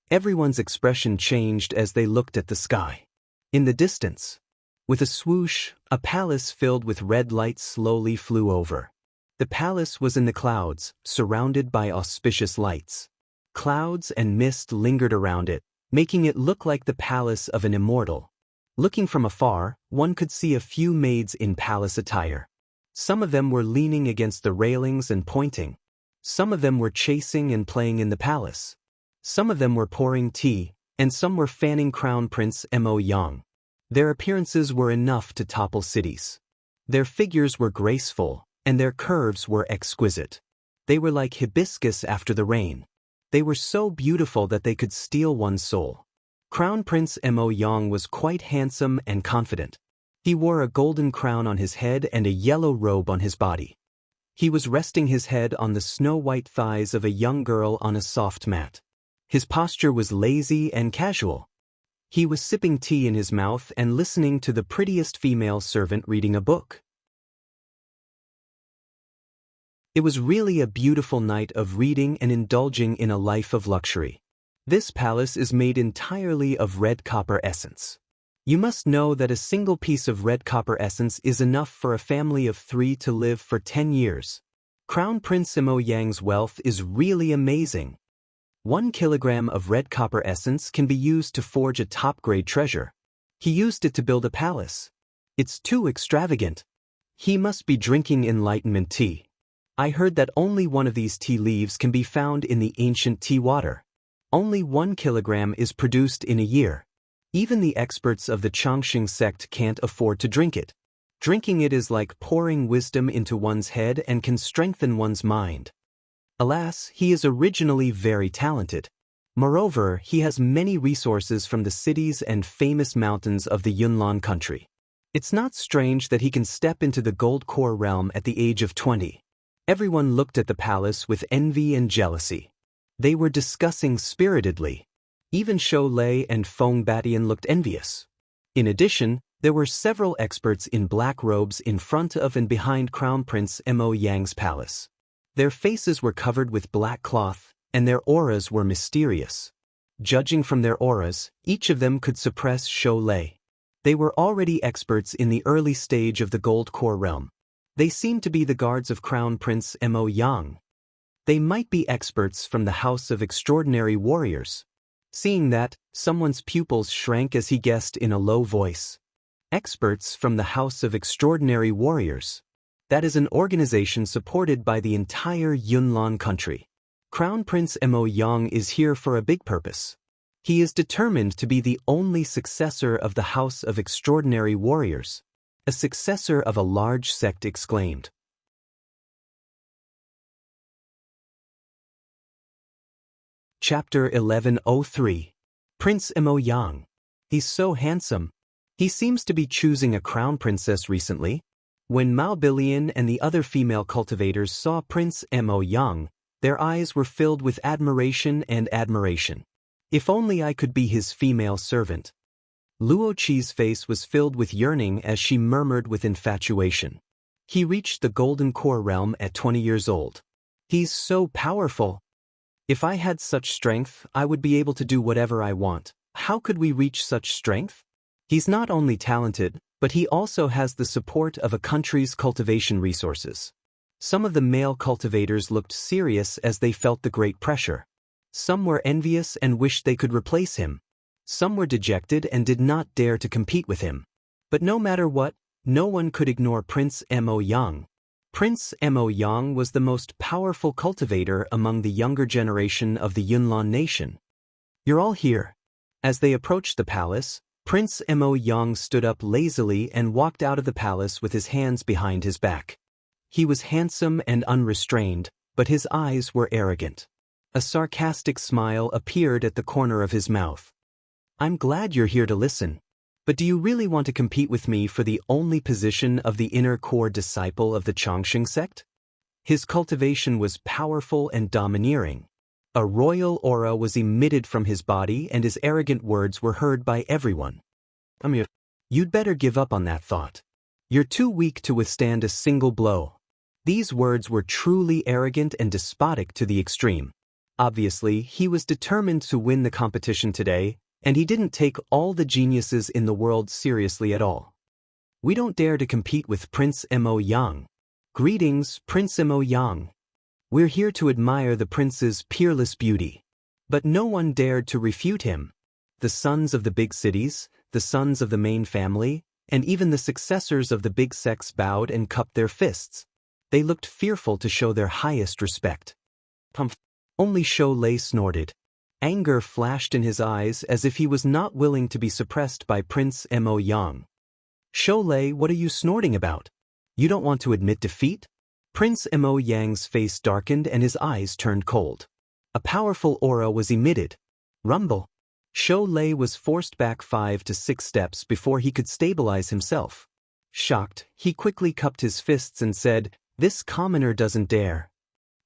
Everyone's expression changed as they looked at the sky. In the distance, with a swoosh, a palace filled with red lights slowly flew over. The palace was in the clouds, surrounded by auspicious lights. Clouds and mist lingered around it, making it look like the palace of an immortal. Looking from afar, one could see a few maids in palace attire. Some of them were leaning against the railings and pointing. Some of them were chasing and playing in the palace. Some of them were pouring tea, and some were fanning Crown Prince Mo Yang. Their appearances were enough to topple cities. Their figures were graceful, and their curves were exquisite. They were like hibiscus after the rain. They were so beautiful that they could steal one's soul. Crown Prince Mo Yang was quite handsome and confident. He wore a golden crown on his head and a yellow robe on his body. He was resting his head on the snow-white thighs of a young girl on a soft mat. His posture was lazy and casual. He was sipping tea in his mouth and listening to the prettiest female servant reading a book. It was really a beautiful night of reading and indulging in a life of luxury. This palace is made entirely of red copper essence. You must know that a single piece of red copper essence is enough for a family of 3 to live for 10 years. Crown Prince Mo Yang's wealth is really amazing. 1 kilogram of red copper essence can be used to forge a top-grade treasure. He used it to build a palace. It's too extravagant. He must be drinking enlightenment tea. I heard that only one of these tea leaves can be found in the ancient tea water. Only 1 kilogram is produced in a year. Even the experts of the Xianxia sect can't afford to drink it. Drinking it is like pouring wisdom into one's head and can strengthen one's mind. Alas, he is originally very talented. Moreover, he has many resources from the cities and famous mountains of the Yunnan country. It's not strange that he can step into the gold core realm at the age of 20. Everyone looked at the palace with envy and jealousy. They were discussing spiritedly. Even Shou Lei and Feng Batian looked envious. In addition, there were several experts in black robes in front of and behind Crown Prince Mo Yang's palace. Their faces were covered with black cloth, and their auras were mysterious. Judging from their auras, each of them could suppress Shou Lei. They were already experts in the early stage of the gold core realm. They seemed to be the guards of Crown Prince Mo Yang. They might be experts from the House of Extraordinary Warriors. Seeing that, someone's pupils shrank as he guessed in a low voice. Experts from the House of Extraordinary Warriors. That is an organization supported by the entire Yunnan country. Crown Prince Mo Yang is here for a big purpose. He is determined to be the only successor of the House of Extraordinary Warriors. A successor of a large sect exclaimed. Chapter 1103. Prince Mo Yang. He's so handsome. He seems to be choosing a crown princess recently. When Mao Bilian and the other female cultivators saw Prince Mo Yang, their eyes were filled with admiration and admiration. If only I could be his female servant. Luo Qi's face was filled with yearning as she murmured with infatuation. He reached the golden core realm at 20 years old. He's so powerful. If I had such strength, I would be able to do whatever I want. How could we reach such strength? He's not only talented, but he also has the support of a country's cultivation resources. Some of the male cultivators looked serious as they felt the great pressure. Some were envious and wished they could replace him. Some were dejected and did not dare to compete with him. But no matter what, no one could ignore Prince Mo Yang. Prince Mo Yang was the most powerful cultivator among the younger generation of the Yunnan nation. You're all here. As they approached the palace, Prince Mo Yang stood up lazily and walked out of the palace with his hands behind his back. He was handsome and unrestrained, but his eyes were arrogant. A sarcastic smile appeared at the corner of his mouth. I'm glad you're here to listen. But do you really want to compete with me for the only position of the inner core disciple of the Xianxia sect? His cultivation was powerful and domineering. A royal aura was emitted from his body and his arrogant words were heard by everyone. You'd better give up on that thought. You're too weak to withstand a single blow. These words were truly arrogant and despotic to the extreme. Obviously, he was determined to win the competition today, and he didn't take all the geniuses in the world seriously at all. We don't dare to compete with Prince Mo Yang. Greetings, Prince Mo Yang. We're here to admire the prince's peerless beauty. But no one dared to refute him. The sons of the big cities, the sons of the main family, and even the successors of the big sects bowed and cupped their fists. They looked fearful to show their highest respect. Only Shou Lei snorted. Anger flashed in his eyes as if he was not willing to be suppressed by Prince Mo Yang. Shou Lei, what are you snorting about? You don't want to admit defeat? Prince Mo Yang's face darkened and his eyes turned cold. A powerful aura was emitted. Rumble. Shou Lei was forced back 5 to 6 steps before he could stabilize himself. Shocked, he quickly cupped his fists and said, This commoner doesn't dare.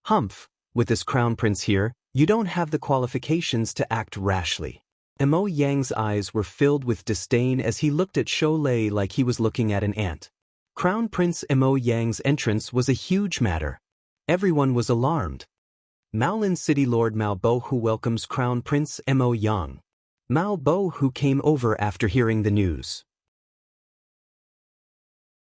Humph, with this crown prince here, you don't have the qualifications to act rashly. Mo Yang's eyes were filled with disdain as he looked at Shou Lei like he was looking at an ant. Crown Prince Mo Yang's entrance was a huge matter. Everyone was alarmed. Maolin City Lord Mao Bo who welcomes Crown Prince Mo Yang. Mao Bo who came over after hearing the news.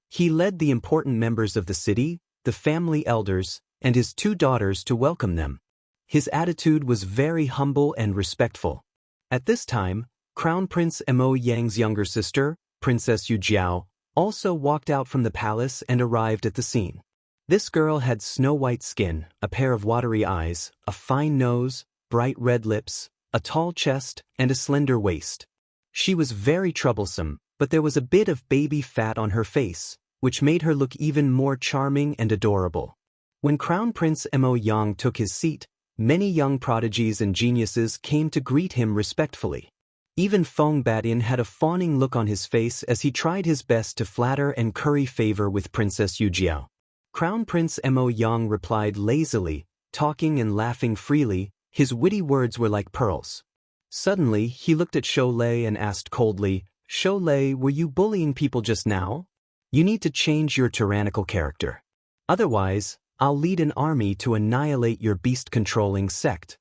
He led the important members of the city, the family elders, and his 2 daughters to welcome them. His attitude was very humble and respectful. At this time, Crown Prince Mo Yang's younger sister, Princess Yu Jiao, also walked out from the palace and arrived at the scene. This girl had snow-white skin, a pair of watery eyes, a fine nose, bright red lips, a tall chest, and a slender waist. She was very troublesome, but there was a bit of baby fat on her face, which made her look even more charming and adorable. When Crown Prince Mo Yang took his seat, many young prodigies and geniuses came to greet him respectfully. Even Feng Batian had a fawning look on his face as he tried his best to flatter and curry favor with Princess Yu Jiao. Crown Prince Mo Yang replied lazily, talking and laughing freely. His witty words were like pearls. Suddenly, he looked at Shou Lei and asked coldly, "Shou Lei, were you bullying people just now? You need to change your tyrannical character. Otherwise, I'll lead an army to annihilate your beast-controlling sect."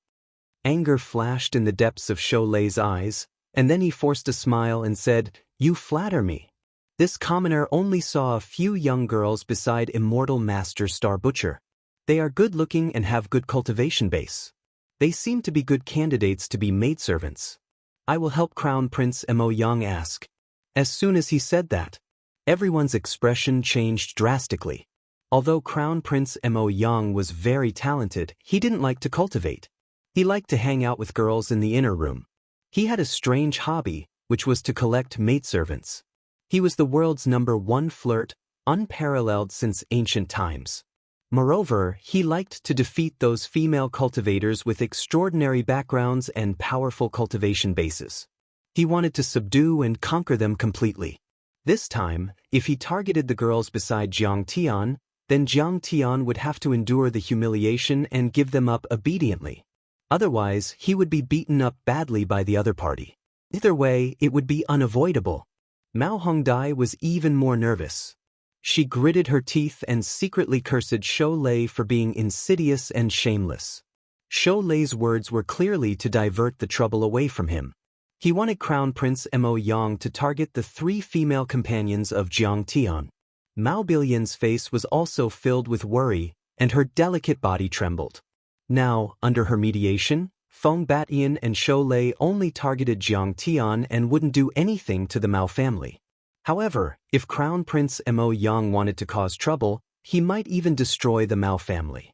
Anger flashed in the depths of Shou Lei's eyes, and then he forced a smile and said, "You flatter me." This commoner only saw a few young girls beside immortal Master Star Butcher. They are good-looking and have good cultivation base. They seem to be good candidates to be maidservants. I will help Crown Prince Mo Yang ask. As soon as he said that, everyone's expression changed drastically. Although Crown Prince Mo Yang was very talented, he didn't like to cultivate. He liked to hang out with girls in the inner room. He had a strange hobby, which was to collect maidservants. He was the world's #1 flirt, unparalleled since ancient times. Moreover, he liked to defeat those female cultivators with extraordinary backgrounds and powerful cultivation bases. He wanted to subdue and conquer them completely. This time, if he targeted the girls beside Jiang Tian, then Jiang Tian would have to endure the humiliation and give them up obediently. Otherwise, he would be beaten up badly by the other party. Either way, it would be unavoidable. Mao Hongdai was even more nervous. She gritted her teeth and secretly cursed Shou Lei for being insidious and shameless. Shou Lei's words were clearly to divert the trouble away from him. He wanted Crown Prince Mo Yang to target the 3 female companions of Jiang Tian. Mao Bilian's face was also filled with worry, and her delicate body trembled. Now, under her mediation, Feng Batian and Shou Lei only targeted Jiang Tian and wouldn't do anything to the Mao family. However, if Crown Prince Mo Yang wanted to cause trouble, he might even destroy the Mao family.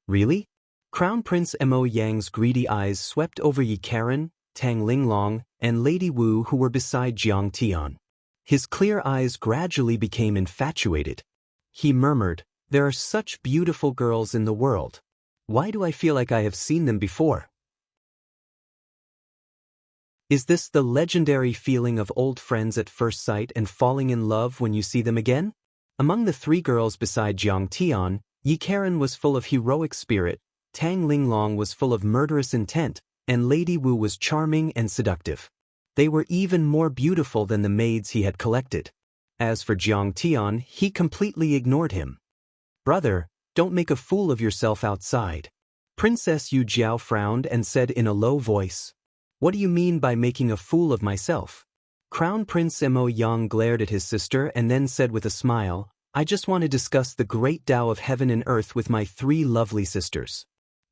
Really? Crown Prince Mo Yang's greedy eyes swept over Yi Karen, Tang Linglong, and Lady Wu who were beside Jiang Tian. His clear eyes gradually became infatuated. He murmured, "There are such beautiful girls in the world. Why do I feel like I have seen them before?" Is this the legendary feeling of old friends at first sight and falling in love when you see them again? Among the 3 girls beside Jiang Tian, Yi Karen was full of heroic spirit, Tang Linglong was full of murderous intent, and Lady Wu was charming and seductive. They were even more beautiful than the maids he had collected. As for Jiang Tian, he completely ignored him. "Brother, don't make a fool of yourself outside." Princess Yu Jiao frowned and said in a low voice, "What do you mean by making a fool of myself?" Crown Prince Mo Yang glared at his sister and then said with a smile, "I just want to discuss the great Tao of heaven and earth with my 3 lovely sisters.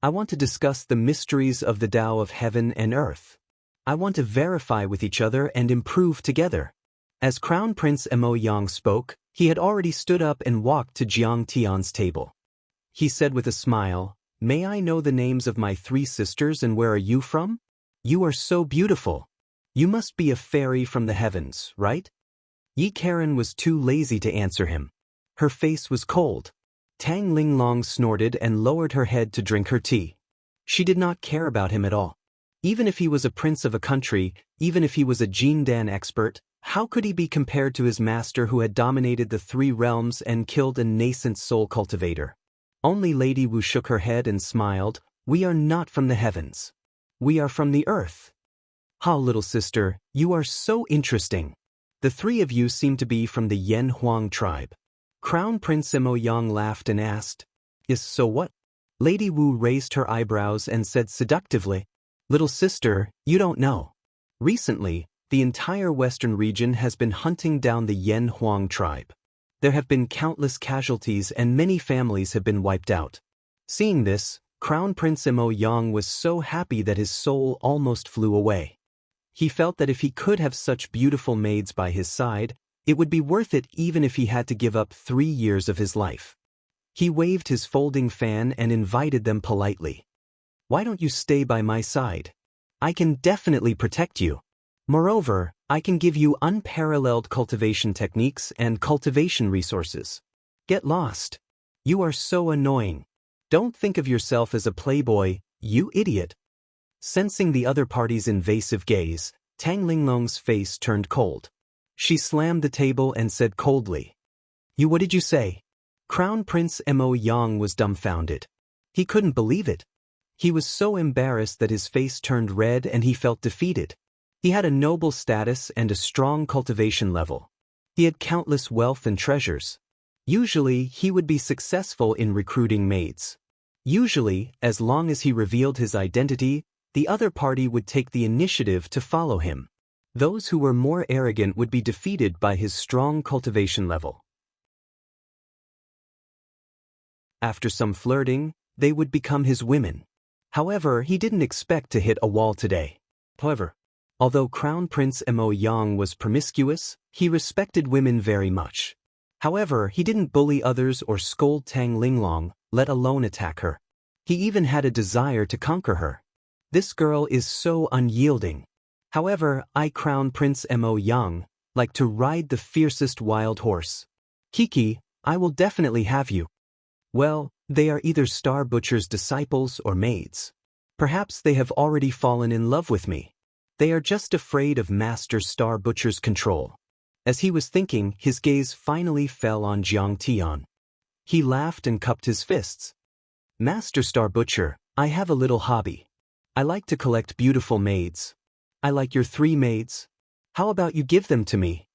I want to discuss the mysteries of the Tao of heaven and earth. I want to verify with each other and improve together." As Crown Prince Mo Yang spoke, he had already stood up and walked to Jiang Tian's table. He said with a smile, "May I know the names of my 3 sisters and where are you from? You are so beautiful. You must be a fairy from the heavens, right?" Yi Karen was too lazy to answer him. Her face was cold. Tang Linglong snorted and lowered her head to drink her tea. She did not care about him at all. Even if he was a prince of a country, even if he was a Jindan expert, How could he be compared to his master who had dominated the 3 realms and killed a nascent soul cultivator? Only Lady Wu shook her head and smiled. We are not from the heavens. We are from the earth. How, little sister, you are so interesting. The 3 of you seem to be from the Yen Huang tribe. Crown Prince Mo Yang laughed and asked, Yes, so what? Lady Wu raised her eyebrows and said seductively, Little sister, you don't know. Recently, the entire western region has been hunting down the Yen Huang tribe. There have been countless casualties and many families have been wiped out. Seeing this, Crown Prince Mo Yang was so happy that his soul almost flew away. He felt that if he could have such beautiful maids by his side, it would be worth it even if he had to give up 3 years of his life. He waved his folding fan and invited them politely. Why don't you stay by my side? I can definitely protect you. Moreover, I can give you unparalleled cultivation techniques and cultivation resources. Get lost. You are so annoying. Don't think of yourself as a playboy, you idiot. Sensing the other party's invasive gaze, Tang Linglong's face turned cold. She slammed the table and said coldly, What did you say? Crown Prince Mo Yang was dumbfounded. He couldn't believe it. He was so embarrassed that his face turned red and he felt defeated. He had a noble status and a strong cultivation level. He had countless wealth and treasures. Usually, he would be successful in recruiting maids. Usually, as long as he revealed his identity, the other party would take the initiative to follow him. Those who were more arrogant would be defeated by his strong cultivation level. After some flirting, they would become his women. However, he didn't expect to hit a wall today. However, although Crown Prince Mo Yang was promiscuous, he respected women very much. However, he didn't bully others or scold Tang Linglong, let alone attack her. He even had a desire to conquer her. This girl is so unyielding. However, I, Crown Prince Mo Yang, like to ride the fiercest wild horse. Kiki, I will definitely have you. Well, they are either Star Butcher's disciples or maids. Perhaps they have already fallen in love with me. They are just afraid of Master Star Butcher's control. As he was thinking, his gaze finally fell on Jiang Tian. He laughed and cupped his fists. Master Star Butcher, I have a little hobby. I like to collect beautiful maids. I like your 3 maids. How about you give them to me?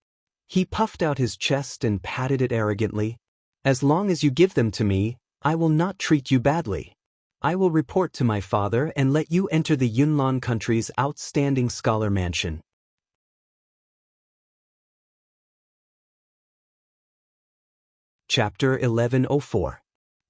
He puffed out his chest and patted it arrogantly. As long as you give them to me, I will not treat you badly. I will report to my father and let you enter the Yunnan country's outstanding scholar mansion. Chapter 1104.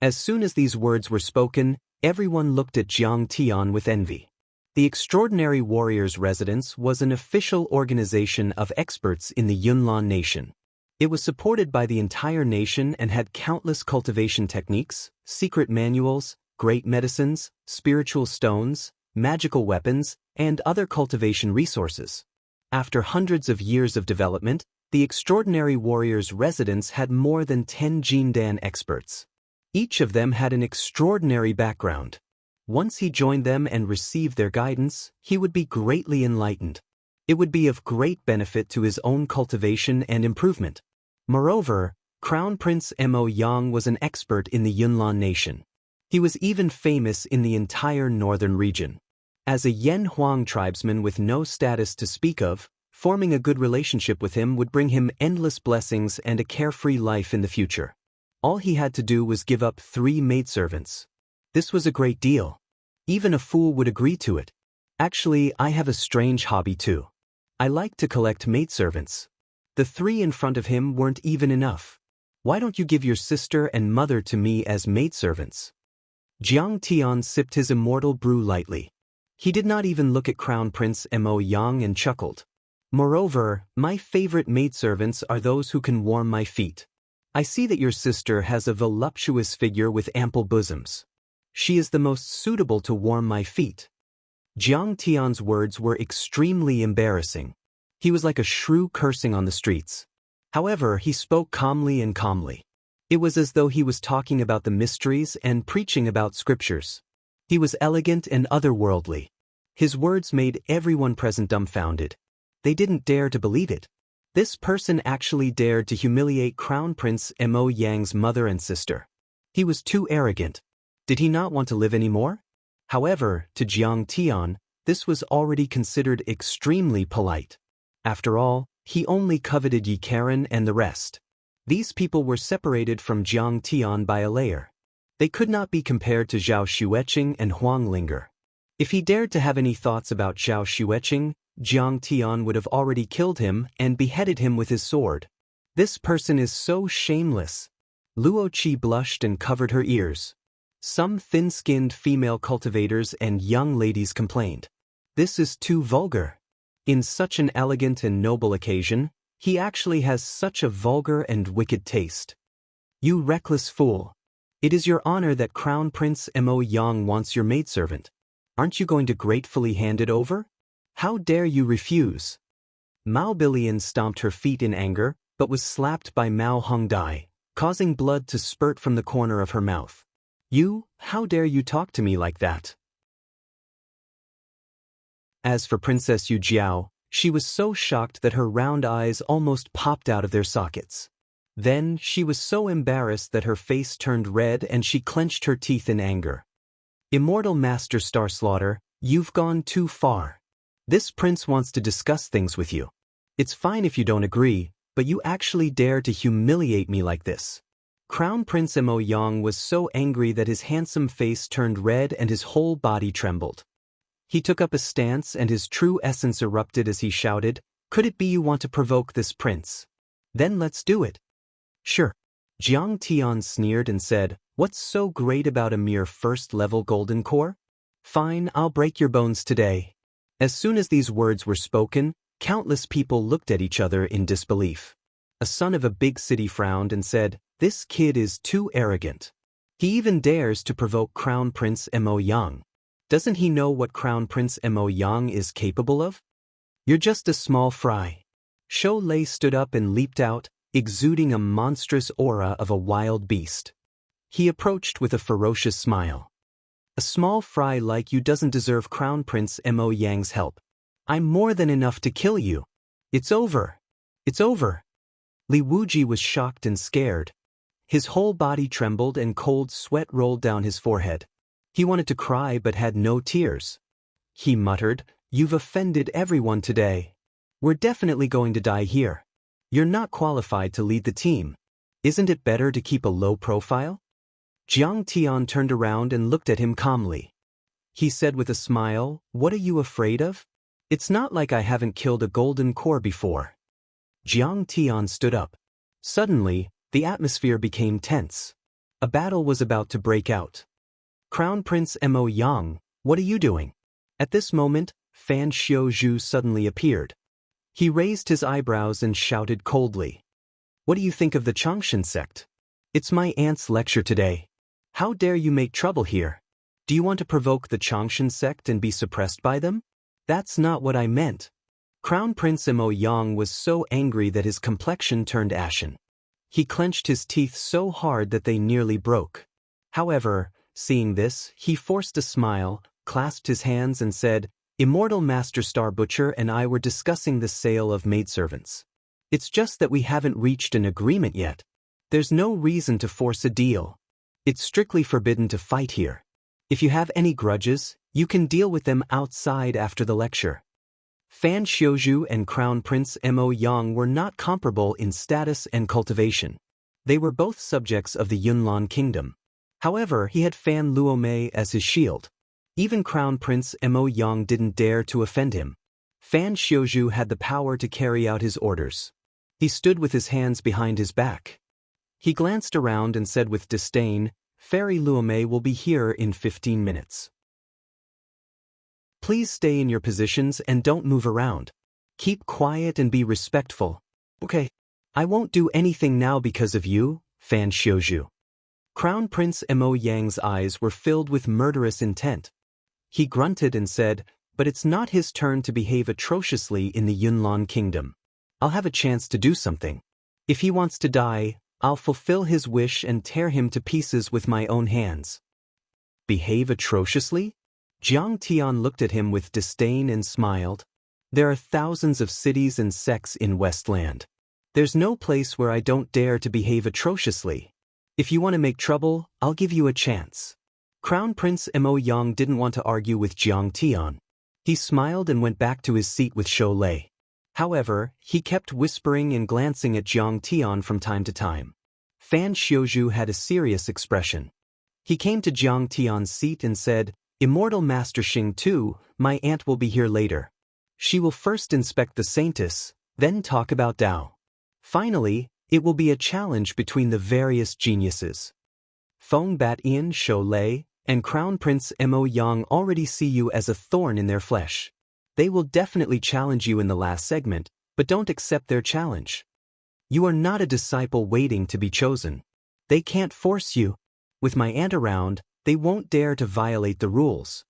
As soon as these words were spoken, everyone looked at Jiang Tian with envy. The Extraordinary Warriors' Residence was an official organization of experts in the Yunnan nation. It was supported by the entire nation and had countless cultivation techniques, secret manuals, great medicines, spiritual stones, magical weapons, and other cultivation resources. After hundreds of years of development, the Extraordinary Warriors' Residence had more than 10 Jindan experts. Each of them had an extraordinary background. Once he joined them and received their guidance, he would be greatly enlightened. It would be of great benefit to his own cultivation and improvement. Moreover, Crown Prince Mo Yang was an expert in the Yunnan nation. He was even famous in the entire northern region. As a Yen Huang tribesman with no status to speak of, forming a good relationship with him would bring him endless blessings and a carefree life in the future. All he had to do was give up 3 maidservants. This was a great deal. Even a fool would agree to it. Actually, I have a strange hobby too. I like to collect maidservants. The 3 in front of him weren't even enough. Why don't you give your sister and mother to me as maidservants? Jiang Tian sipped his immortal brew lightly. He did not even look at Crown Prince Mo Yang and chuckled. Moreover, my favorite maidservants are those who can warm my feet. I see that your sister has a voluptuous figure with ample bosoms. She is the most suitable to warm my feet. Jiang Tian's words were extremely embarrassing. He was like a shrew cursing on the streets. However, he spoke calmly and calmly. It was as though he was talking about the mysteries and preaching about scriptures. He was elegant and otherworldly. His words made everyone present dumbfounded. They didn't dare to believe it. This person actually dared to humiliate Crown Prince Mo Yang's mother and sister. He was too arrogant. Did he not want to live anymore? However, to Jiang Tian, this was already considered extremely polite. After all, he only coveted Yi Karen and the rest. These people were separated from Jiang Tian by a layer. They could not be compared to Zhao Xueqing and Huang Linger. If he dared to have any thoughts about Zhao Xueqing, Jiang Tian would have already killed him and beheaded him with his sword. This person is so shameless. Luo Qi blushed and covered her ears. Some thin-skinned female cultivators and young ladies complained. This is too vulgar. In such an elegant and noble occasion, he actually has such a vulgar and wicked taste. You reckless fool. It is your honor that Crown Prince Mo Yang wants your maidservant. Aren't you going to gratefully hand it over? How dare you refuse? Mao Bilian stomped her feet in anger, but was slapped by Mao Hongdai, causing blood to spurt from the corner of her mouth. You, how dare you talk to me like that? As for Princess Yu Jiao, she was so shocked that her round eyes almost popped out of their sockets. Then, she was so embarrassed that her face turned red and she clenched her teeth in anger. Immortal Master Star Slaughter, you've gone too far. This prince wants to discuss things with you. It's fine if you don't agree, but you actually dare to humiliate me like this. Crown Prince Mo Yang was so angry that his handsome face turned red and his whole body trembled. He took up a stance and his true essence erupted as he shouted, "Could it be you want to provoke this prince? Then let's do it." "Sure." Jiang Tian sneered and said, "What's so great about a mere first-level golden core? Fine, I'll break your bones today." As soon as these words were spoken, countless people looked at each other in disbelief. A son of a big city frowned and said, "This kid is too arrogant. He even dares to provoke Crown Prince Mo Yang. Doesn't he know what Crown Prince Mo Yang is capable of? You're just a small fry." Shou Lei stood up and leaped out, exuding a monstrous aura of a wild beast. He approached with a ferocious smile. "A small fry like you doesn't deserve Crown Prince Mo Yang's help. I'm more than enough to kill you. It's over. It's over." Li Wuji was shocked and scared. His whole body trembled and cold sweat rolled down his forehead. He wanted to cry but had no tears. He muttered, "You've offended everyone today. We're definitely going to die here. You're not qualified to lead the team. Isn't it better to keep a low profile?" Jiang Tian turned around and looked at him calmly. He said with a smile, "What are you afraid of? It's not like I haven't killed a golden core before." Jiang Tian stood up. Suddenly, the atmosphere became tense. A battle was about to break out. "Crown Prince Mo Yang, what are you doing?" At this moment, Fan Xiuzhu suddenly appeared. He raised his eyebrows and shouted coldly, "What do you think of the Changshan sect? It's my aunt's lecture today. How dare you make trouble here? Do you want to provoke the Changshan sect and be suppressed by them? That's not what I meant." Crown Prince Mo Yang was so angry that his complexion turned ashen. He clenched his teeth so hard that they nearly broke. However, seeing this, he forced a smile, clasped his hands and said, "Immortal Master Star Butcher and I were discussing the sale of maidservants. It's just that we haven't reached an agreement yet. There's no reason to force a deal. It's strictly forbidden to fight here. If you have any grudges, you can deal with them outside after the lecture." Fan Xiuzhu and Crown Prince Mo Yang were not comparable in status and cultivation. They were both subjects of the Yunlan kingdom. However, he had Fan Luomei as his shield. Even Crown Prince Mo Yang didn't dare to offend him. Fan Xiuzhu had the power to carry out his orders. He stood with his hands behind his back. He glanced around and said with disdain, "Fairy Luomei will be here in 15 minutes. Please stay in your positions and don't move around. Keep quiet and be respectful." "Okay. I won't do anything now because of you, Fan Xiuzhu." Crown Prince Mo Yang's eyes were filled with murderous intent. He grunted and said, "But it's not his turn to behave atrociously in the Yunlan kingdom. I'll have a chance to do something. If he wants to die, I'll fulfill his wish and tear him to pieces with my own hands." "Behave atrociously?" Jiang Tian looked at him with disdain and smiled. There are thousands of cities and sects in Westland. There's no place where I don't dare to behave atrociously. If you want to make trouble, I'll give you a chance. Crown Prince Mo Yang didn't want to argue with Jiang Tian. He smiled and went back to his seat with Shou Lei. However, he kept whispering and glancing at Jiang Tian from time to time. Fan Xiuzhu had a serious expression. He came to Jiang Tian's seat and said, "Immortal Master Xing Tu, my aunt will be here later. She will first inspect the Saintess, then talk about Dao. Finally, it will be a challenge between the various geniuses. Feng Batian, Shou Lei, and Crown Prince Mo Yang already see you as a thorn in their flesh. They will definitely challenge you in the last segment, but don't accept their challenge. You are not a disciple waiting to be chosen. They can't force you. With my aunt around, they won't dare to violate the rules."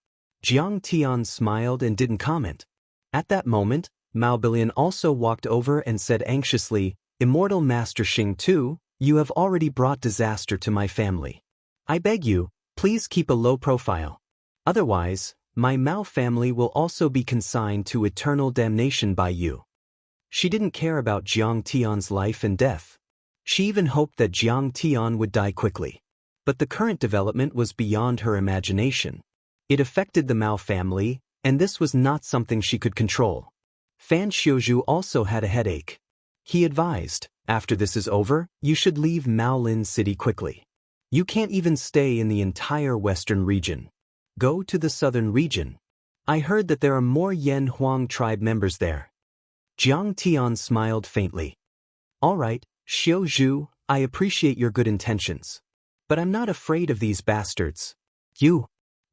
Jiang Tian smiled and didn't comment. At that moment, Mao Bilian also walked over and said anxiously, "Immortal Master Xing Tu, you have already brought disaster to my family. I beg you, please keep a low profile. Otherwise, my Mao family will also be consigned to eternal damnation by you." She didn't care about Jiang Tian's life and death. She even hoped that Jiang Tian would die quickly. But the current development was beyond her imagination. It affected the Mao family, and this was not something she could control. Fan Xiuzhu also had a headache. He advised, "After this is over, you should leave Maolin City quickly. You can't even stay in the entire western region. Go to the southern region. I heard that there are more Yan Huang tribe members there." Jiang Tian smiled faintly. "All right, Xiuzhu, I appreciate your good intentions. But I'm not afraid of these bastards. You."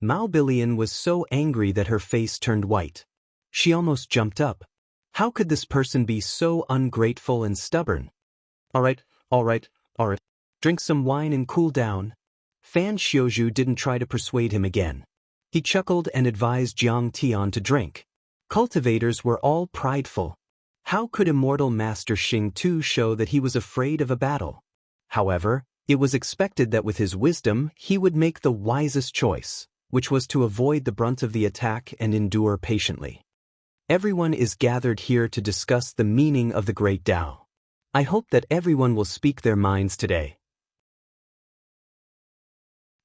Mao Bilian was so angry that her face turned white. She almost jumped up. How could this person be so ungrateful and stubborn? All right. Drink some wine and cool down." Fan Xiuzhu didn't try to persuade him again. He chuckled and advised Jiang Tian to drink. Cultivators were all prideful. How could immortal Master Xing Tu show that he was afraid of a battle? However, it was expected that with his wisdom he would make the wisest choice, which was to avoid the brunt of the attack and endure patiently. Everyone is gathered here to discuss the meaning of the Great Tao. I hope that everyone will speak their minds today.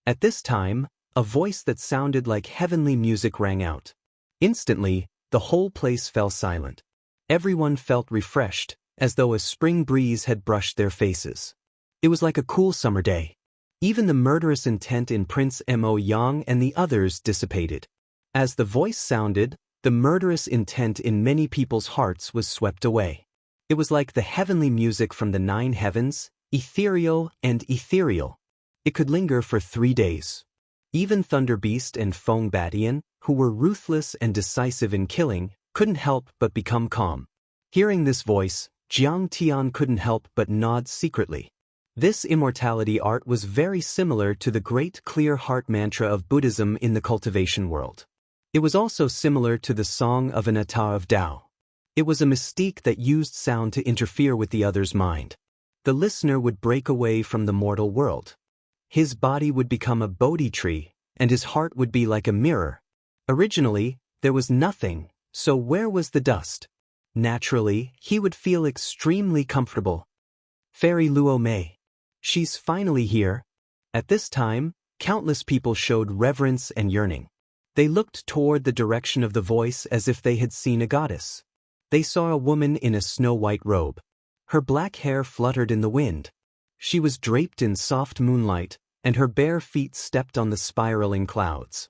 At this time, a voice that sounded like heavenly music rang out. Instantly, the whole place fell silent. Everyone felt refreshed, as though a spring breeze had brushed their faces. It was like a cool summer day. Even the murderous intent in Prince Mo Yang and the others dissipated. As the voice sounded, the murderous intent in many people's hearts was swept away. It was like the heavenly music from the 9 heavens, ethereal and ethereal. It could linger for 3 days. Even Thunder Beast and Feng Batian, who were ruthless and decisive in killing, couldn't help but become calm. Hearing this voice, Jiang Tian couldn't help but nod secretly. This immortality art was very similar to the great clear heart mantra of Buddhism in the cultivation world. It was also similar to the song of an Ata of Tao. It was a mystique that used sound to interfere with the other's mind. The listener would break away from the mortal world. His body would become a Bodhi tree, and his heart would be like a mirror. Originally, there was nothing, so where was the dust? Naturally, he would feel extremely comfortable. Fairy Luo Mei. She's finally here. At this time, countless people showed reverence and yearning. They looked toward the direction of the voice as if they had seen a goddess. They saw a woman in a snow-white robe. Her black hair fluttered in the wind. She was draped in soft moonlight, and her bare feet stepped on the spiraling clouds.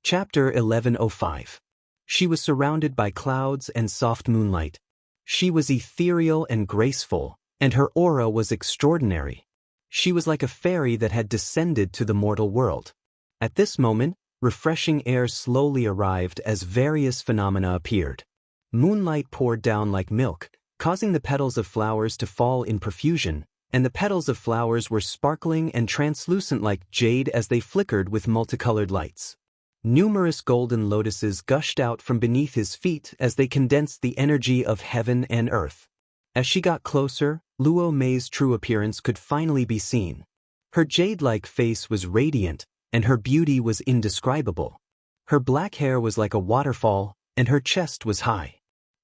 Chapter 1105. She was surrounded by clouds and soft moonlight. She was ethereal and graceful, and her aura was extraordinary. She was like a fairy that had descended to the mortal world. At this moment, refreshing air slowly arrived as various phenomena appeared. Moonlight poured down like milk, causing the petals of flowers to fall in profusion, and the petals of flowers were sparkling and translucent like jade as they flickered with multicolored lights. Numerous golden lotuses gushed out from beneath his feet as they condensed the energy of heaven and earth. As she got closer, Luo Mei's true appearance could finally be seen. Her jade-like face was radiant, and her beauty was indescribable. Her black hair was like a waterfall, and her chest was high.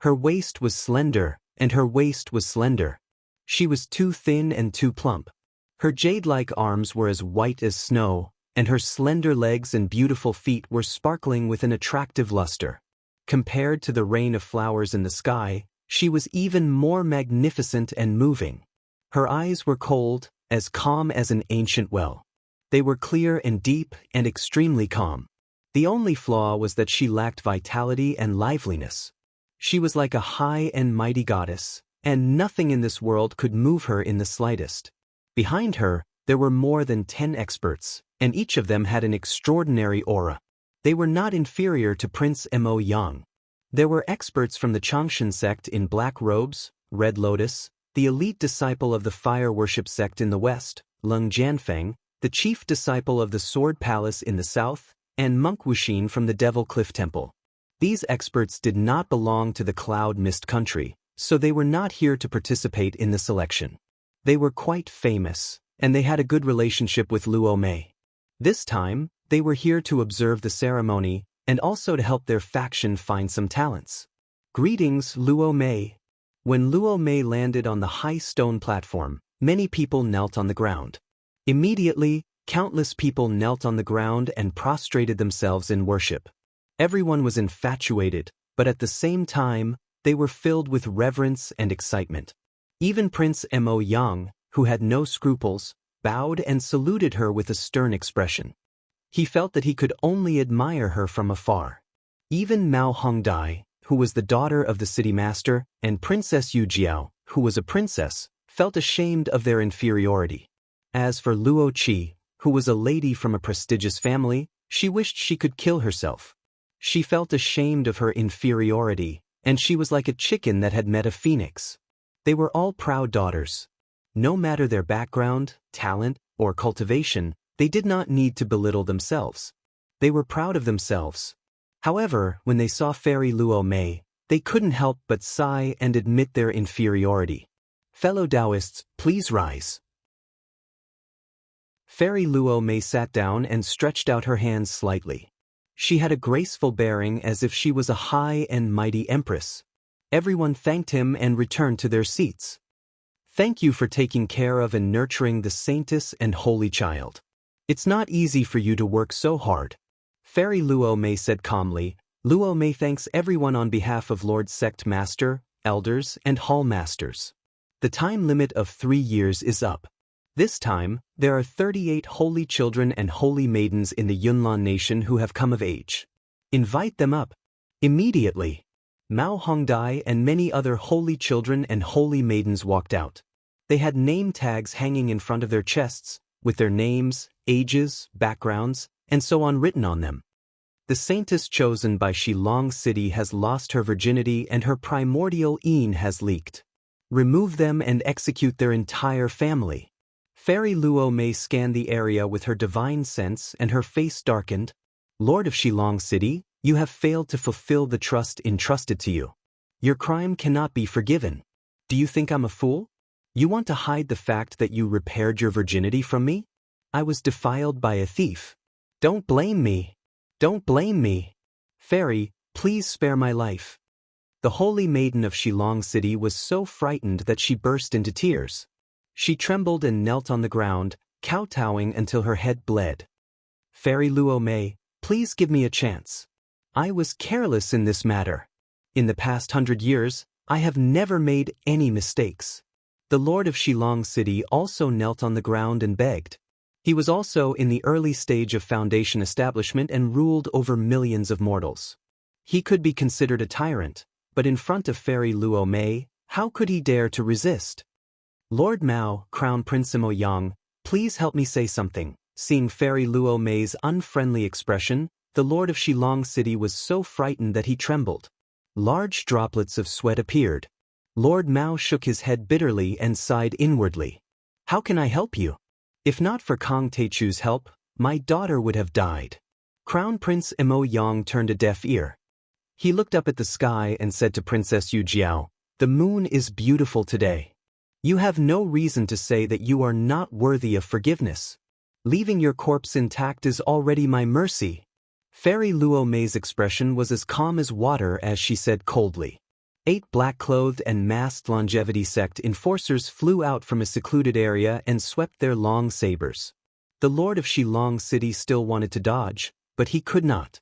Her waist was slender, and her waist was slender. She was too thin and too plump. Her jade-like arms were as white as snow, and her slender legs and beautiful feet were sparkling with an attractive luster. Compared to the rain of flowers in the sky, she was even more magnificent and moving. Her eyes were cold, as calm as an ancient well. They were clear and deep and extremely calm. The only flaw was that she lacked vitality and liveliness. She was like a high and mighty goddess, and nothing in this world could move her in the slightest. Behind her, there were more than 10 experts, and each of them had an extraordinary aura. They were not inferior to Prince Mo Yang. There were experts from the Changshan sect in black robes, red lotus, the elite disciple of the fire worship sect in the west, Lung Jianfeng, the chief disciple of the Sword Palace in the south, and Monk Wuxin from the Devil Cliff Temple. These experts did not belong to the Cloud Mist country, so they were not here to participate in the selection. They were quite famous, and they had a good relationship with Luo Mei. This time, they were here to observe the ceremony and also to help their faction find some talents. Greetings, Luo Mei. When Luo Mei landed on the high stone platform, many people knelt on the ground. Immediately, countless people knelt on the ground and prostrated themselves in worship. Everyone was infatuated, but at the same time, they were filled with reverence and excitement. Even Prince Mo Yang, who had no scruples, bowed and saluted her with a stern expression. He felt that he could only admire her from afar. Even Mao Hongdai, who was the daughter of the city master, and Princess Yu Jiao, who was a princess, felt ashamed of their inferiority. As for Luo Qi, who was a lady from a prestigious family, she wished she could kill herself. She felt ashamed of her inferiority, and she was like a chicken that had met a phoenix. They were all proud daughters. No matter their background, talent, or cultivation, they did not need to belittle themselves. They were proud of themselves. However, when they saw Fairy Luo Mei, they couldn't help but sigh and admit their inferiority. Fellow Taoists, please rise. Fairy Luo Mei sat down and stretched out her hands slightly. She had a graceful bearing as if she was a high and mighty empress. Everyone thanked him and returned to their seats. Thank you for taking care of and nurturing the saintess and holy child. It's not easy for you to work so hard. Fairy Luo Mei said calmly. Luo Mei thanks everyone on behalf of Lord Sect Master, Elders, and Hall Masters. The time limit of 3 years is up. This time, there are 38 holy children and holy maidens in the Yunlan nation who have come of age. Invite them up. Immediately. Mao Hongdai and many other holy children and holy maidens walked out. They had name tags hanging in front of their chests, with their names, ages, backgrounds, and so on written on them. The saintess chosen by Shilong City has lost her virginity and her primordial Yin has leaked. Remove them and execute their entire family. Fairy Luo Mei scanned the area with her divine sense and her face darkened. Lord of Shilong City, you have failed to fulfill the trust entrusted to you. Your crime cannot be forgiven. Do you think I'm a fool? You want to hide the fact that you repaired your virginity from me? I was defiled by a thief. Don't blame me. Don't blame me. Fairy, please spare my life. The holy maiden of Shilong City was so frightened that she burst into tears. She trembled and knelt on the ground, kowtowing until her head bled. Fairy Luo Mei, please give me a chance. I was careless in this matter. In the past 100 years, I have never made any mistakes. The Lord of Shilong City also knelt on the ground and begged. He was also in the early stage of foundation establishment and ruled over millions of mortals. He could be considered a tyrant, but in front of Fairy Luo Mei, how could he dare to resist? Lord Mao, Crown Prince Mo Yang, please help me say something. Seeing Fairy Luo Mei's unfriendly expression, the Lord of Shilong City was so frightened that he trembled. Large droplets of sweat appeared. Lord Mao shook his head bitterly and sighed inwardly. How can I help you? If not for Kong Teichu's help, my daughter would have died. Crown Prince Mo Yang turned a deaf ear. He looked up at the sky and said to Princess Yu Jiao, the moon is beautiful today. You have no reason to say that you are not worthy of forgiveness. Leaving your corpse intact is already my mercy. Fairy Luo Mei's expression was as calm as water as she said coldly. 8 black-clothed and masked longevity sect enforcers flew out from a secluded area and swept their long sabers. The Lord of Shilong City still wanted to dodge, but he could not.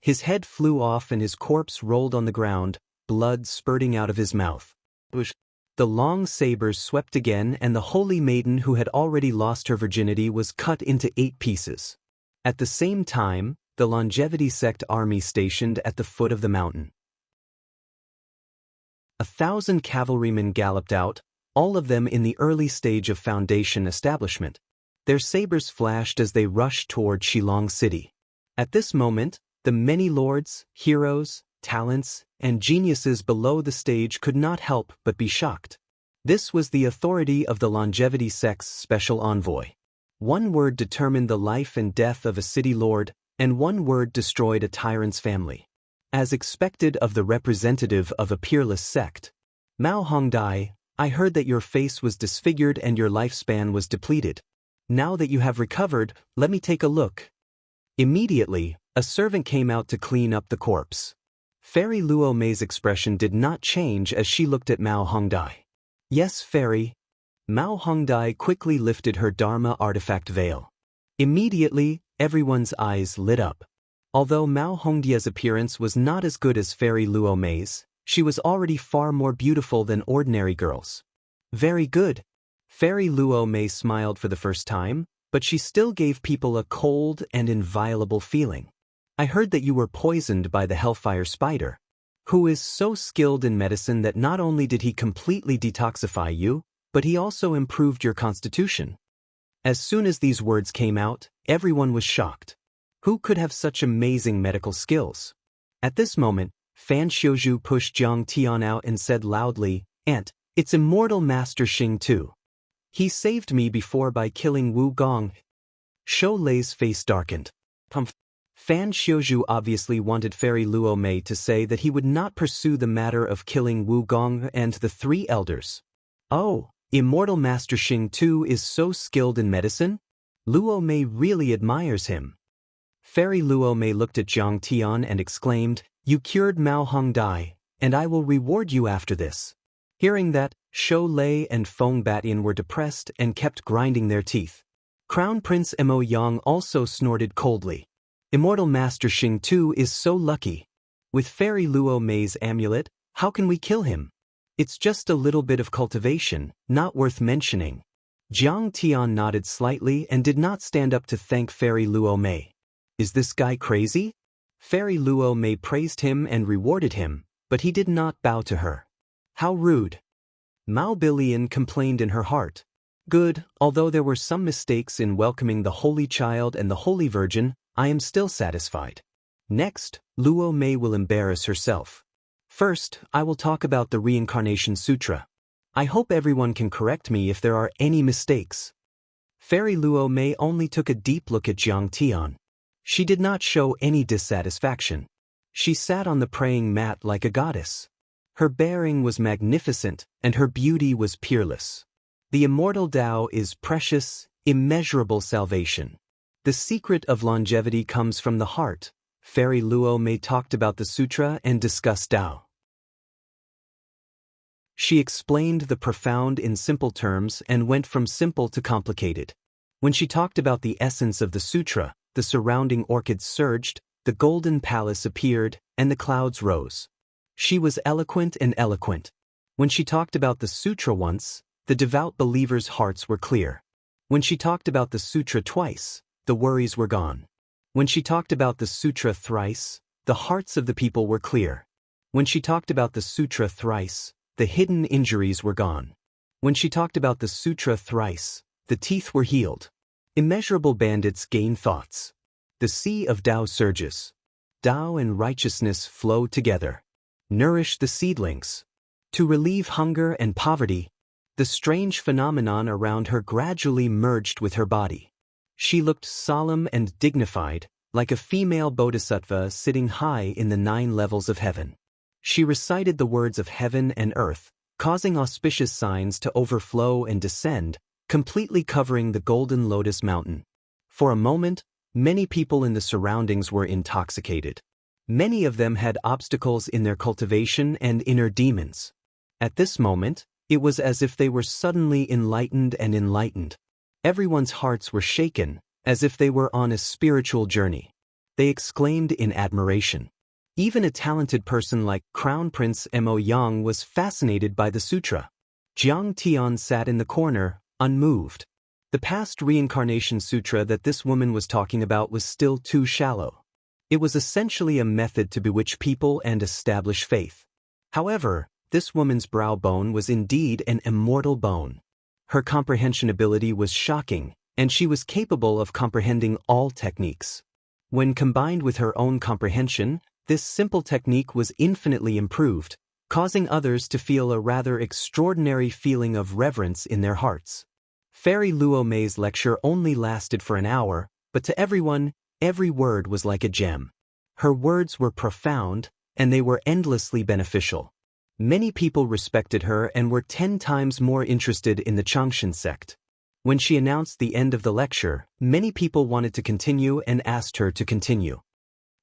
His head flew off and his corpse rolled on the ground, blood spurting out of his mouth. The long sabers swept again and the holy maiden who had already lost her virginity was cut into 8 pieces. At the same time, the longevity sect army stationed at the foot of the mountain. 1,000 cavalrymen galloped out, all of them in the early stage of foundation establishment. Their sabers flashed as they rushed toward Shilong City. At this moment, the many lords, heroes, talents, and geniuses below the stage could not help but be shocked. This was the authority of the longevity sect's special envoy. One word determined the life and death of a city lord, and one word destroyed a tyrant's family. As expected of the representative of a peerless sect. Mao Hongdai, I heard that your face was disfigured and your lifespan was depleted. Now that you have recovered, let me take a look. Immediately, a servant came out to clean up the corpse. Fairy Luo Mei's expression did not change as she looked at Mao Hongdai. Yes, Fairy. Mao Hongdai quickly lifted her Dharma artifact veil. Immediately, everyone's eyes lit up. Although Mao Hongdia's appearance was not as good as Fairy Luo Mei's, she was already far more beautiful than ordinary girls. Very good. Fairy Luo Mei smiled for the first time, but she still gave people a cold and inviolable feeling. I heard that you were poisoned by the Hellfire Spider, who is so skilled in medicine that not only did he completely detoxify you, but he also improved your constitution. As soon as these words came out, everyone was shocked. Who could have such amazing medical skills? At this moment, Fan Xiuzhu pushed Jiang Tian out and said loudly, Aunt, it's immortal Master Xing too. He saved me before by killing Wu Gong. Shou Lei's face darkened. Fan Xiuzhu obviously wanted Fairy Luo Mei to say that he would not pursue the matter of killing Wu Gong and the 3 elders. Oh, immortal Master Xing too is so skilled in medicine? Luo Mei really admires him. Fairy Luo Mei looked at Jiang Tian and exclaimed, You cured Mao Hongdai, and I will reward you after this. Hearing that, Shou Lei and Feng Batian were depressed and kept grinding their teeth. Crown Prince Mo Yang also snorted coldly. Immortal Master Xing too is so lucky. With Fairy Luo Mei's amulet, how can we kill him? It's just a little bit of cultivation, not worth mentioning. Jiang Tian nodded slightly and did not stand up to thank Fairy Luo Mei. Is this guy crazy? Fairy Luo Mei praised him and rewarded him, but he did not bow to her. How rude. Mao Bilian complained in her heart. Good, although there were some mistakes in welcoming the Holy Child and the Holy Virgin, I am still satisfied. Next, Luo Mei will embarrass herself. First, I will talk about the Reincarnation Sutra. I hope everyone can correct me if there are any mistakes. Fairy Luo Mei only took a deep look at Jiang Tian. She did not show any dissatisfaction. She sat on the praying mat like a goddess. Her bearing was magnificent, and her beauty was peerless. The immortal Tao is precious, immeasurable salvation. The secret of longevity comes from the heart. Fairy Luo Mei talked about the sutra and discussed Tao. She explained the profound in simple terms and went from simple to complicated. When she talked about the essence of the sutra, the surrounding orchids surged, the golden palace appeared, and the clouds rose. She was eloquent and eloquent. When she talked about the sutra once, the devout believers' hearts were clear. When she talked about the sutra twice, the worries were gone. When she talked about the sutra thrice, the hearts of the people were clear. When she talked about the sutra thrice, the hidden injuries were gone. When she talked about the sutra thrice, the teeth were healed. Immeasurable bandits gain thoughts. The sea of Tao surges. Tao and righteousness flow together. Nourish the seedlings. To relieve hunger and poverty, the strange phenomenon around her gradually merged with her body. She looked solemn and dignified, like a female bodhisattva sitting high in the 9 levels of heaven. She recited the words of heaven and earth, causing auspicious signs to overflow and descend, completely covering the golden lotus mountain. For a moment, Many people in the surroundings were intoxicated. Many of them had obstacles in their cultivation and inner demons. At this moment, it was as if they were suddenly enlightened. Everyone's hearts were shaken, as if they were on a spiritual journey. They exclaimed in admiration. Even a talented person like Crown Prince Mo Yang was fascinated by the sutra. Jiang Tian sat in the corner, unmoved. The past reincarnation sutra that this woman was talking about was still too shallow. It was essentially a method to bewitch people and establish faith. However, this woman's brow bone was indeed an immortal bone. Her comprehension ability was shocking, and she was capable of comprehending all techniques. When combined with her own comprehension, this simple technique was infinitely improved, causing others to feel a rather extraordinary feeling of reverence in their hearts. Fairy Luo Mei's lecture only lasted for an hour, but to everyone, every word was like a gem. Her words were profound, and they were endlessly beneficial. Many people respected her and were 10 times more interested in the Changshan sect. When she announced the end of the lecture, many people wanted to continue and asked her to continue.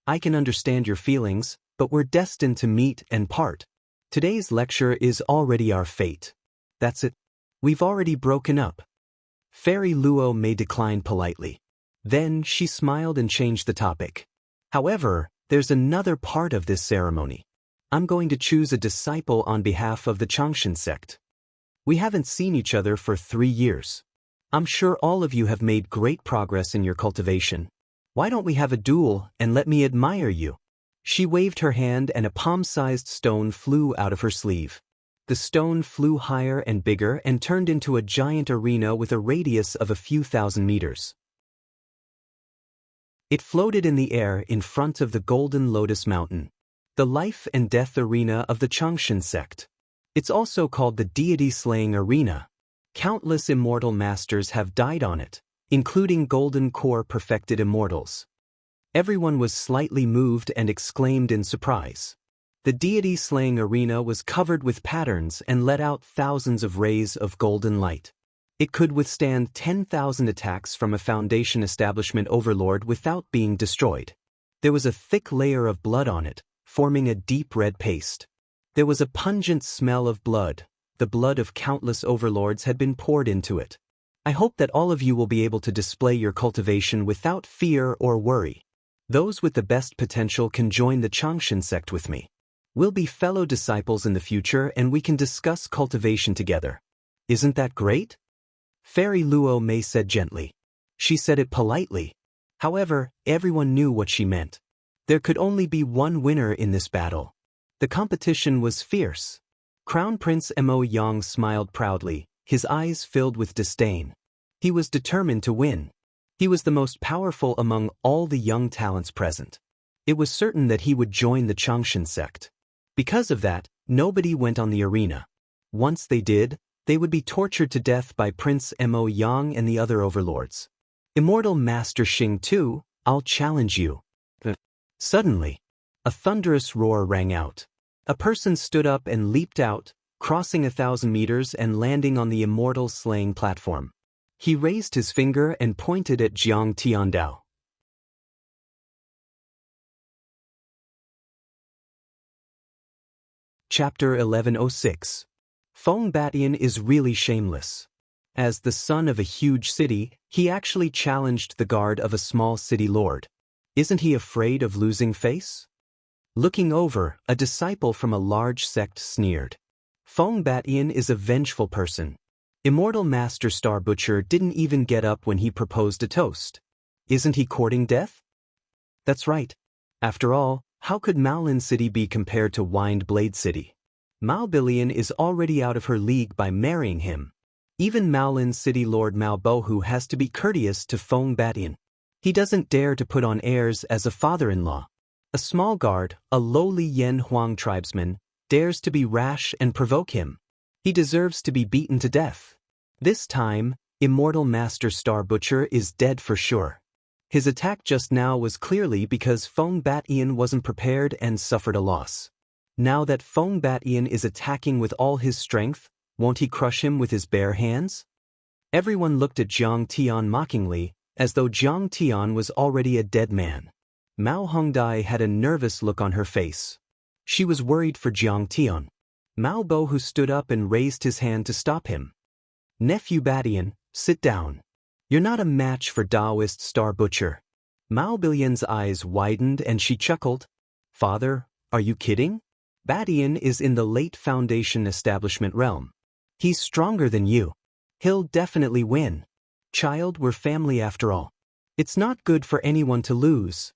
I can understand your feelings, but we're destined to meet and part. Today's lecture is already our fate. That's it. We've already broken up. Fairy Luo Mei declined politely. Then she smiled and changed the topic. However, there's another part of this ceremony. I'm going to choose a disciple on behalf of the Changshan sect. We haven't seen each other for 3 years. I'm sure all of you have made great progress in your cultivation. Why don't we have a duel and let me admire you? She waved her hand and a palm-sized stone flew out of her sleeve. The stone flew higher and bigger and turned into a giant arena with a radius of a few thousand meters. It floated in the air in front of the Golden Lotus Mountain, the life and death arena of the Changshan sect. It's also called the deity-slaying arena. Countless immortal masters have died on it, including Golden Core perfected immortals. Everyone was slightly moved and exclaimed in surprise. The deity-slaying arena was covered with patterns and let out thousands of rays of golden light. It could withstand 10,000 attacks from a Foundation establishment overlord without being destroyed. There was a thick layer of blood on it, forming a deep red paste. There was a pungent smell of blood. The blood of countless overlords had been poured into it. I hope that all of you will be able to display your cultivation without fear or worry. Those with the best potential can join the Changshan sect with me. We'll be fellow disciples in the future and we can discuss cultivation together. Isn't that great? Fairy Luo Mei said gently. She said it politely. However, everyone knew what she meant. There could only be one winner in this battle. The competition was fierce. Crown Prince Mo Yang smiled proudly, his eyes filled with disdain. He was determined to win. He was the most powerful among all the young talents present. It was certain that he would join the Changshan sect. Because of that, nobody went on the arena. Once they did, they would be tortured to death by Prince Mo Yang and the other overlords. Immortal Master Xing too, I'll challenge you. Suddenly, a thunderous roar rang out. A person stood up and leaped out, crossing 1,000 meters and landing on the immortal slaying platform. He raised his finger and pointed at Jiang Tiandao. Chapter 1106. Feng Batian is really shameless. As the son of a huge city, he actually challenged the guard of a small city lord. Isn't he afraid of losing face? Looking over, a disciple from a large sect sneered. Feng Batian is a vengeful person. Immortal Master Star Butcher didn't even get up when he proposed a toast. Isn't he courting death? That's right. After all, how could Maolin City be compared to Wind Blade City? Mao Billion is already out of her league by marrying him. Even Maolin City Lord Mao Bohu has to be courteous to Feng Batian. He doesn't dare to put on airs as a father-in-law. A small guard, a lowly Yen Huang tribesman, dares to be rash and provoke him. He deserves to be beaten to death. This time, Immortal Master Star Butcher is dead for sure. His attack just now was clearly because Feng Batian wasn't prepared and suffered a loss. Now that Feng Batian is attacking with all his strength, won't he crush him with his bare hands? Everyone looked at Jiang Tian mockingly, as though Jiang Tian was already a dead man. Mao Hongdai had a nervous look on her face. She was worried for Jiang Tian. Mao Bohu stood up and raised his hand to stop him. Nephew Badian, sit down. You're not a match for Taoist Star Butcher. Mao Bilian's eyes widened and she chuckled. Father, are you kidding? Badian is in the late Foundation establishment realm. He's stronger than you. He'll definitely win. Child, we're family after all. It's not good for anyone to lose.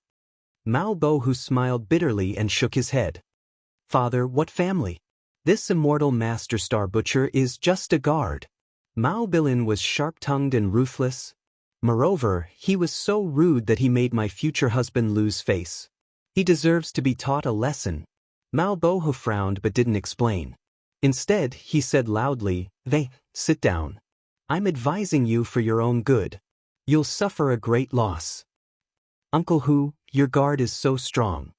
Mao Bohu smiled bitterly and shook his head. Father, what family? This immortal Master Star Butcher is just a guard. Mao Bilin was sharp-tongued and ruthless. Moreover, he was so rude that he made my future husband lose face. He deserves to be taught a lesson. Mao Bohu frowned but didn't explain. Instead, he said loudly, sit down. I'm advising you for your own good. You'll suffer a great loss. Uncle Hu, your guard is so strong.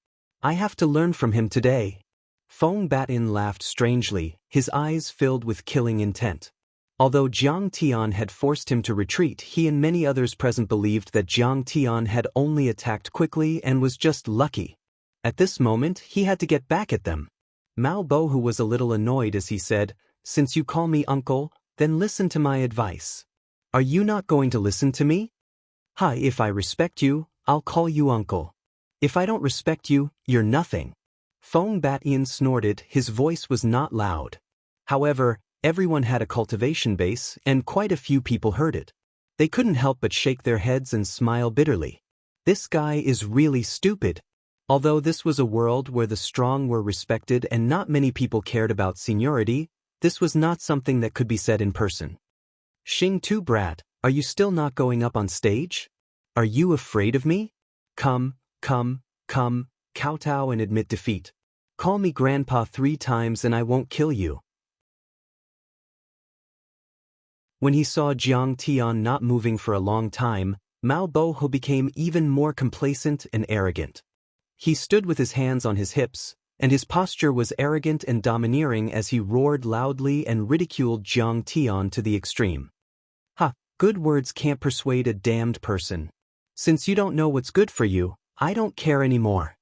I have to learn from him today. Feng Batin laughed strangely, his eyes filled with killing intent. Although Jiang Tian had forced him to retreat, he and many others present believed that Jiang Tian had only attacked quickly and was just lucky. At this moment, he had to get back at them. Mao Bohu was a little annoyed as he said, Since you call me uncle, then listen to my advice. Are you not going to listen to me? If I respect you, I'll call you uncle. If I don't respect you, you're nothing. Feng Batian snorted, his voice was not loud. However, everyone had a cultivation base, and quite a few people heard it. They couldn't help but shake their heads and smile bitterly. This guy is really stupid. Although this was a world where the strong were respected and not many people cared about seniority, this was not something that could be said in person. Xing Tu brat, are you still not going up on stage? Are you afraid of me? Come, kowtow and admit defeat. Call me grandpa 3 times and I won't kill you. When he saw Jiang Tian not moving for a long time, Mao Bohu became even more complacent and arrogant. He stood with his hands on his hips, and his posture was arrogant and domineering as he roared loudly and ridiculed Jiang Tian to the extreme. Good words can't persuade a damned person. Since you don't know what's good for you, I don't care anymore.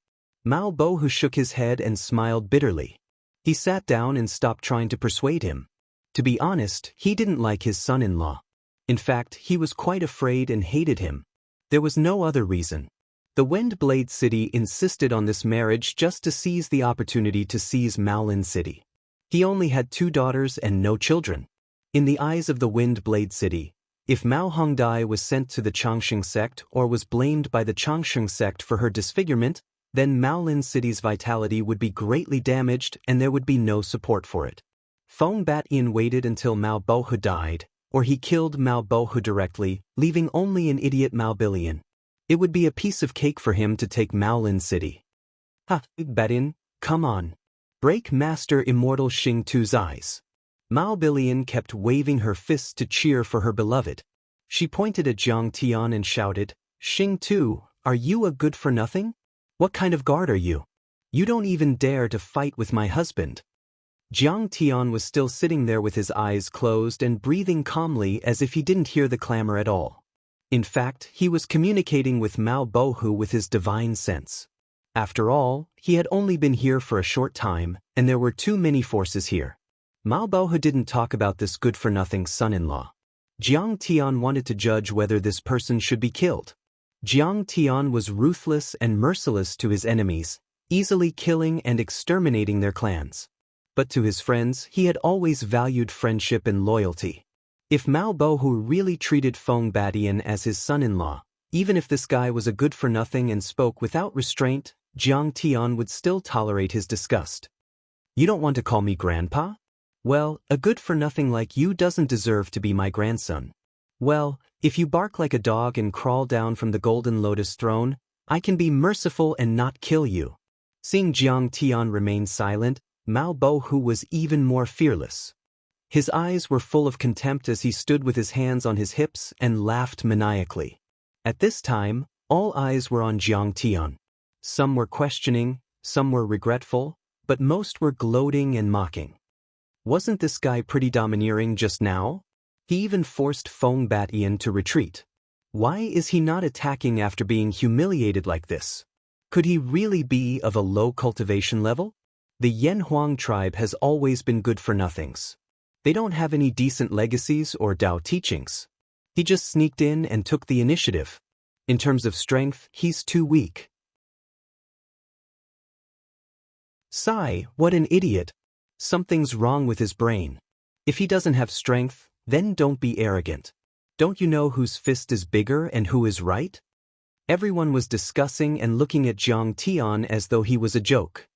Mao Bohu shook his head and smiled bitterly. He sat down and stopped trying to persuade him. To be honest, he didn't like his son-in-law. In fact, he was quite afraid and hated him. There was no other reason. The Windblade City insisted on this marriage just to seize the opportunity to seize Maolin City. He only had 2 daughters and no children. In the eyes of the Windblade City, if Mao Hongdai was sent to the Changsheng sect or was blamed by the Changsheng sect for her disfigurement, then Maolin City's vitality would be greatly damaged and there would be no support for it. Feng Bat-yin waited until Mao Bohu died, or he killed Mao Bohu directly, leaving only an idiot Mao Bilian. It would be a piece of cake for him to take Maolin City. Bat-yin, come on. Break Master Immortal Xing Tu's eyes. Mao Bilian kept waving her fists to cheer for her beloved. She pointed at Jiang Tian and shouted, Xing Tu, are you a good-for-nothing? What kind of guard are you? You don't even dare to fight with my husband. Jiang Tian was still sitting there with his eyes closed and breathing calmly as if he didn't hear the clamor at all. In fact, he was communicating with Mao Bohu with his divine sense. After all, he had only been here for a short time, and there were too many forces here. Mao Bohu didn't talk about this good-for-nothing son-in-law. Jiang Tian wanted to judge whether this person should be killed. Jiang Tian was ruthless and merciless to his enemies, easily killing and exterminating their clans. But to his friends, he had always valued friendship and loyalty. If Mao Bohu really treated Feng Batian as his son-in-law, even if this guy was a good-for-nothing and spoke without restraint, Jiang Tian would still tolerate his disgust. You don't want to call me grandpa? Well, a good-for-nothing like you doesn't deserve to be my grandson. Well, if you bark like a dog and crawl down from the Golden Lotus throne, I can be merciful and not kill you. Seeing Jiang Tian remain silent, Mao Bohu was even more fearless. His eyes were full of contempt as he stood with his hands on his hips and laughed maniacally. At this time, all eyes were on Jiang Tian. Some were questioning, some were regretful, but most were gloating and mocking. Wasn't this guy pretty domineering just now? He even forced Feng Bat-yin to retreat. Why is he not attacking after being humiliated like this? Could he really be of a low cultivation level? The Yan Huang tribe has always been good for nothings. They don't have any decent legacies or Dao teachings. He just sneaked in and took the initiative. In terms of strength, he's too weak. Sigh, what an idiot. Something's wrong with his brain. If he doesn't have strength, then don't be arrogant. Don't you know whose fist is bigger and who is right? Everyone was discussing and looking at Jiang Tian as though he was a joke.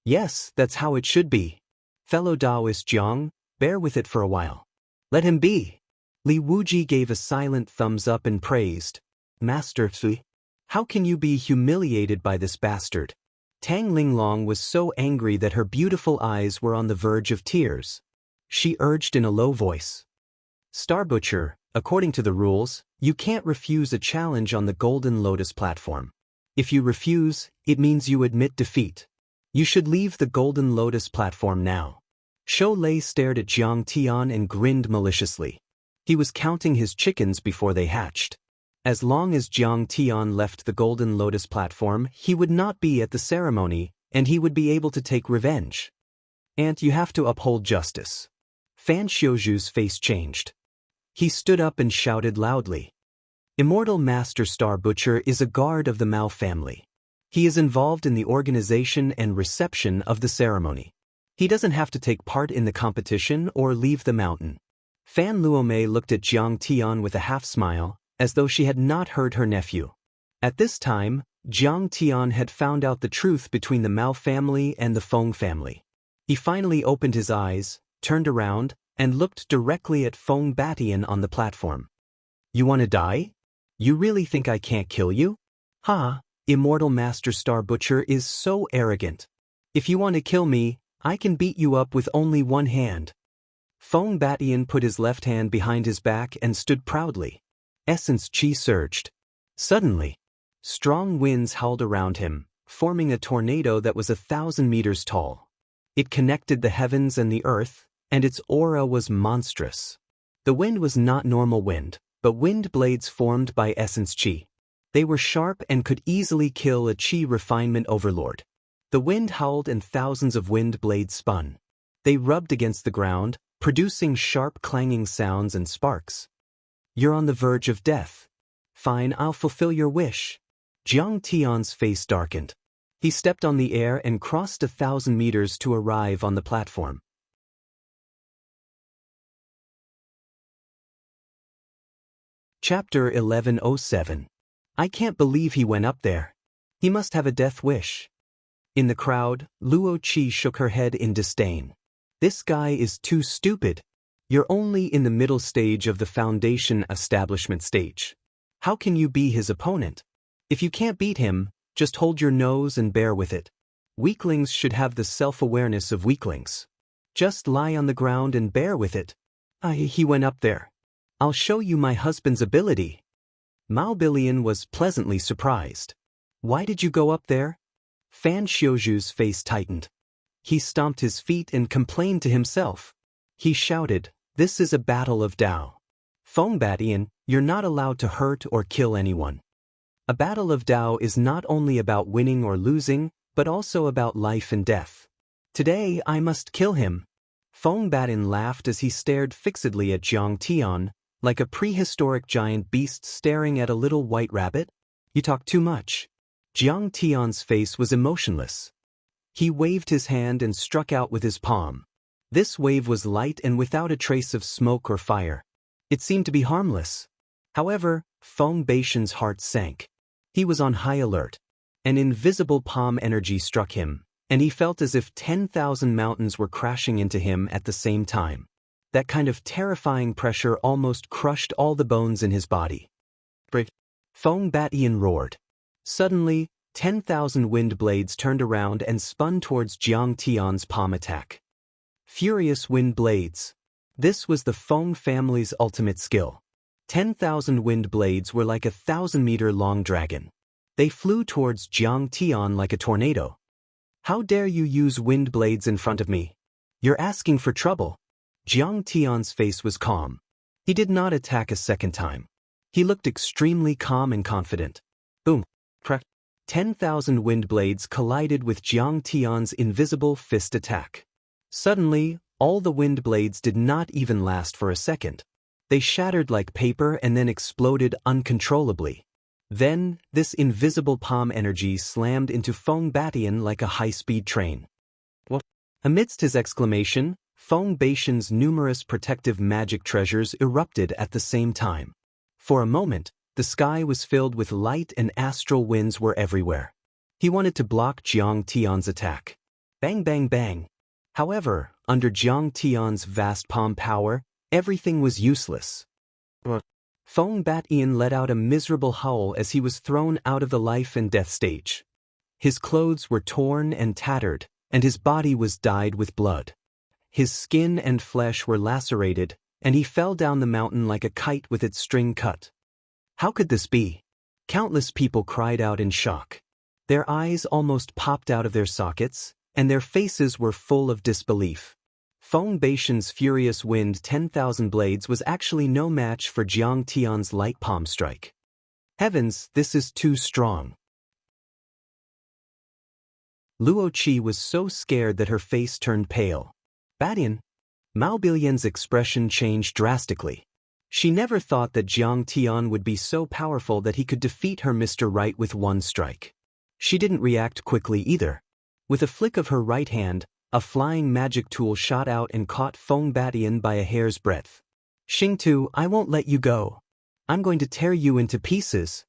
Yes, that's how it should be. Fellow Taoist Jiang, bear with it for a while. Let him be. Li Wuji gave a silent thumbs up and praised. Master Sui, how can you be humiliated by this bastard? Tang Linglong was so angry that her beautiful eyes were on the verge of tears. She urged in a low voice. Star Butcher, according to the rules, you can't refuse a challenge on the Golden Lotus platform. If you refuse, it means you admit defeat. You should leave the Golden Lotus platform now. Shou Lei stared at Jiang Tian and grinned maliciously. He was counting his chickens before they hatched. As long as Jiang Tian left the Golden Lotus platform, he would not be at the ceremony, and he would be able to take revenge. And you have to uphold justice. Fan Xiuzhu's face changed. He stood up and shouted loudly. Immortal Master Star Butcher is a guard of the Mao family. He is involved in the organization and reception of the ceremony. He doesn't have to take part in the competition or leave the mountain. Fan Luomei looked at Jiang Tian with a half-smile, as though she had not heard her nephew. At this time, Jiang Tian had found out the truth between the Mao family and the Feng family. He finally opened his eyes, turned around, and looked directly at Feng Batian on the platform. You want to die? You really think I can't kill you? Ha, Immortal Master Star Butcher is so arrogant. If you want to kill me, I can beat you up with only one hand. Feng Batian put his left hand behind his back and stood proudly. Essence Qi surged. Suddenly, strong winds howled around him, forming a tornado that was 1,000 meters tall. It connected the heavens and the earth, and its aura was monstrous. The wind was not normal wind, but wind blades formed by Essence Qi. They were sharp and could easily kill a Qi refinement overlord. The wind howled and thousands of wind blades spun. They rubbed against the ground, producing sharp clanging sounds and sparks. You're on the verge of death. Fine, I'll fulfill your wish. Jiang Tian's face darkened. He stepped on the air and crossed 1,000 meters to arrive on the platform. Chapter 1107. I can't believe he went up there. He must have a death wish. In the crowd, Luo Qi shook her head in disdain. This guy is too stupid. You're only in the middle stage of the foundation establishment stage. How can you be his opponent? If you can't beat him, just hold your nose and bear with it. Weaklings should have the self-awareness of weaklings. Just lie on the ground and bear with it. He went up there. I'll show you my husband's ability. Mao Bilian was pleasantly surprised. Why did you go up there? Fan Xiuzhu's face tightened. He stomped his feet and complained to himself. He shouted, this is a battle of Dao. Feng Batian, you're not allowed to hurt or kill anyone. A battle of Dao is not only about winning or losing, but also about life and death. Today I must kill him. Feng Batian laughed as he stared fixedly at Jiang Tian, like a prehistoric giant beast staring at a little white rabbit. You talk too much. Jiang Tian's face was emotionless. He waved his hand and struck out with his palm. This wave was light and without a trace of smoke or fire. It seemed to be harmless. However, Feng Batian's heart sank. He was on high alert. An invisible palm energy struck him, and he felt as if 10,000 mountains were crashing into him at the same time. That kind of terrifying pressure almost crushed all the bones in his body. Feng Batian roared. Suddenly, 10,000 wind blades turned around and spun towards Jiang Tian's palm attack. Furious wind blades. This was the Feng family's ultimate skill. 10,000 wind blades were like a 1,000-meter-long dragon. They flew towards Jiang Tian like a tornado. How dare you use wind blades in front of me? You're asking for trouble. Jiang Tian's face was calm. He did not attack a second time. He looked extremely calm and confident. Boom. Crack. 10,000 wind blades collided with Jiang Tian's invisible fist attack. Suddenly, all the wind blades did not even last for a second. They shattered like paper and then exploded uncontrollably. Then, this invisible palm energy slammed into Feng Batian like a high-speed train. What? Amidst his exclamation, Feng Batian's numerous protective magic treasures erupted at the same time. For a moment, the sky was filled with light and astral winds were everywhere. He wanted to block Jiang Tian's attack. Bang bang bang. However, under Jiang Tian's vast palm power, everything was useless. Feng Batian let out a miserable howl as he was thrown out of the life and death stage. His clothes were torn and tattered, and his body was dyed with blood. His skin and flesh were lacerated, and he fell down the mountain like a kite with its string cut. How could this be? Countless people cried out in shock. Their eyes almost popped out of their sockets, and their faces were full of disbelief. Feng Batian's furious wind 10,000 blades was actually no match for Jiang Tian's light palm strike. Heavens, this is too strong. Luo Qi was so scared that her face turned pale. Batian. Mao Bilian's expression changed drastically. She never thought that Jiang Tian would be so powerful that he could defeat her Mr. Right with one strike. She didn't react quickly either. With a flick of her right hand, a flying magic tool shot out and caught Feng Batian by a hair's breadth. Xingtu, I won't let you go. I'm going to tear you into pieces.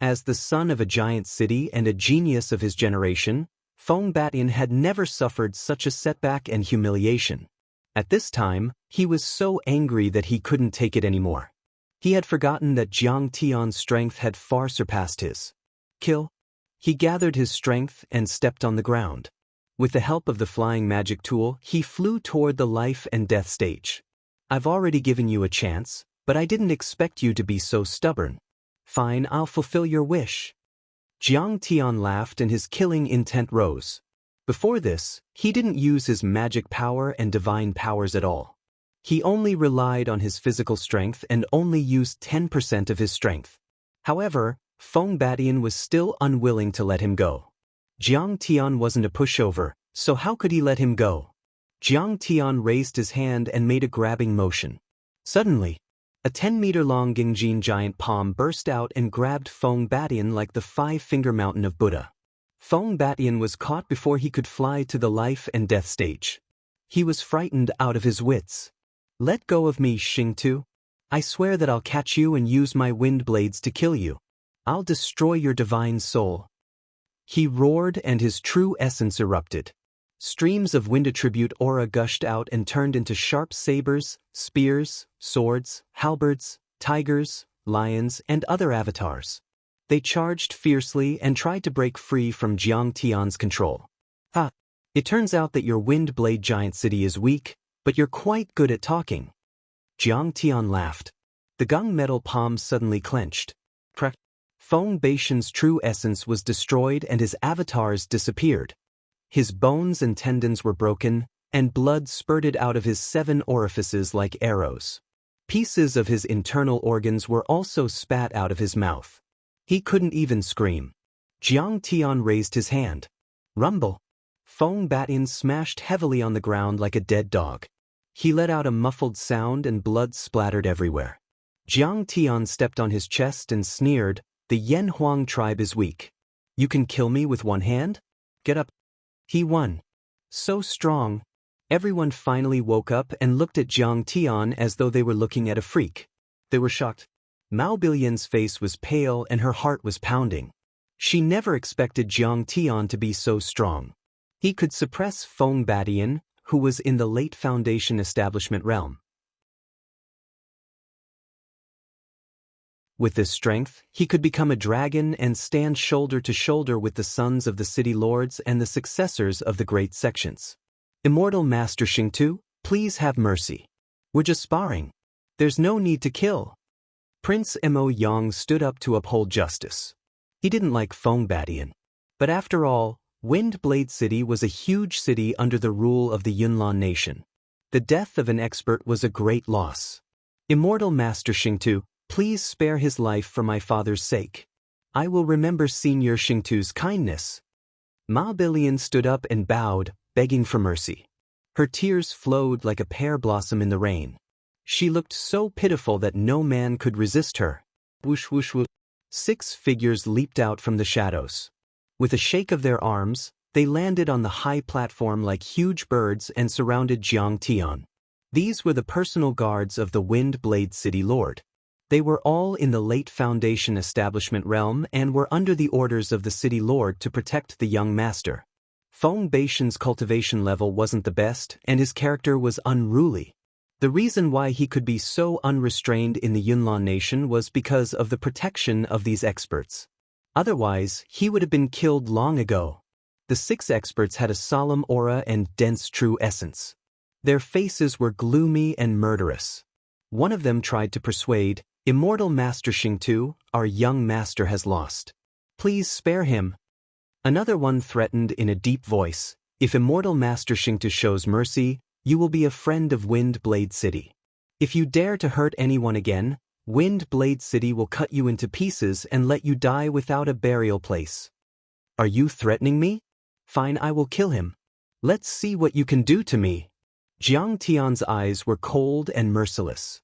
As the son of a giant city and a genius of his generation, Feng Batian had never suffered such a setback and humiliation. At this time, he was so angry that he couldn't take it anymore. He had forgotten that Jiang Tian's strength had far surpassed his. Kill. He gathered his strength and stepped on the ground. With the help of the flying magic tool, he flew toward the life and death stage. I've already given you a chance, but I didn't expect you to be so stubborn. Fine, I'll fulfill your wish. Jiang Tian laughed and his killing intent rose. Before this, he didn't use his magic power and divine powers at all. He only relied on his physical strength and only used 10% of his strength. However, Feng Batian was still unwilling to let him go. Jiang Tian wasn't a pushover, so how could he let him go? Jiang Tian raised his hand and made a grabbing motion. Suddenly, a 10-meter-long Gingjin giant palm burst out and grabbed Feng Batian like the five-finger mountain of Buddha. Feng Batian was caught before he could fly to the life and death stage. He was frightened out of his wits. Let go of me, Xingtu. I swear that I'll catch you and use my wind blades to kill you. I'll destroy your divine soul. He roared and his true essence erupted. Streams of wind attribute aura gushed out and turned into sharp sabers, spears, swords, halberds, tigers, lions, and other avatars. They charged fiercely and tried to break free from Jiang Tian's control. It turns out that your wind blade giant city is weak, but you're quite good at talking. Jiang Tian laughed. The gunmetal palms suddenly clenched. Crack. Feng Batian's true essence was destroyed and his avatars disappeared. His bones and tendons were broken, and blood spurted out of his 7 orifices like arrows. Pieces of his internal organs were also spat out of his mouth. He couldn't even scream. Jiang Tian raised his hand. Rumble. Feng Batian smashed heavily on the ground like a dead dog. He let out a muffled sound and blood splattered everywhere. Jiang Tian stepped on his chest and sneered, "The Yan Huang tribe is weak. You can kill me with one hand? Get up." He won. So strong. Everyone finally woke up and looked at Jiang Tian as though they were looking at a freak. They were shocked. Mao Bilian's face was pale and her heart was pounding. She never expected Jiang Tian to be so strong. He could suppress Feng Batian, who was in the late Foundation establishment realm. With this strength, he could become a dragon and stand shoulder to shoulder with the sons of the city lords and the successors of the great sections. Immortal Master Xingtu, please have mercy. We're just sparring. There's no need to kill. Prince Mo Yang stood up to uphold justice. He didn't like Feng Batian. But after all, Wind Blade City was a huge city under the rule of the Yunlan nation. The death of an expert was a great loss. Immortal Master Xingtu, Please spare his life for my father's sake. I will remember Senior Xingtu's kindness. Ma Bilian stood up and bowed, begging for mercy. Her tears flowed like a pear blossom in the rain. She looked so pitiful that no man could resist her. Whoosh whoosh whoosh. 6 figures leaped out from the shadows. With a shake of their arms, they landed on the high platform like huge birds and surrounded Jiang Tian. These were the personal guards of the Wind Blade City Lord. They were all in the late Foundation establishment realm and were under the orders of the City Lord to protect the young master. Feng Beishan's cultivation level wasn't the best, and his character was unruly. The reason why he could be so unrestrained in the Yunlan nation was because of the protection of these experts. Otherwise, he would have been killed long ago. The 6 experts had a solemn aura and dense true essence. Their faces were gloomy and murderous. One of them tried to persuade, "Immortal Master Xingtu, our young master has lost. Please spare him." Another one threatened in a deep voice, "If Immortal Master Xingtu shows mercy, you will be a friend of Wind Blade City. If you dare to hurt anyone again, Wind Blade City will cut you into pieces and let you die without a burial place." "Are you threatening me? Fine, I will kill him. Let's see what you can do to me." Jiang Tian's eyes were cold and merciless.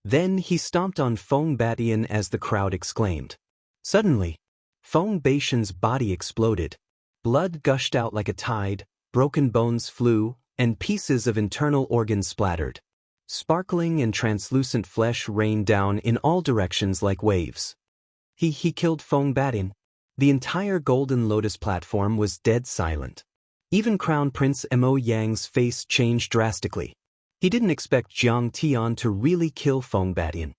Then he stomped on Feng Batian as the crowd exclaimed. Suddenly, Feng Beishan's body exploded. Blood gushed out like a tide, broken bones flew, and pieces of internal organs splattered. Sparkling and translucent flesh rained down in all directions like waves. He killed Feng Batian. The entire Golden Lotus platform was dead silent. Even Crown Prince Mo Yang's face changed drastically. He didn't expect Jiang Tian to really kill Feng Batian.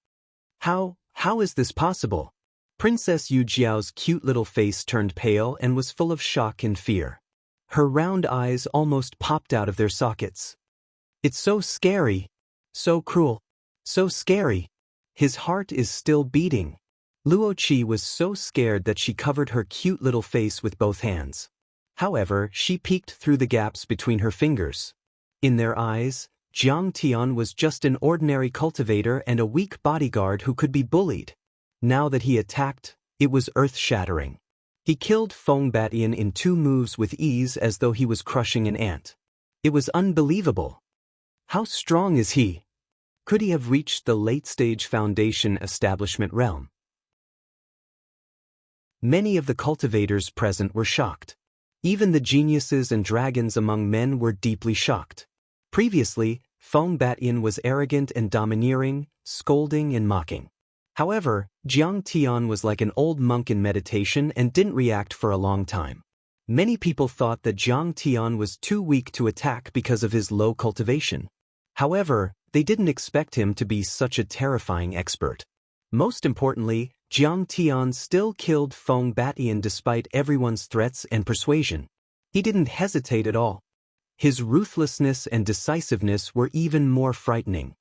How is this possible? Princess Yu Jiao's cute little face turned pale and was full of shock and fear. Her round eyes almost popped out of their sockets. "It's so scary. So cruel. So scary. His heart is still beating." Luo Qi was so scared that she covered her cute little face with both hands. However, she peeked through the gaps between her fingers. In their eyes, Jiang Tian was just an ordinary cultivator and a weak bodyguard who could be bullied. Now that he attacked, it was earth-shattering. He killed Feng Batian in 2 moves with ease as though he was crushing an ant. It was unbelievable. How strong is he? Could he have reached the late-stage Foundation establishment realm? Many of the cultivators present were shocked. Even the geniuses and dragons among men were deeply shocked. Previously, Feng Batian was arrogant and domineering, scolding and mocking. However, Jiang Tian was like an old monk in meditation and didn't react for a long time. Many people thought that Jiang Tian was too weak to attack because of his low cultivation. However, they didn't expect him to be such a terrifying expert. Most importantly, Jiang Tian still killed Feng Batian despite everyone's threats and persuasion. He didn't hesitate at all. His ruthlessness and decisiveness were even more frightening.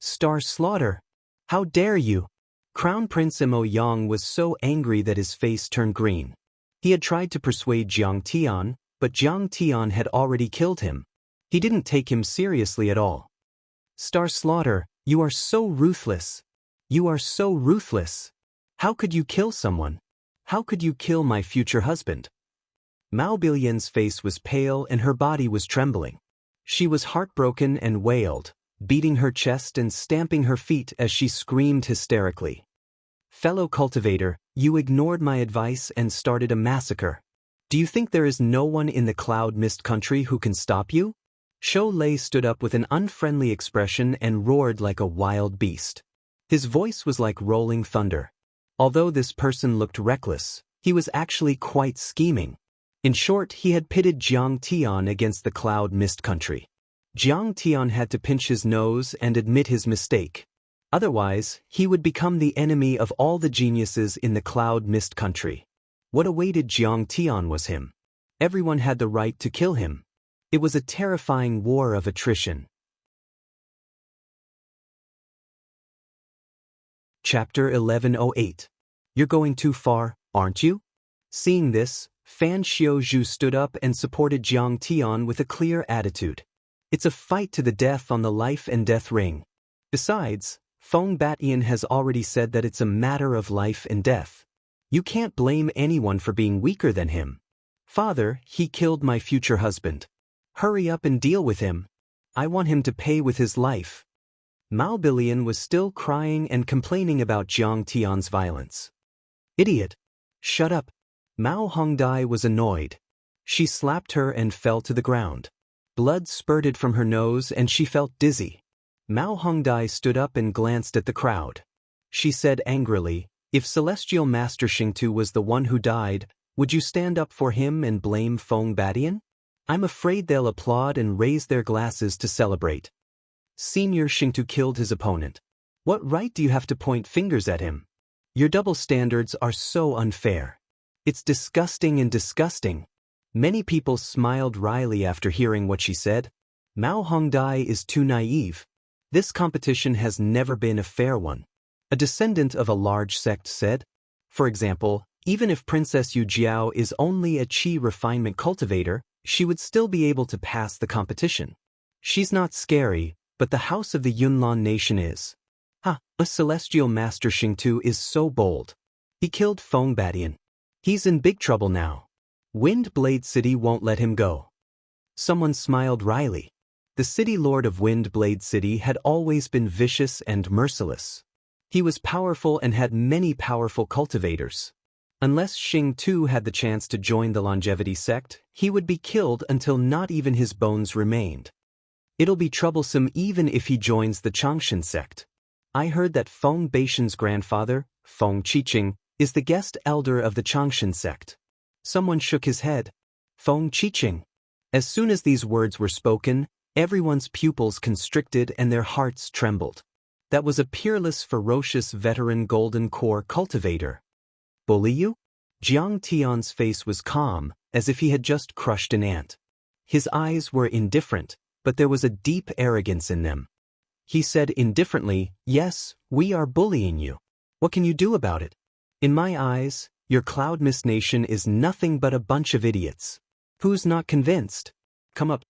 "Star Slaughter! How dare you!" Crown Prince Mo Yang was so angry that his face turned green. He had tried to persuade Jiang Tian, but Jiang Tian had already killed him. He didn't take him seriously at all. "Star Slaughter, you are so ruthless. You are so ruthless. How could you kill someone? How could you kill my future husband?" Mao Bilian's face was pale and her body was trembling. She was heartbroken and wailed, beating her chest and stamping her feet as she screamed hysterically. "Fellow cultivator, you ignored my advice and started a massacre. Do you think there is no one in the Cloud Mist country who can stop you?" Shou Lei stood up with an unfriendly expression and roared like a wild beast. His voice was like rolling thunder. Although this person looked reckless, he was actually quite scheming. In short, he had pitted Jiang Tian against the Cloud Mist country. Jiang Tian had to pinch his nose and admit his mistake. Otherwise, he would become the enemy of all the geniuses in the Cloud Mist country. What awaited Jiang Tian was him. Everyone had the right to kill him. It was a terrifying war of attrition. Chapter 1108. You're going too far, aren't you? Seeing this, Fan Xiaozhu stood up and supported Jiang Tian with a clear attitude. It's a fight to the death on the life and death ring. Besides, Feng Batian has already said that it's a matter of life and death. You can't blame anyone for being weaker than him. Father, he killed my future husband. Hurry up and deal with him. I want him to pay with his life. Mao Bilian was still crying and complaining about Jiang Tian's violence. Idiot! Shut up. Mao Hongdai was annoyed. She slapped her and fell to the ground. Blood spurted from her nose and she felt dizzy. Mao Hongdai stood up and glanced at the crowd. She said angrily, "If Celestial Master Xingtu was the one who died, would you stand up for him and blame Feng Batian? I'm afraid they'll applaud and raise their glasses to celebrate. Senior Xingtu killed his opponent. What right do you have to point fingers at him? Your double standards are so unfair. It's disgusting and disgusting." Many people smiled wryly after hearing what she said. Mao Hongdai is too naive. This competition has never been a fair one. A descendant of a large sect said. For example, even if Princess Yu Jiao is only a qi refinement cultivator, she would still be able to pass the competition. She's not scary, but the house of the Yunlan nation is. A Celestial Master Xingtu is so bold. He killed Feng Batian. He's in big trouble now. Wind Blade City won't let him go. Someone smiled wryly. The city lord of Wind Blade City had always been vicious and merciless. He was powerful and had many powerful cultivators. Unless Xingtu had the chance to join the longevity sect, he would be killed until not even his bones remained. It'll be troublesome even if he joins the Changshan sect. I heard that Feng Batian's grandfather, Feng Qiqing, is the guest elder of the Changshan sect. Someone shook his head. Feng Qiqing. As soon as these words were spoken, everyone's pupils constricted and their hearts trembled. That was a peerless, ferocious veteran golden core cultivator. Bully you? Jiang Tian's face was calm, as if he had just crushed an ant. His eyes were indifferent, but there was a deep arrogance in them. He said indifferently, "Yes, we are bullying you. What can you do about it? In my eyes, your Cloud Mist Nation is nothing but a bunch of idiots. Who's not convinced? Come up."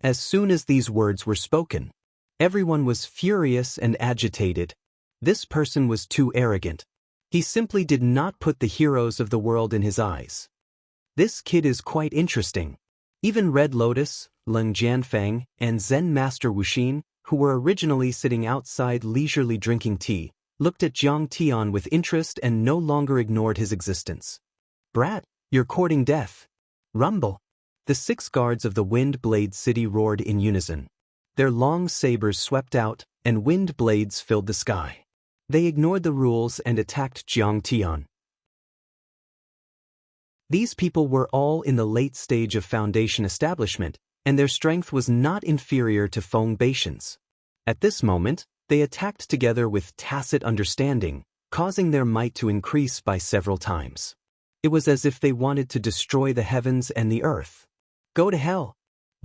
As soon as these words were spoken, everyone was furious and agitated. This person was too arrogant. He simply did not put the heroes of the world in his eyes. This kid is quite interesting. Even Red Lotus, Leng Jianfeng, and Zen Master Wuxin, who were originally sitting outside leisurely drinking tea, looked at Jiang Tian with interest and no longer ignored his existence. "Brat, you're courting death." Rumble. The 6 guards of the Wind Blade City roared in unison. Their long sabers swept out, and wind blades filled the sky. They ignored the rules and attacked Jiang Tian. These people were all in the late stage of foundation establishment, and their strength was not inferior to Feng Batian's. At this moment, they attacked together with tacit understanding, causing their might to increase by several times. It was as if they wanted to destroy the heavens and the earth. "Go to hell."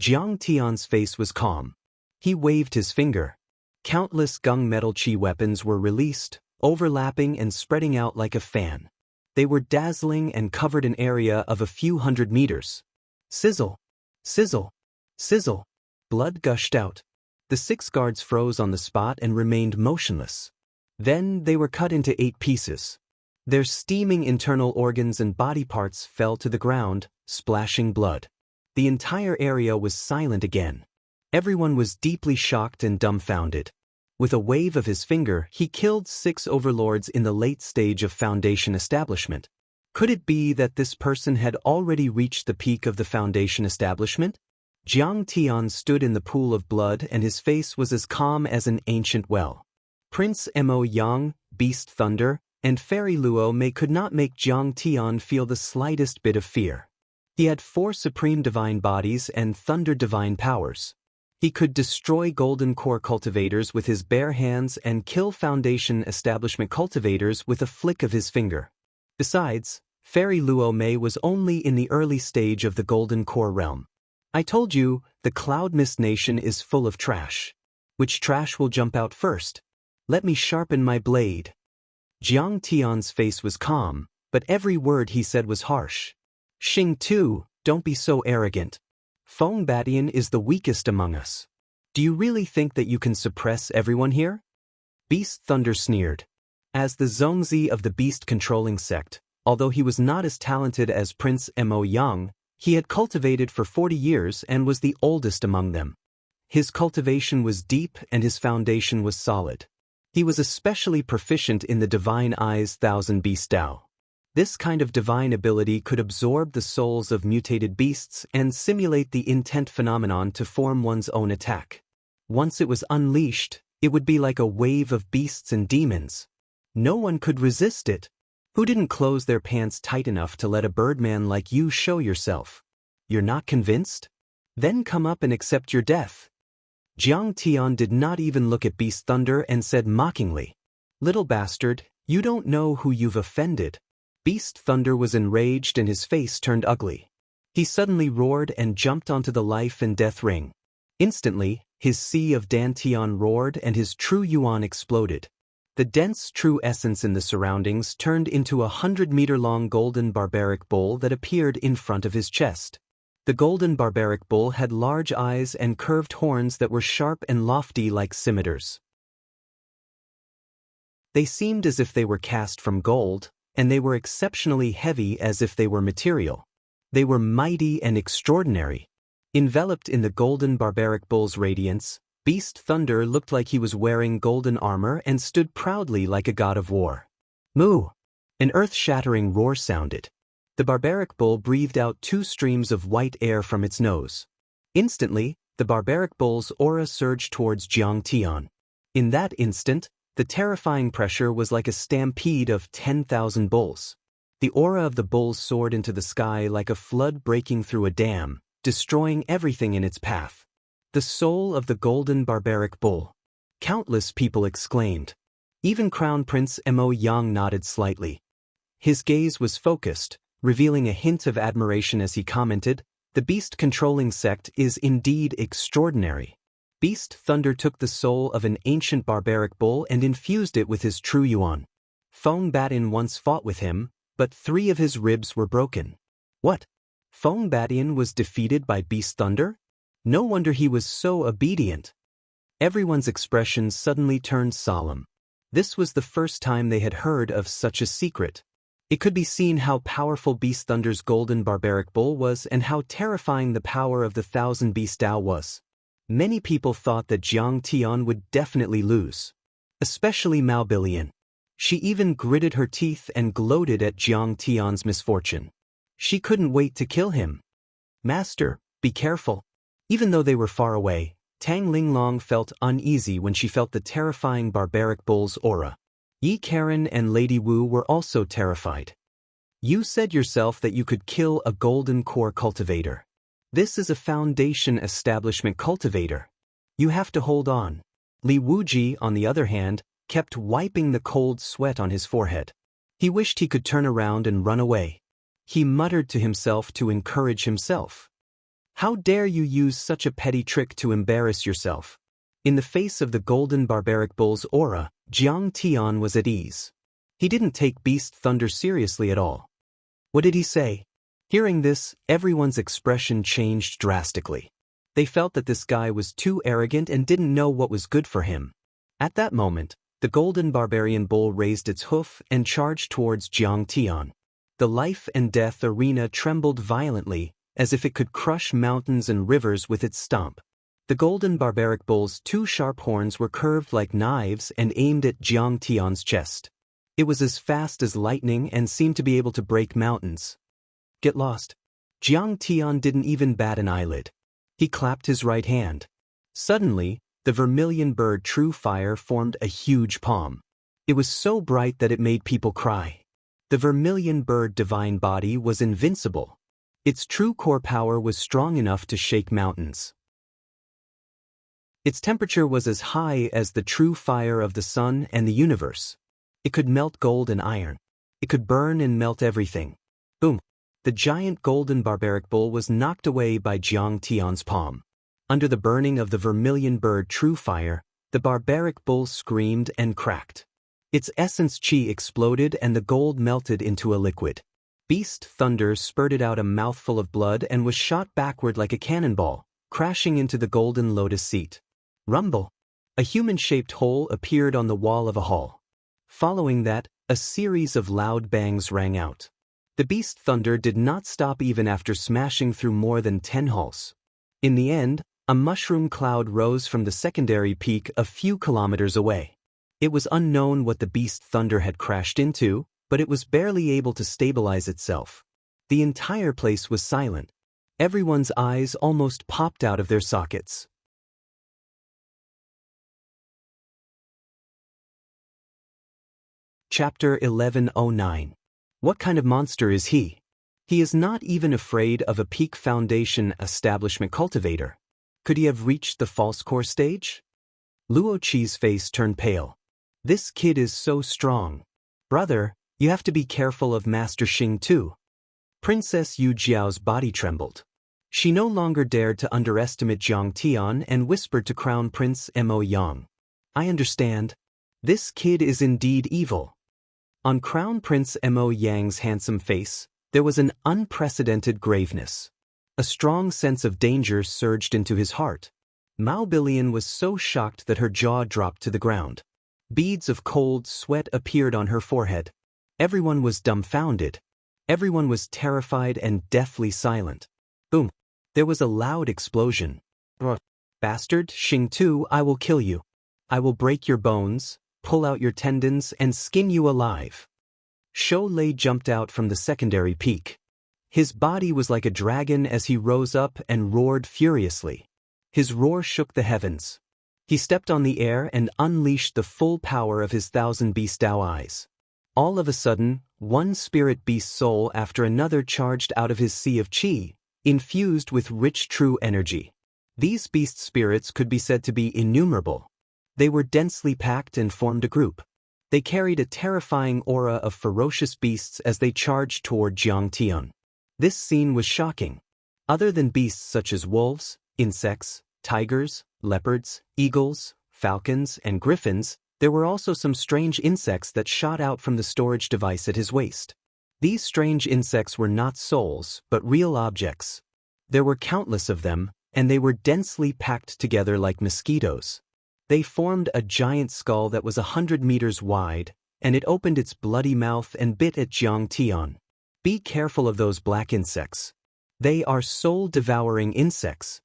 Jiang Tian's face was calm. He waved his finger. Countless gunmetal chi weapons were released, overlapping and spreading out like a fan. They were dazzling and covered an area of a few hundred meters. Sizzle! Sizzle! Sizzle! Blood gushed out. The 6 guards froze on the spot and remained motionless. Then they were cut into 8 pieces. Their steaming internal organs and body parts fell to the ground, splashing blood. The entire area was silent again. Everyone was deeply shocked and dumbfounded. With a wave of his finger, he killed 6 overlords in the late stage of foundation establishment. Could it be that this person had already reached the peak of the foundation establishment? Jiang Tian stood in the pool of blood and his face was as calm as an ancient well. Prince Mo Yang, Beast Thunder, and Fairy Luo Mei could not make Jiang Tian feel the slightest bit of fear. He had 4 supreme divine bodies and thunder divine powers. He could destroy golden core cultivators with his bare hands and kill foundation establishment cultivators with a flick of his finger. Besides, Fairy Luo Mei was only in the early stage of the golden core realm. I told you, the Cloud Mist Nation is full of trash. Which trash will jump out first? Let me sharpen my blade. Jiang Tian's face was calm, but every word he said was harsh. Xingtu, don't be so arrogant. Feng Batian is the weakest among us. Do you really think that you can suppress everyone here? Beast Thunder sneered. As the Zongzi of the beast-controlling sect, although he was not as talented as Prince Mo Yang, he had cultivated for 40 years and was the oldest among them. His cultivation was deep and his foundation was solid. He was especially proficient in the Divine Eye's Thousand Beast Dao. This kind of divine ability could absorb the souls of mutated beasts and simulate the intent phenomenon to form one's own attack. Once it was unleashed, it would be like a wave of beasts and demons. No one could resist it. Who didn't close their pants tight enough to let a birdman like you show yourself? You're not convinced? Then come up and accept your death. Jiang Tian did not even look at Beast Thunder and said mockingly, "Little bastard, you don't know who you've offended." Beast Thunder was enraged and his face turned ugly. He suddenly roared and jumped onto the life and death ring. Instantly, his sea of Dantian roared and his true yuan exploded. The dense true essence in the surroundings turned into a 100-meter-long golden barbaric bull that appeared in front of his chest. The golden barbaric bull had large eyes and curved horns that were sharp and lofty like scimitars. They seemed as if they were cast from gold, and they were exceptionally heavy as if they were material. They were mighty and extraordinary. Enveloped in the golden barbaric bull's radiance, Beast Thunder looked like he was wearing golden armor and stood proudly like a god of war. Moo! An earth-shattering roar sounded. The barbaric bull breathed out 2 streams of white air from its nose. Instantly, the barbaric bull's aura surged towards Jiang Tian. In that instant, the terrifying pressure was like a stampede of 10,000 bulls. The aura of the bulls soared into the sky like a flood breaking through a dam, destroying everything in its path. The soul of the golden barbaric bull. Countless people exclaimed. Even Crown Prince Mo Yang nodded slightly. His gaze was focused, revealing a hint of admiration as he commented, "The beast-controlling sect is indeed extraordinary." Beast Thunder took the soul of an ancient barbaric bull and infused it with his true yuan. Feng Batian once fought with him, but 3 of his ribs were broken. What? Feng Batian was defeated by Beast Thunder? No wonder he was so obedient. Everyone's expressions suddenly turned solemn. This was the first time they had heard of such a secret. It could be seen how powerful Beast Thunder's golden barbaric bull was and how terrifying the power of the Thousand Beast Dao was. Many people thought that Jiang Tian would definitely lose. Especially Mao Bilian. She even gritted her teeth and gloated at Jiang Tian's misfortune. She couldn't wait to kill him. "Master, be careful." Even though they were far away, Tang Linglong felt uneasy when she felt the terrifying barbaric bull's aura. Yi Karen and Lady Wu were also terrified. "You said yourself that you could kill a golden core cultivator. This is a foundation establishment cultivator. You have to hold on." Li Wuji, on the other hand, kept wiping the cold sweat on his forehead. He wished he could turn around and run away. He muttered to himself to encourage himself. "How dare you use such a petty trick to embarrass yourself?" In the face of the golden barbaric bull's aura, Jiang Tian was at ease. He didn't take Beast Thunder seriously at all. What did he say? Hearing this, everyone's expression changed drastically. They felt that this guy was too arrogant and didn't know what was good for him. At that moment, the golden barbarian bull raised its hoof and charged towards Jiang Tian. The life and death arena trembled violently, as if it could crush mountains and rivers with its stomp. The golden barbaric bull's 2 sharp horns were curved like knives and aimed at Jiang Tian's chest. It was as fast as lightning and seemed to be able to break mountains. "Get lost." Jiang Tian didn't even bat an eyelid. He clapped his right hand. Suddenly, the vermilion bird True Fire formed a huge palm. It was so bright that it made people cry. The vermilion bird divine body was invincible. Its true core power was strong enough to shake mountains. Its temperature was as high as the true fire of the sun and the universe. It could melt gold and iron. It could burn and melt everything. Boom! The giant golden barbaric bull was knocked away by Jiang Tian's palm. Under the burning of the vermilion bird True Fire, the barbaric bull screamed and cracked. Its essence chi exploded and the gold melted into a liquid. Beast Thunder spurted out a mouthful of blood and was shot backward like a cannonball, crashing into the golden lotus seat. Rumble! A human-shaped hole appeared on the wall of a hall. Following that, a series of loud bangs rang out. The beast thunder did not stop even after smashing through more than 10 halls. In the end, a mushroom cloud rose from the secondary peak a few kilometers away. It was unknown what the beast thunder had crashed into, but it was barely able to stabilize itself. The entire place was silent. Everyone's eyes almost popped out of their sockets. Chapter 1109. What kind of monster is he? He is not even afraid of a peak foundation establishment cultivator. Could he have reached the false core stage? Luo Qi's face turned pale. This kid is so strong. Brother, you have to be careful of Master Xing too. Princess Yu Jiao's body trembled. She no longer dared to underestimate Jiang Tian and whispered to Crown Prince Mo Yang. I understand. This kid is indeed evil. On Crown Prince Mo Yang's handsome face, there was an unprecedented graveness. A strong sense of danger surged into his heart. Mao Bilian was so shocked that her jaw dropped to the ground. Beads of cold sweat appeared on her forehead. Everyone was dumbfounded. Everyone was terrified and deathly silent. Boom! There was a loud explosion. Bastard, Xing Tu, I will kill you. I will break your bones, pull out your tendons, and skin you alive. Shou Lei jumped out from the secondary peak. His body was like a dragon as he rose up and roared furiously. His roar shook the heavens. He stepped on the air and unleashed the full power of his 1,000 beast Dao eyes. All of a sudden, one spirit beast soul after another charged out of his sea of qi, infused with rich true energy. These beast spirits could be said to be innumerable. They were densely packed and formed a group. They carried a terrifying aura of ferocious beasts as they charged toward Jiang Tian. This scene was shocking. Other than beasts such as wolves, insects, tigers, leopards, eagles, falcons, and griffins, there were also some strange insects that shot out from the storage device at his waist. These strange insects were not souls, but real objects. There were countless of them, and they were densely packed together like mosquitoes. They formed a giant skull that was 100 meters wide, and it opened its bloody mouth and bit at Jiang Tian. Be careful of those black insects. They are soul-devouring insects.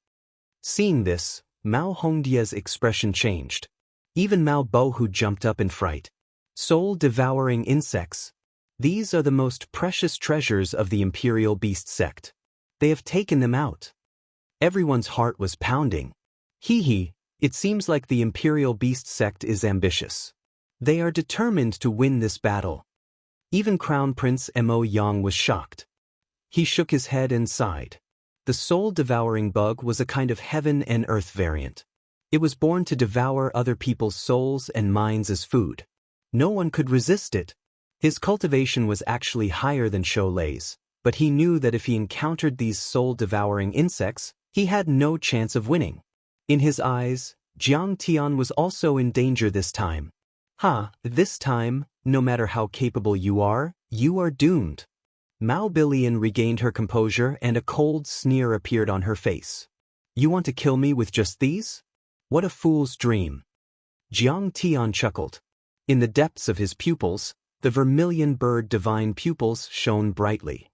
Seeing this, Mao Hongdia's expression changed. Even Mao Bohu jumped up in fright. Soul-devouring insects. These are the most precious treasures of the Imperial Beast sect. They have taken them out. Everyone's heart was pounding. Hee. It seems like the Imperial Beast sect is ambitious. They are determined to win this battle. Even Crown Prince Mo Yang was shocked. He shook his head and sighed. The soul-devouring bug was a kind of heaven and earth variant. It was born to devour other people's souls and minds as food. No one could resist it. His cultivation was actually higher than Shou Lei's, but he knew that if he encountered these soul-devouring insects, he had no chance of winning. In his eyes, Jiang Tian was also in danger this time. This time, no matter how capable you are doomed. Mao Bilian regained her composure and a cold sneer appeared on her face. You want to kill me with just these? What a fool's dream. Jiang Tian chuckled. In the depths of his pupils, the vermilion bird divine pupils shone brightly.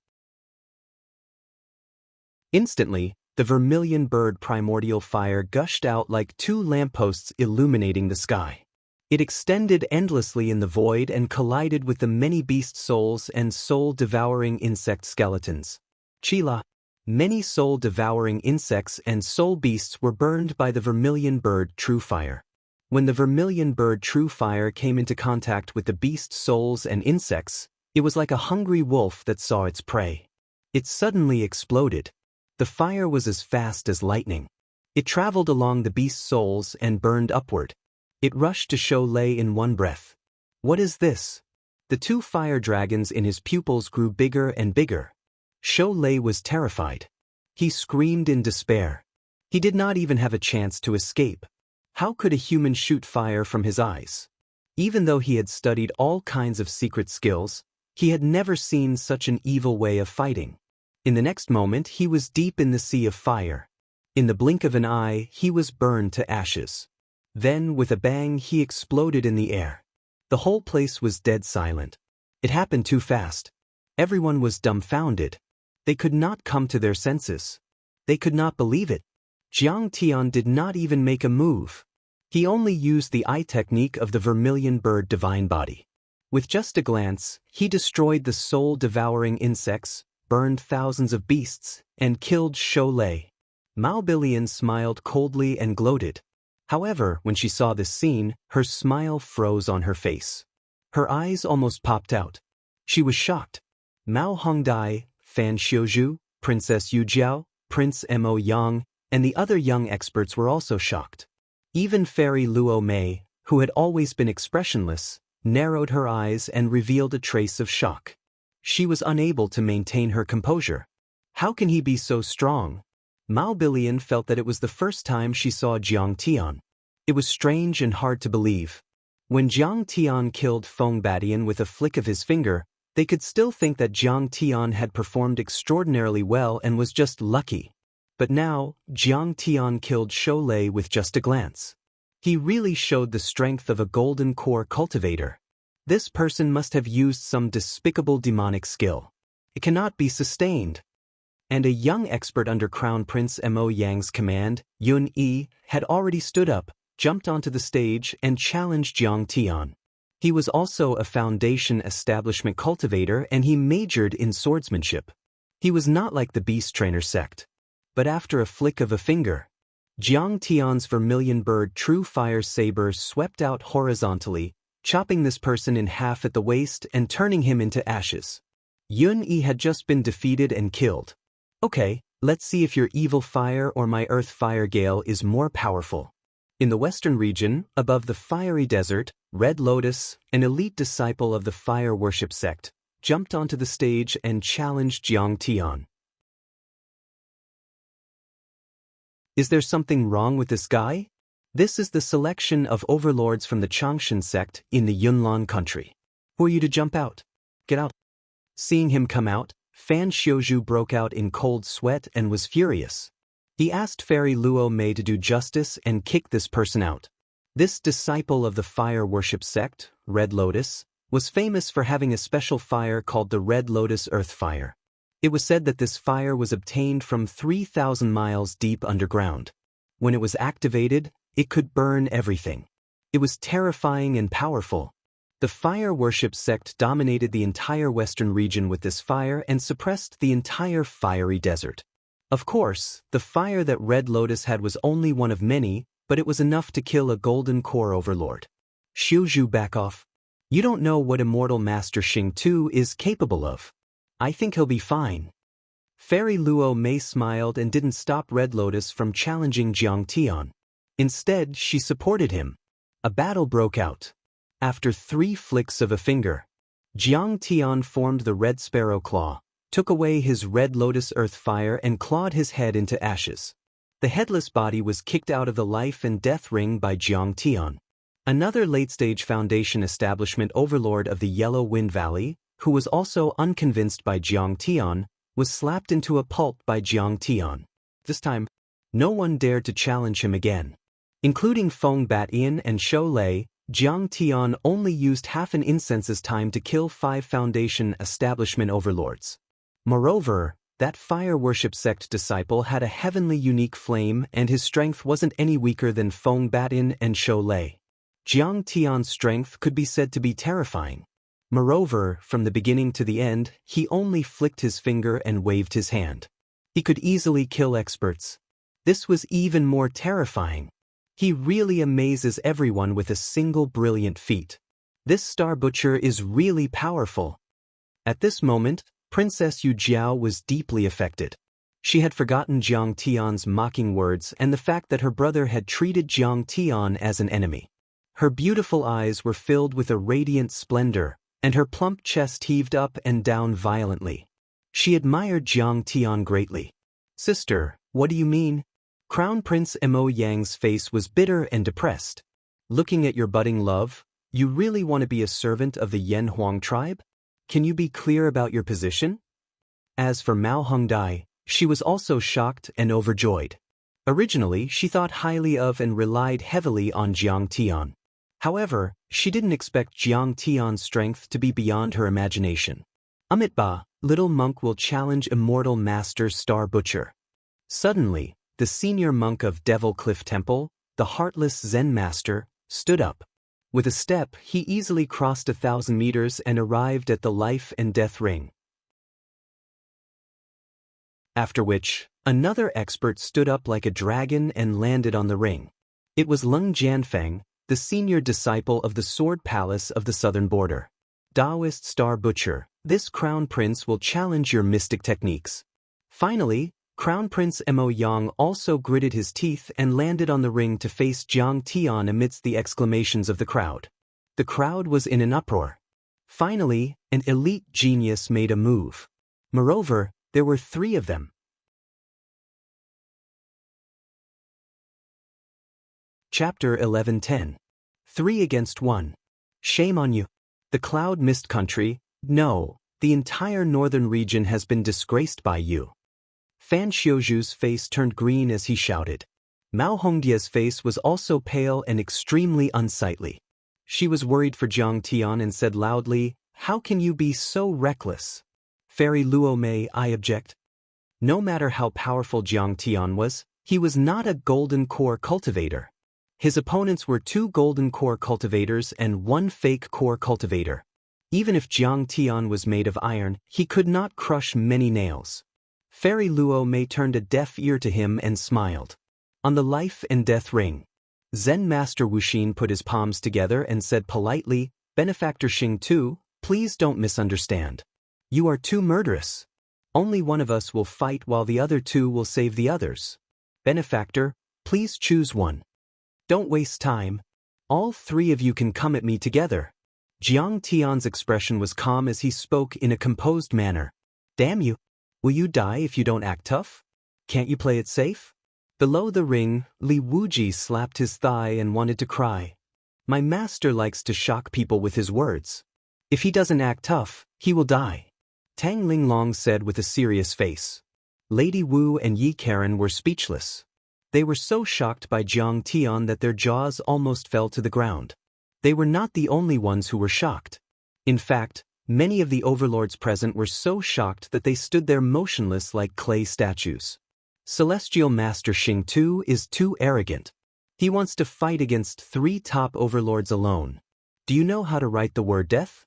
Instantly, the vermilion bird primordial fire gushed out like 2 lampposts illuminating the sky. It extended endlessly in the void and collided with the many beast souls and soul-devouring insect skeletons. Chila. Many soul-devouring insects and soul beasts were burned by the vermilion bird true fire. When the vermilion bird true fire came into contact with the beast souls and insects, it was like a hungry wolf that saw its prey. It suddenly exploded. The fire was as fast as lightning. It traveled along the beast souls and burned upward. It rushed to Shou Lei in one breath. What is this? The 2 fire dragons in his pupils grew bigger and bigger. Shou Lei was terrified. He screamed in despair. He did not even have a chance to escape. How could a human shoot fire from his eyes? Even though he had studied all kinds of secret skills, he had never seen such an evil way of fighting. In the next moment he was deep in the sea of fire. In the blink of an eye he was burned to ashes. Then, with a bang, he exploded in the air. The whole place was dead silent. It happened too fast. Everyone was dumbfounded. They could not come to their senses. They could not believe it. Jiang Tian did not even make a move. He only used the eye technique of the vermilion bird divine body. With just a glance, he destroyed the soul-devouring insects, burned thousands of beasts, and killed Shou Lei. Mao Bilian smiled coldly and gloated. However, when she saw this scene, her smile froze on her face. Her eyes almost popped out. She was shocked. Mao Hongdai, Fan Xiuzhu, Princess Yu Jiao, Prince Mo Yang, and the other young experts were also shocked. Even Fairy Luo Mei, who had always been expressionless, narrowed her eyes and revealed a trace of shock. She was unable to maintain her composure. How can he be so strong? Mao Bilian felt that it was the first time she saw Jiang Tian. It was strange and hard to believe. When Jiang Tian killed Feng Badian with a flick of his finger, they could still think that Jiang Tian had performed extraordinarily well and was just lucky. But now, Jiang Tian killed Shou Lei with just a glance. He really showed the strength of a golden core cultivator. This person must have used some despicable demonic skill. It cannot be sustained. And a young expert under Crown Prince Mo Yang's command, Yun Yi, had already stood up, jumped onto the stage, and challenged Jiang Tian. He was also a Foundation Establishment cultivator and he majored in swordsmanship. He was not like the Beast Trainer sect. But after a flick of a finger, Jiang Tian's vermilion bird true fire saber swept out horizontally, chopping this person in half at the waist and turning him into ashes. Yun Yi had just been defeated and killed. Okay, let's see if your evil fire or my earth fire gale is more powerful. In the western region, above the fiery desert, Red Lotus, an elite disciple of the fire worship sect, jumped onto the stage and challenged Jiang Tian. Is there something wrong with this guy? This is the selection of overlords from the Changshan sect in the Yunnan country. Who are you to jump out? Get out. Seeing him come out, Fan Xiuzhu broke out in cold sweat and was furious. He asked Fairy Luo Mei to do justice and kick this person out. This disciple of the fire worship sect, Red Lotus, was famous for having a special fire called the Red Lotus Earth Fire. It was said that this fire was obtained from 3,000 miles deep underground. When it was activated, it could burn everything. It was terrifying and powerful. The fire worship sect dominated the entire western region with this fire and suppressed the entire fiery desert. Of course, the fire that Red Lotus had was only one of many, but it was enough to kill a golden core overlord. Xiuzhu, back off. You don't know what Immortal Master Xing Tu is capable of. I think he'll be fine. Fairy Luo Mei smiled and didn't stop Red Lotus from challenging Jiang Tian. Instead, she supported him. A battle broke out. After 3 flicks of a finger, Jiang Tian formed the Red Sparrow Claw, took away his Red Lotus Earth Fire and clawed his head into ashes. The headless body was kicked out of the life and death ring by Jiang Tian. Another late-stage Foundation Establishment overlord of the Yellow Wind Valley, who was also unconvinced by Jiang Tian, was slapped into a pulp by Jiang Tian. This time, no one dared to challenge him again. Including Feng Badian and Shou Lei, Jiang Tian only used half an incense's time to kill 5 Foundation Establishment overlords. Moreover, that fire worship sect disciple had a heavenly unique flame and his strength wasn't any weaker than Feng Badian and Shou Lei. Jiang Tian's strength could be said to be terrifying. Moreover, from the beginning to the end, he only flicked his finger and waved his hand. He could easily kill experts. This was even more terrifying. He really amazes everyone with a single brilliant feat. This Star Butcher is really powerful. At this moment, Princess Yu Jiao was deeply affected. She had forgotten Jiang Tian's mocking words and the fact that her brother had treated Jiang Tian as an enemy. Her beautiful eyes were filled with a radiant splendor, and her plump chest heaved up and down violently. She admired Jiang Tian greatly. Sister, what do you mean? Crown Prince Mo Yang's face was bitter and depressed. Looking at your budding love, you really want to be a servant of the Yan Huang tribe? Can you be clear about your position? As for Mao Hongdai, she was also shocked and overjoyed. Originally, she thought highly of and relied heavily on Jiang Tian. However, she didn't expect Jiang Tian's strength to be beyond her imagination. Amitba, little monk will challenge immortal master Star Butcher. Suddenly, the senior monk of Devil Cliff Temple, the heartless Zen master, stood up. With a step, he easily crossed 1,000 meters and arrived at the life and death ring. After which, another expert stood up like a dragon and landed on the ring. It was Leng Jianfeng, the senior disciple of the Sword Palace of the southern border. Taoist Star Butcher, this Crown Prince will challenge your mystic techniques. Finally, Crown Prince Mo Yang also gritted his teeth and landed on the ring to face Jiang Tian amidst the exclamations of the crowd. The crowd was in an uproar. Finally, an elite genius made a move. Moreover, there were 3 of them. Chapter 11:10. 3 against 1. Shame on you. The Cloud Mist Country, no, the entire northern region has been disgraced by you. Fan Xiuzhu's face turned green as he shouted. Mao Hongdia's face was also pale and extremely unsightly. She was worried for Jiang Tian and said loudly, "How can you be so reckless?" "Fairy Luo Mei, I object." No matter how powerful Jiang Tian was, he was not a golden core cultivator. His opponents were 2 golden core cultivators and 1 fake core cultivator. Even if Jiang Tian was made of iron, he could not crush many nails. Fairy Luo Mei turned a deaf ear to him and smiled. On the life and death ring, Zen Master Wuxin put his palms together and said politely, "Benefactor Xing Tu, please don't misunderstand. You are too murderous. Only one of us will fight while the other 2 will save the others. Benefactor, please choose one. Don't waste time. All 3 of you can come at me together." Jiang Tian's expression was calm as he spoke in a composed manner. "Damn you. Will you die if you don't act tough? Can't you play it safe?" Below the ring, Li Wuji slapped his thigh and wanted to cry. "My master likes to shock people with his words. If he doesn't act tough, he will die." Tang Linglong said with a serious face. Lady Wu and Yi Karen were speechless. They were so shocked by Jiang Tian that their jaws almost fell to the ground. They were not the only ones who were shocked. In fact, many of the overlords present were so shocked that they stood there motionless like clay statues. Celestial Master Xing Tu is too arrogant. He wants to fight against 3 top overlords alone. Do you know how to write the word death?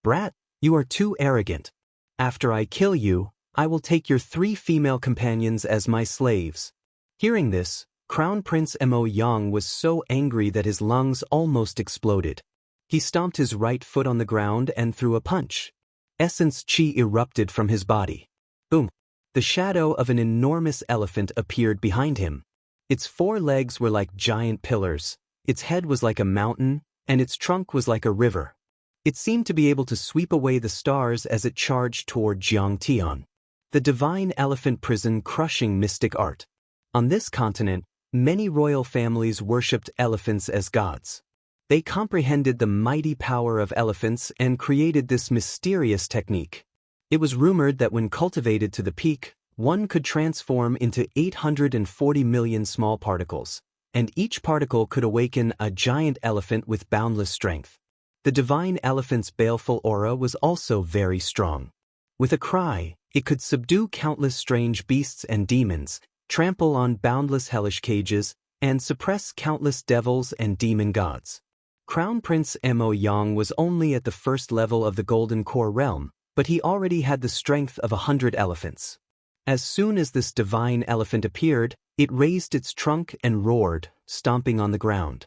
Brat, you are too arrogant. After I kill you, I will take your 3 female companions as my slaves. Hearing this, Crown Prince Mo Yang was so angry that his lungs almost exploded. He stomped his right foot on the ground and threw a punch. Essence Qi erupted from his body. Boom! The shadow of an enormous elephant appeared behind him. Its 4 legs were like giant pillars, its head was like a mountain, and its trunk was like a river. It seemed to be able to sweep away the stars as it charged toward Jiang Tian. The divine elephant prison crushing mystic art. On this continent, many royal families worshipped elephants as gods. They comprehended the mighty power of elephants and created this mysterious technique. It was rumored that when cultivated to the peak, one could transform into 840 million small particles, and each particle could awaken a giant elephant with boundless strength. The divine elephant's baleful aura was also very strong. With a cry, it could subdue countless strange beasts and demons, trample on boundless hellish cages, and suppress countless devils and demon gods. Crown Prince Mo Yang was only at the first level of the Golden Core realm, but he already had the strength of 100 elephants. As soon as this divine elephant appeared, it raised its trunk and roared, stomping on the ground.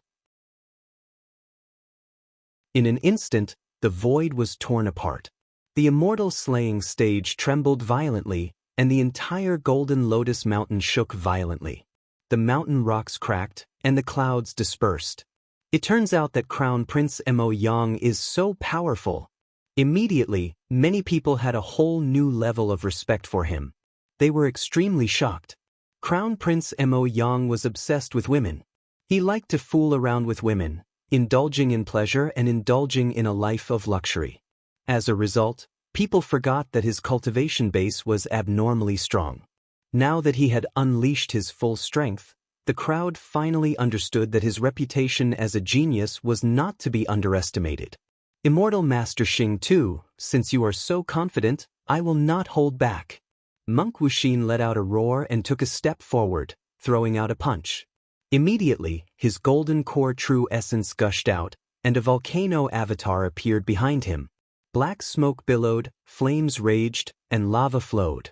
In an instant, the void was torn apart. The immortal slaying stage trembled violently, and the entire Golden Lotus Mountain shook violently. The mountain rocks cracked, and the clouds dispersed. It turns out that Crown Prince Mo Yang is so powerful. Immediately, many people had a whole new level of respect for him. They were extremely shocked. Crown Prince Mo Yang was obsessed with women. He liked to fool around with women, indulging in pleasure and indulging in a life of luxury. As a result, people forgot that his cultivation base was abnormally strong. Now that he had unleashed his full strength, the crowd finally understood that his reputation as a genius was not to be underestimated. Immortal Master Xing too, since you are so confident, I will not hold back. Monk Wuxin let out a roar and took a step forward, throwing out a punch. Immediately, his golden core true essence gushed out, and a volcano avatar appeared behind him. Black smoke billowed, flames raged, and lava flowed.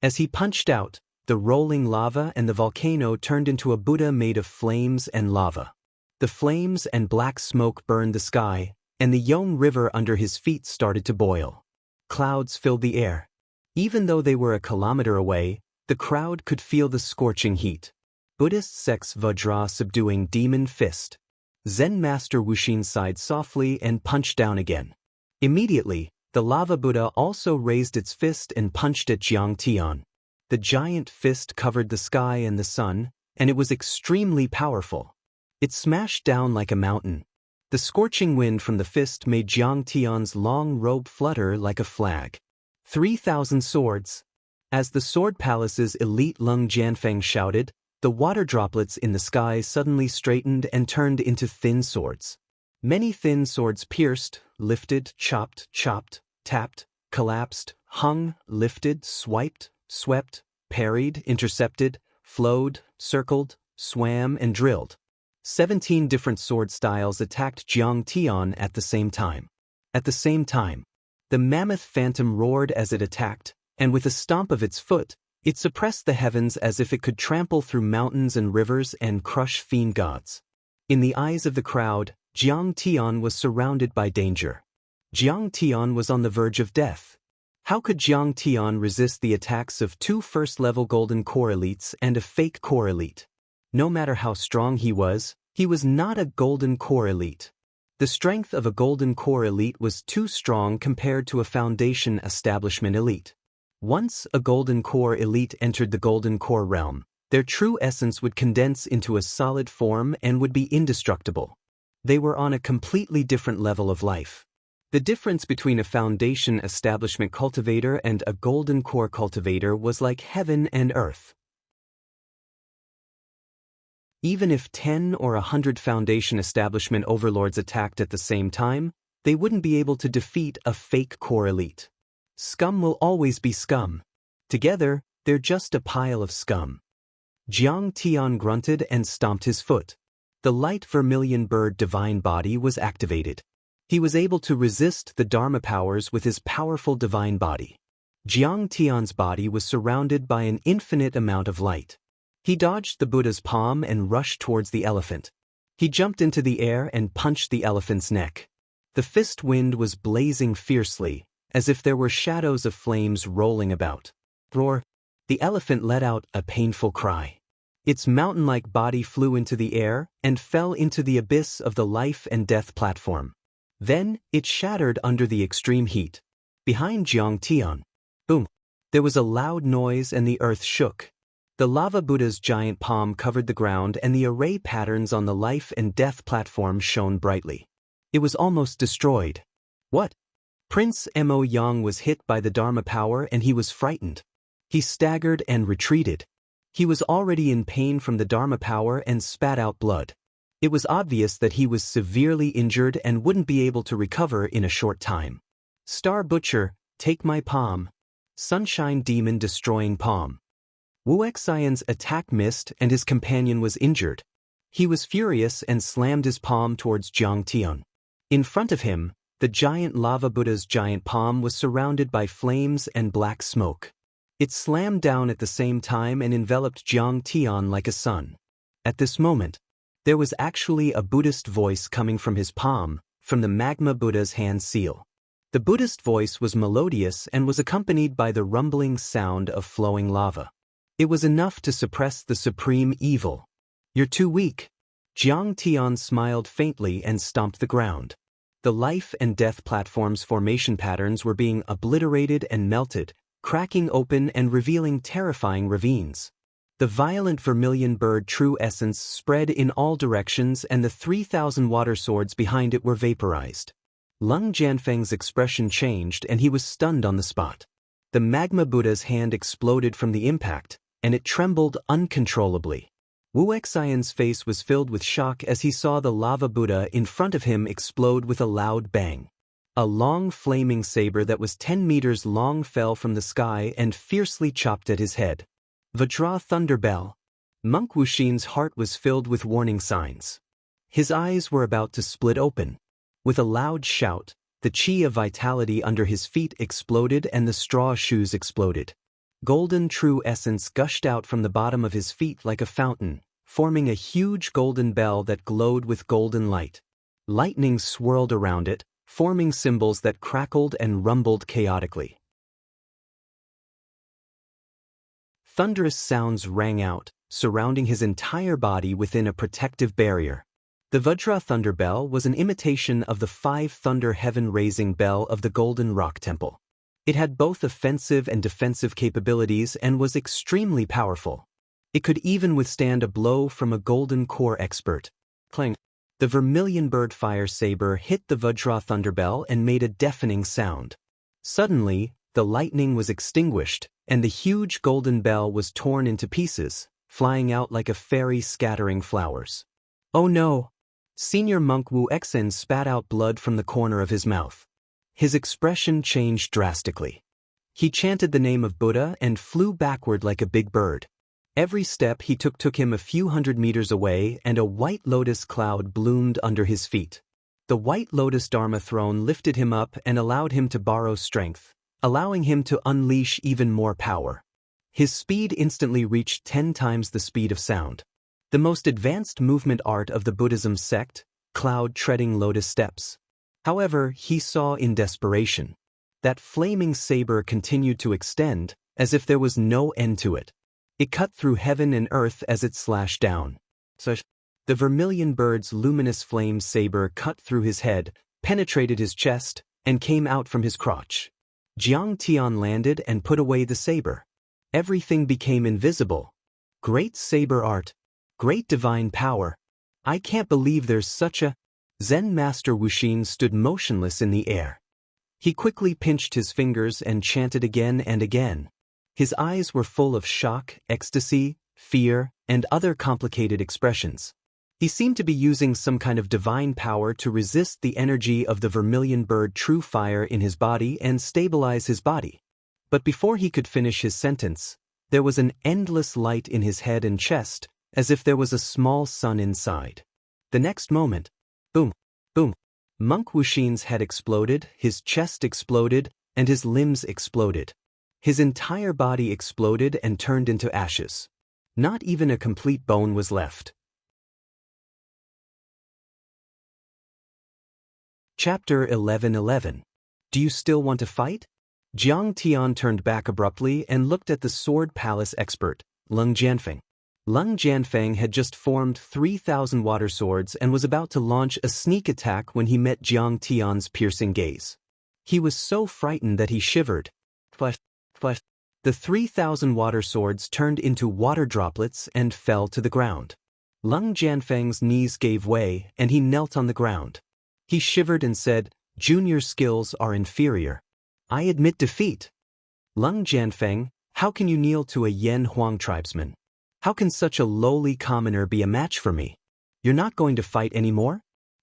As he punched out, the rolling lava and the volcano turned into a Buddha made of flames and lava. The flames and black smoke burned the sky, and the Yong River under his feet started to boil. Clouds filled the air. Even though they were a kilometer away, the crowd could feel the scorching heat. Buddhist sects Vajra subduing demon fist. Zen Master Wuxin sighed softly and punched down again. Immediately, the lava Buddha also raised its fist and punched at Jiang Tian. The giant fist covered the sky and the sun, and it was extremely powerful. It smashed down like a mountain. The scorching wind from the fist made Jiang Tian's long robe flutter like a flag. 3,000 swords. As the Sword Palace's elite Lung Jianfeng shouted, the water droplets in the sky suddenly straightened and turned into thin swords. Many thin swords pierced, lifted, chopped, tapped, collapsed, hung, lifted, swiped, swept, parried, intercepted, flowed, circled, swam, and drilled. 17 different sword styles attacked Jiang Tian at the same time. At the same time, the mammoth phantom roared as it attacked, and with a stomp of its foot, it suppressed the heavens as if it could trample through mountains and rivers and crush fiend gods. In the eyes of the crowd, Jiang Tian was surrounded by danger. Jiang Tian was on the verge of death. How could Jiang Tian resist the attacks of 2 first-level golden core elites and a fake core elite? No matter how strong he was not a golden core elite. The strength of a golden core elite was too strong compared to a foundation establishment elite. Once a golden core elite entered the golden core realm, their true essence would condense into a solid form and would be indestructible. They were on a completely different level of life. The difference between a foundation establishment cultivator and a golden core cultivator was like heaven and earth. Even if 10 or 100 foundation establishment overlords attacked at the same time, they wouldn't be able to defeat a fake core elite. Scum will always be scum. Together, they're just a pile of scum. Jiang Tian grunted and stomped his foot. The light vermilion bird divine body was activated. He was able to resist the Dharma powers with his powerful divine body. Jiang Tian's body was surrounded by an infinite amount of light. He dodged the Buddha's palm and rushed towards the elephant. He jumped into the air and punched the elephant's neck. The fist wind was blazing fiercely, as if there were shadows of flames rolling about. Roar! The elephant let out a painful cry. Its mountain-like body flew into the air and fell into the abyss of the life and death platform. Then, it shattered under the extreme heat. Behind Jiang Tian, boom! There was a loud noise and the earth shook. The lava Buddha's giant palm covered the ground and the array patterns on the life and death platform shone brightly. It was almost destroyed. What? Prince Mo Yang was hit by the Dharma power and he was frightened. He staggered and retreated. He was already in pain from the Dharma power and spat out blood. It was obvious that he was severely injured and wouldn't be able to recover in a short time. Star Butcher, take my palm. Sunshine Demon destroying palm. Wuxian's attack missed and his companion was injured. He was furious and slammed his palm towards Jiang Tian. In front of him, the giant lava Buddha's giant palm was surrounded by flames and black smoke. It slammed down at the same time and enveloped Jiang Tian like a sun. At this moment, there was actually a Buddhist voice coming from his palm, from the magma Buddha's hand seal. The Buddhist voice was melodious and was accompanied by the rumbling sound of flowing lava. It was enough to suppress the supreme evil. You're too weak. Jiang Tian smiled faintly and stomped the ground. The life and death platform's formation patterns were being obliterated and melted, cracking open and revealing terrifying ravines. The violent vermilion bird true essence spread in all directions and the 3,000 water swords behind it were vaporized. Lung Jianfeng's expression changed and he was stunned on the spot. The magma Buddha's hand exploded from the impact, and it trembled uncontrollably. Wuxian's face was filled with shock as he saw the lava Buddha in front of him explode with a loud bang. A long flaming saber that was 10 meters long fell from the sky and fiercely chopped at his head. Vajra Thunderbell. Monk Wuxin's heart was filled with warning signs. His eyes were about to split open. With a loud shout, the chi of vitality under his feet exploded and the straw shoes exploded. Golden true essence gushed out from the bottom of his feet like a fountain, forming a huge golden bell that glowed with golden light. Lightning swirled around it, forming symbols that crackled and rumbled chaotically. Thunderous sounds rang out, surrounding his entire body within a protective barrier. The Vajra Thunder Bell was an imitation of the 5 thunder heaven-raising bell of the Golden Rock Temple. It had both offensive and defensive capabilities and was extremely powerful. It could even withstand a blow from a golden core expert. Clang! The vermilion bird fire saber hit the Vajra Thunderbell and made a deafening sound. Suddenly, the lightning was extinguished, and the huge golden bell was torn into pieces, flying out like a fairy scattering flowers. Oh no! Senior monk Wuxian spat out blood from the corner of his mouth. His expression changed drastically. He chanted the name of Buddha and flew backward like a big bird. Every step he took him a few hundred meters away, and a white lotus cloud bloomed under his feet. The white lotus Dharma throne lifted him up and allowed him to borrow strength, allowing him to unleash even more power. His speed instantly reached 10 times the speed of sound. The most advanced movement art of the Buddhism sect, cloud-treading lotus steps. However, he saw in desperation. That flaming saber continued to extend, as if there was no end to it. It cut through heaven and earth as it slashed down. The vermilion bird's luminous flame saber cut through his head, penetrated his chest, and came out from his crotch. Jiang Tian landed and put away the saber. Everything became invisible. Great saber art. Great divine power. I can't believe there's such a... Zen Master Wuxin stood motionless in the air. He quickly pinched his fingers and chanted again and again. His eyes were full of shock, ecstasy, fear, and other complicated expressions. He seemed to be using some kind of divine power to resist the energy of the vermilion bird true fire in his body and stabilize his body. But before he could finish his sentence, there was an endless light in his head and chest, as if there was a small sun inside. The next moment, boom, boom, Monk Wuxin's head exploded, his chest exploded, and his limbs exploded. His entire body exploded and turned into ashes. Not even a complete bone was left. Chapter 11:11. Do you still want to fight? Jiang Tian turned back abruptly and looked at the Sword Palace expert, Lung Jianfeng. Lung Jianfeng had just formed 3,000 water swords and was about to launch a sneak attack when he met Jiang Tian's piercing gaze. He was so frightened that he shivered. Flash, flash. The 3,000 water swords turned into water droplets and fell to the ground. Lung Jianfeng's knees gave way and he knelt on the ground. He shivered and said, "Junior skills are inferior. I admit defeat." Lung Jianfeng, how can you kneel to a Yan Huang tribesman? How can such a lowly commoner be a match for me? You're not going to fight anymore?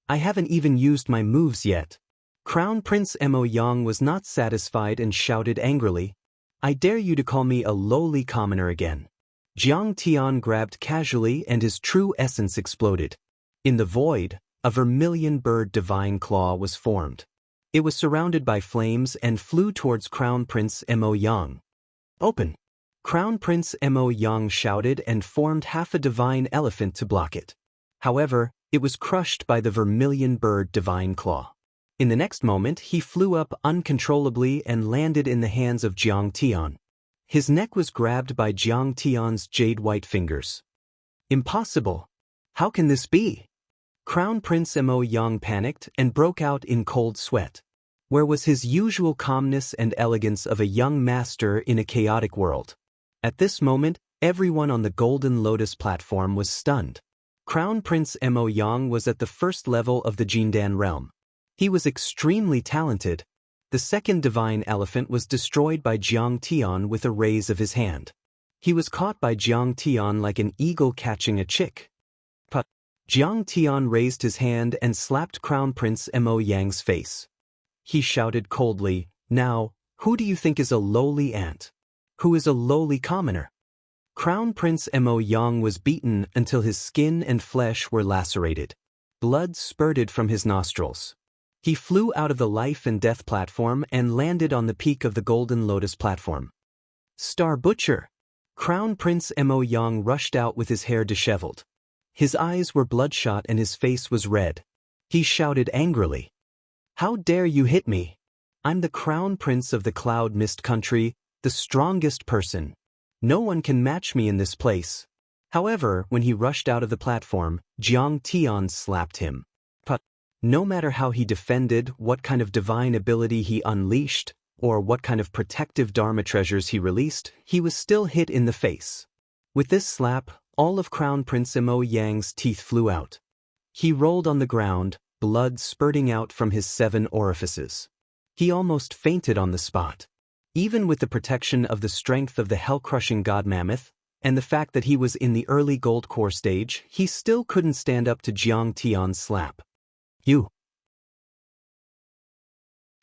I haven't even used my moves yet. Crown Prince Mo Yang was not satisfied and shouted angrily, "I dare you to call me a lowly commoner again." Jiang Tian grabbed casually and his true essence exploded. In the void, a vermilion bird divine claw was formed. It was surrounded by flames and flew towards Crown Prince Mo Yang. "Open!" Crown Prince Mo Yang shouted and formed half a divine elephant to block it. However, it was crushed by the vermilion bird divine claw. In the next moment, he flew up uncontrollably and landed in the hands of Jiang Tian. His neck was grabbed by Jiang Tian's jade-white fingers. Impossible! How can this be? Crown Prince Mo Yang panicked and broke out in cold sweat. Where was his usual calmness and elegance of a young master in a chaotic world? At this moment, everyone on the Golden Lotus platform was stunned. Crown Prince Mo Yang was at the first level of the Jindan realm. He was extremely talented. The second divine elephant was destroyed by Jiang Tian with a raise of his hand. He was caught by Jiang Tian like an eagle catching a chick. But Jiang Tian raised his hand and slapped Crown Prince Mo Yang's face. He shouted coldly, "Now, who do you think is a lowly ant? Who is a lowly commoner?" Crown Prince Mo Yang was beaten until his skin and flesh were lacerated. Blood spurted from his nostrils. He flew out of the life and death platform and landed on the peak of the Golden Lotus platform. "Star Butcher!" Crown Prince Mo Yang rushed out with his hair disheveled. His eyes were bloodshot and his face was red. He shouted angrily, "How dare you hit me? I'm the Crown Prince of the Cloud Mist Country, the strongest person. No one can match me in this place." However, when he rushed out of the platform, Jiang Tian slapped him. But no matter how he defended, what kind of divine ability he unleashed, or what kind of protective Dharma treasures he released, he was still hit in the face. With this slap, all of Crown Prince Mo Yang's teeth flew out. He rolled on the ground, blood spurting out from his 7 orifices. He almost fainted on the spot. Even with the protection of the strength of the hell-crushing god mammoth, and the fact that he was in the early gold core stage, he still couldn't stand up to Jiang Tian's slap. "You!"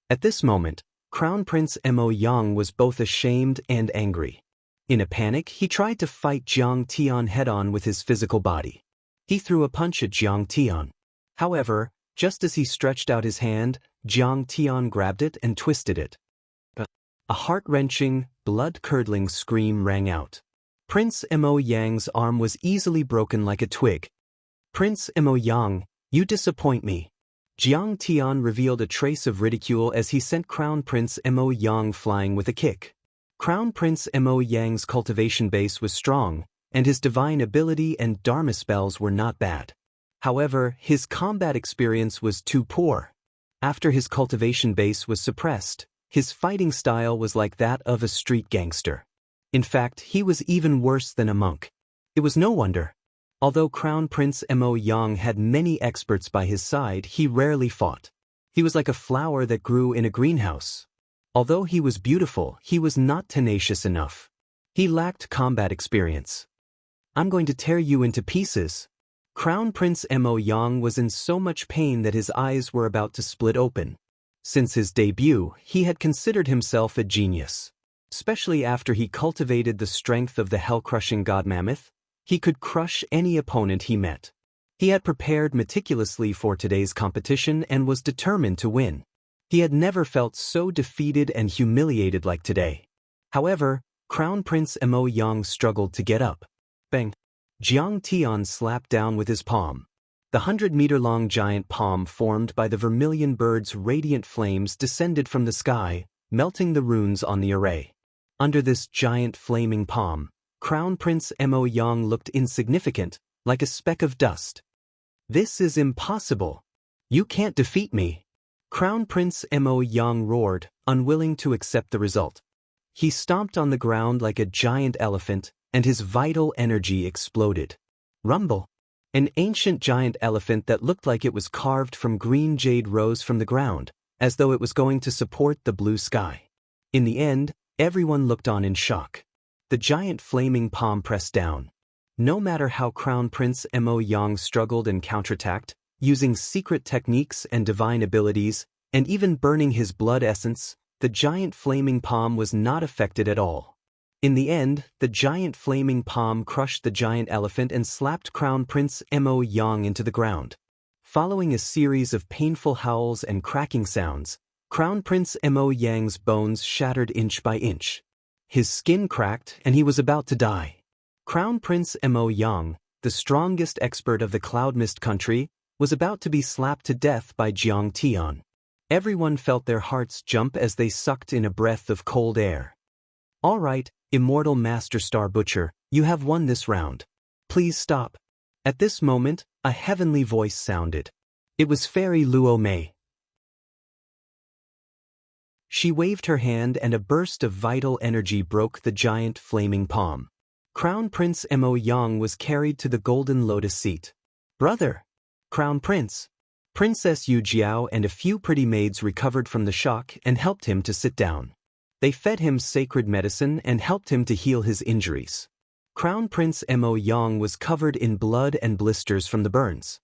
At this moment, Crown Prince Mo Yang was both ashamed and angry. In a panic, he tried to fight Jiang Tian head-on with his physical body. He threw a punch at Jiang Tian. However, just as he stretched out his hand, Jiang Tian grabbed it and twisted it. A heart-wrenching, blood-curdling scream rang out. Prince Mo Yang's arm was easily broken like a twig. "Prince Mo Yang, you disappoint me." Jiang Tian revealed a trace of ridicule as he sent Crown Prince Mo Yang flying with a kick. Crown Prince Mo Yang's cultivation base was strong, and his divine ability and Dharma spells were not bad. However, his combat experience was too poor. After his cultivation base was suppressed, his fighting style was like that of a street gangster. In fact, he was even worse than a monk. It was no wonder. Although Crown Prince Mo Yang had many experts by his side, he rarely fought. He was like a flower that grew in a greenhouse. Although he was beautiful, he was not tenacious enough. He lacked combat experience. "I'm going to tear you into pieces." Crown Prince Mo Yang was in so much pain that his eyes were about to split open. Since his debut, he had considered himself a genius. Especially after he cultivated the strength of the hell-crushing god mammoth, he could crush any opponent he met. He had prepared meticulously for today's competition and was determined to win. He had never felt so defeated and humiliated like today. However, Crown Prince Mo Yang struggled to get up. Bang! Jiang Tian slapped down with his palm. The 100-meter-long giant palm formed by the vermilion bird's radiant flames descended from the sky, melting the runes on the array. Under this giant flaming palm, Crown Prince Mo Yang looked insignificant, like a speck of dust. "This is impossible. You can't defeat me." Crown Prince Mo Yang roared, unwilling to accept the result. He stomped on the ground like a giant elephant, and his vital energy exploded. Rumble! An ancient giant elephant that looked like it was carved from green jade rose from the ground, as though it was going to support the blue sky. In the end, everyone looked on in shock. The giant flaming palm pressed down. No matter how Crown Prince Mo Yang struggled and counterattacked, using secret techniques and divine abilities, and even burning his blood essence, the giant flaming palm was not affected at all. In the end, the giant flaming palm crushed the giant elephant and slapped Crown Prince Mo Yang into the ground. Following a series of painful howls and cracking sounds, Crown Prince Mo Yang's bones shattered inch by inch. His skin cracked and he was about to die. Crown Prince Mo Yang, the strongest expert of the Cloud Mist Country, was about to be slapped to death by Jiang Tian. Everyone felt their hearts jump as they sucked in a breath of cold air. "All right, Immortal Master Star Butcher, you have won this round. Please stop." At this moment, a heavenly voice sounded. It was Fairy Luo Mei. She waved her hand and a burst of vital energy broke the giant flaming palm. Crown Prince Mo Yang was carried to the Golden Lotus seat. "Brother! Crown Prince!" Princess Yu Jiao and a few pretty maids recovered from the shock and helped him to sit down. They fed him sacred medicine and helped him to heal his injuries. Crown Prince Mo Yang was covered in blood and blisters from the burns.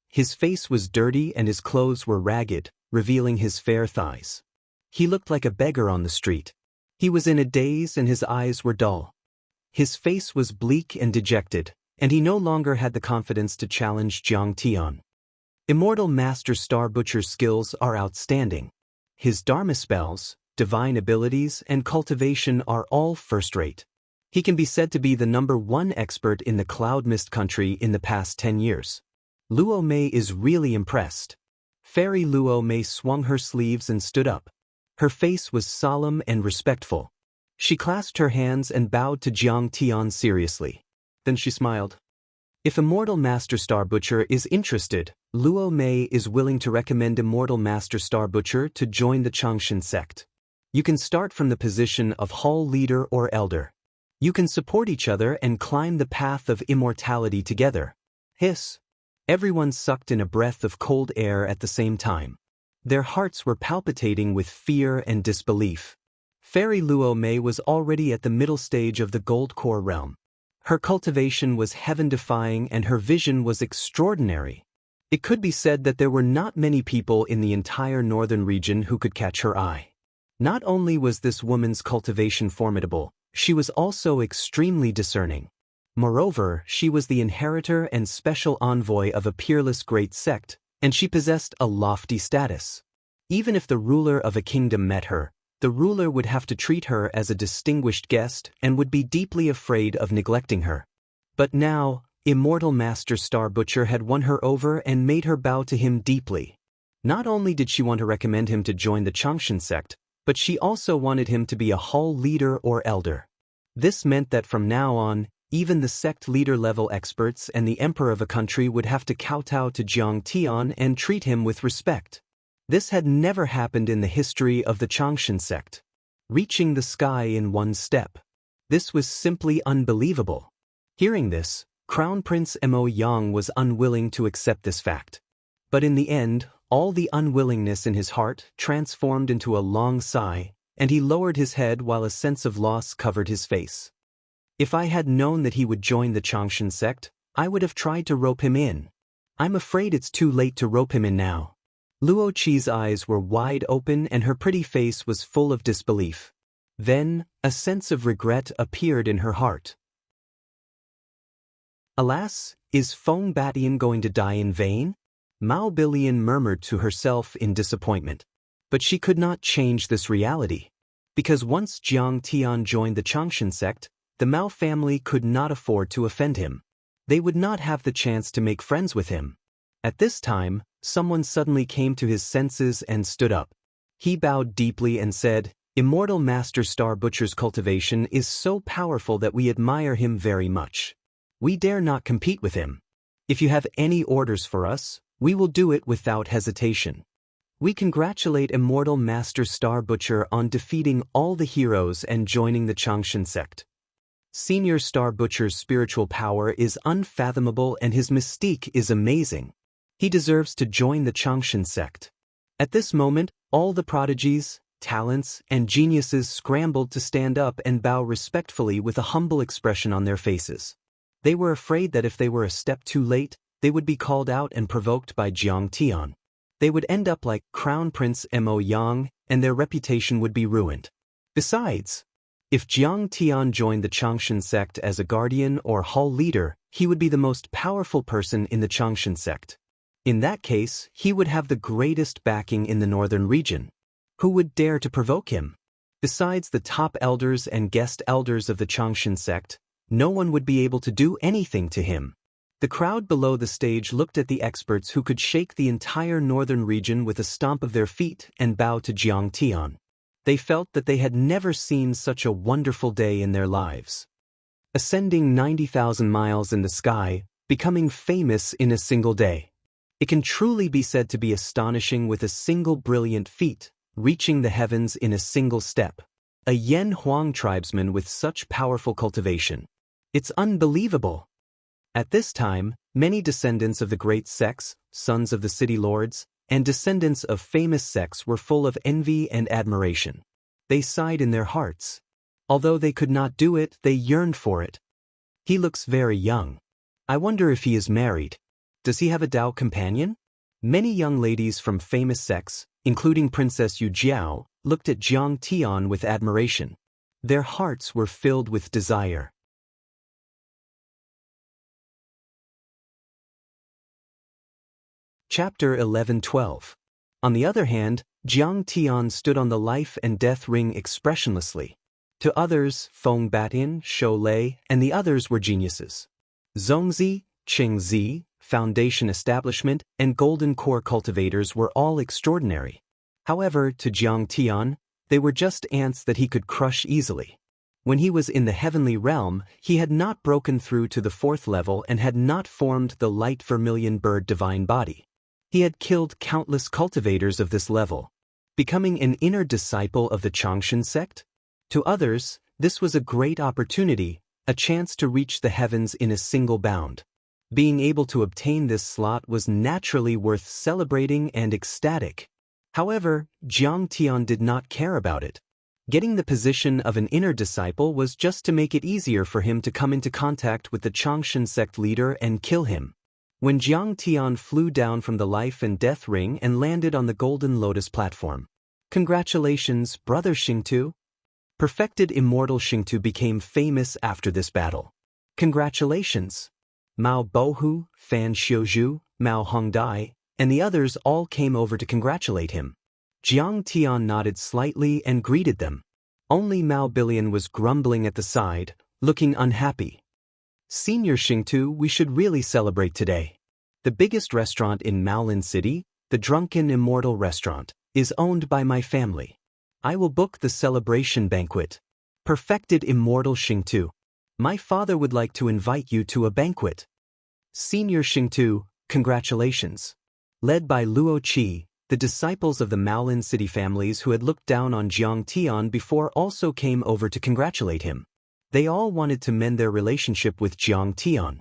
His face was dirty and his clothes were ragged, revealing his fair thighs. He looked like a beggar on the street. He was in a daze and his eyes were dull. His face was bleak and dejected, and he no longer had the confidence to challenge Jiang Tian. Immortal Master Star Butcher's skills are outstanding. His Dharma spells, divine abilities, and cultivation are all first-rate. He can be said to be the #1 expert in the Cloud Mist country in the past 10 years. Luo Mei is really impressed. Fairy Luo Mei swung her sleeves and stood up. Her face was solemn and respectful. She clasped her hands and bowed to Jiang Tian seriously. Then she smiled. If Immortal Master Star Butcher is interested, Luo Mei is willing to recommend Immortal Master Star Butcher to join the Changshan sect. You can start from the position of hall leader or elder. You can support each other and climb the path of immortality together. Hiss. Everyone sucked in a breath of cold air at the same time. Their hearts were palpitating with fear and disbelief. Fairy Luo Mei was already at the middle stage of the Gold Core realm. Her cultivation was heaven-defying and her vision was extraordinary. It could be said that there were not many people in the entire northern region who could catch her eye. Not only was this woman's cultivation formidable, she was also extremely discerning. Moreover, she was the inheritor and special envoy of a peerless great sect, and she possessed a lofty status. Even if the ruler of a kingdom met her, the ruler would have to treat her as a distinguished guest and would be deeply afraid of neglecting her. But now, Immortal Master Star Butcher had won her over and made her bow to him deeply. Not only did she want to recommend him to join the Changshan sect, but she also wanted him to be a hall leader or elder. This meant that from now on, even the sect leader-level experts and the emperor of a country would have to kowtow to Jiang Tian and treat him with respect. This had never happened in the history of the Changshan sect. Reaching the sky in one step. This was simply unbelievable. Hearing this, Crown Prince Mo Yang was unwilling to accept this fact. But in the end, all the unwillingness in his heart transformed into a long sigh, and he lowered his head while a sense of loss covered his face. If I had known that he would join the Changshan sect, I would have tried to rope him in. I'm afraid it's too late to rope him in now. Luo Qi's eyes were wide open and her pretty face was full of disbelief. Then, a sense of regret appeared in her heart. Alas, is Feng Batian going to die in vain? Mao Bilian murmured to herself in disappointment. But she could not change this reality. Because once Jiang Tian joined the Changshan sect, the Mao family could not afford to offend him. They would not have the chance to make friends with him. At this time, someone suddenly came to his senses and stood up. He bowed deeply and said, Immortal Master Star Butcher's cultivation is so powerful that we admire him very much. We dare not compete with him. If you have any orders for us, we will do it without hesitation. We congratulate Immortal Master Star Butcher on defeating all the heroes and joining the Changshan sect. Senior Star Butcher's spiritual power is unfathomable and his mystique is amazing. He deserves to join the Changshan sect. At this moment, all the prodigies, talents, and geniuses scrambled to stand up and bow respectfully with a humble expression on their faces. They were afraid that if they were a step too late, they would be called out and provoked by Jiang Tian. They would end up like Crown Prince Mo Yang, and their reputation would be ruined. Besides, if Jiang Tian joined the Changshan sect as a guardian or hall leader, he would be the most powerful person in the Changshan sect. In that case, he would have the greatest backing in the northern region. Who would dare to provoke him? Besides the top elders and guest elders of the Changshan sect, no one would be able to do anything to him. The crowd below the stage looked at the experts who could shake the entire northern region with a stomp of their feet and bow to Jiang Tian. They felt that they had never seen such a wonderful day in their lives. Ascending 90,000 miles in the sky, becoming famous in a single day. It can truly be said to be astonishing with a single brilliant feat, reaching the heavens in a single step. A Yan Huang tribesman with such powerful cultivation. It's unbelievable. At this time, many descendants of the great sects, sons of the city lords, and descendants of famous sects were full of envy and admiration. They sighed in their hearts. Although they could not do it, they yearned for it. He looks very young. I wonder if he is married. Does he have a Dao companion? Many young ladies from famous sects, including Princess Yu Jiao, looked at Jiang Tian with admiration. Their hearts were filled with desire. Chapter 11-12. On the other hand, Jiang Tian stood on the life and death ring expressionlessly. To others, Feng Batin, Shou Lei, and the others were geniuses. Zhongzi, Qingzi, Foundation Establishment, and Golden Core Cultivators were all extraordinary. However, to Jiang Tian, they were just ants that he could crush easily. When he was in the heavenly realm, he had not broken through to the 4th level and had not formed the light vermilion bird divine body. He had killed countless cultivators of this level, becoming an inner disciple of the Changshan sect. To others, this was a great opportunity, a chance to reach the heavens in a single bound. Being able to obtain this slot was naturally worth celebrating and ecstatic. However, Jiang Tian did not care about it. Getting the position of an inner disciple was just to make it easier for him to come into contact with the Changshan sect leader and kill him. When Jiang Tian flew down from the life and death ring and landed on the Golden Lotus platform. Congratulations, brother Xingtu. Perfected immortal Xingtu became famous after this battle. Congratulations. Mao Bohu, Fan Xiuzhu, Mao Hongdai, and the others all came over to congratulate him. Jiang Tian nodded slightly and greeted them. Only Mao Billion was grumbling at the side, looking unhappy. Senior Xingtu, we should really celebrate today. The biggest restaurant in Maolin City, the Drunken Immortal Restaurant, is owned by my family. I will book the celebration banquet. Perfected immortal Xingtu. My father would like to invite you to a banquet. Senior Xingtu, congratulations. Led by Luo Qi, the disciples of the Maolin City families who had looked down on Jiang Tian before also came over to congratulate him. They all wanted to mend their relationship with Jiang Tian.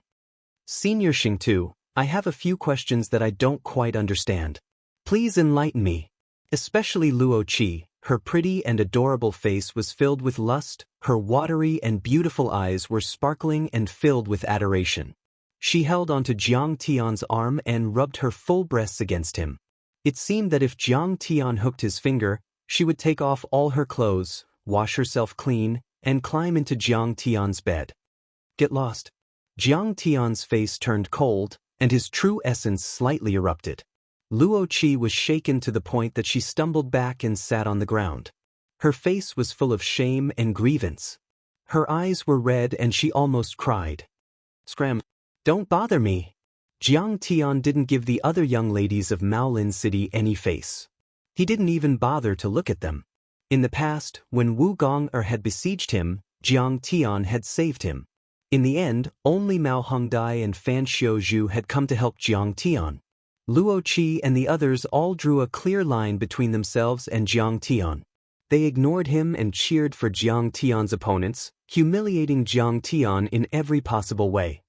Senior Xingtu, I have a few questions that I don't quite understand. Please enlighten me. Especially Luo Qi, her pretty and adorable face was filled with lust, her watery and beautiful eyes were sparkling and filled with adoration. She held onto Jiang Tian's arm and rubbed her full breasts against him. It seemed that if Jiang Tian hooked his finger, she would take off all her clothes, wash herself clean, and climb into Jiang Tian's bed. Get lost. Jiang Tian's face turned cold, and his true essence slightly erupted. Luo Qi was shaken to the point that she stumbled back and sat on the ground. Her face was full of shame and grievance. Her eyes were red and she almost cried. Scram! Don't bother me. Jiang Tian didn't give the other young ladies of Maolin City any face. He didn't even bother to look at them. In the past, when Wu Gong'er had besieged him, Jiang Tian had saved him. In the end, only Mao Hongdai and Fan Xiuzhu had come to help Jiang Tian. Luo Qi and the others all drew a clear line between themselves and Jiang Tian. They ignored him and cheered for Jiang Tian's opponents, humiliating Jiang Tian in every possible way.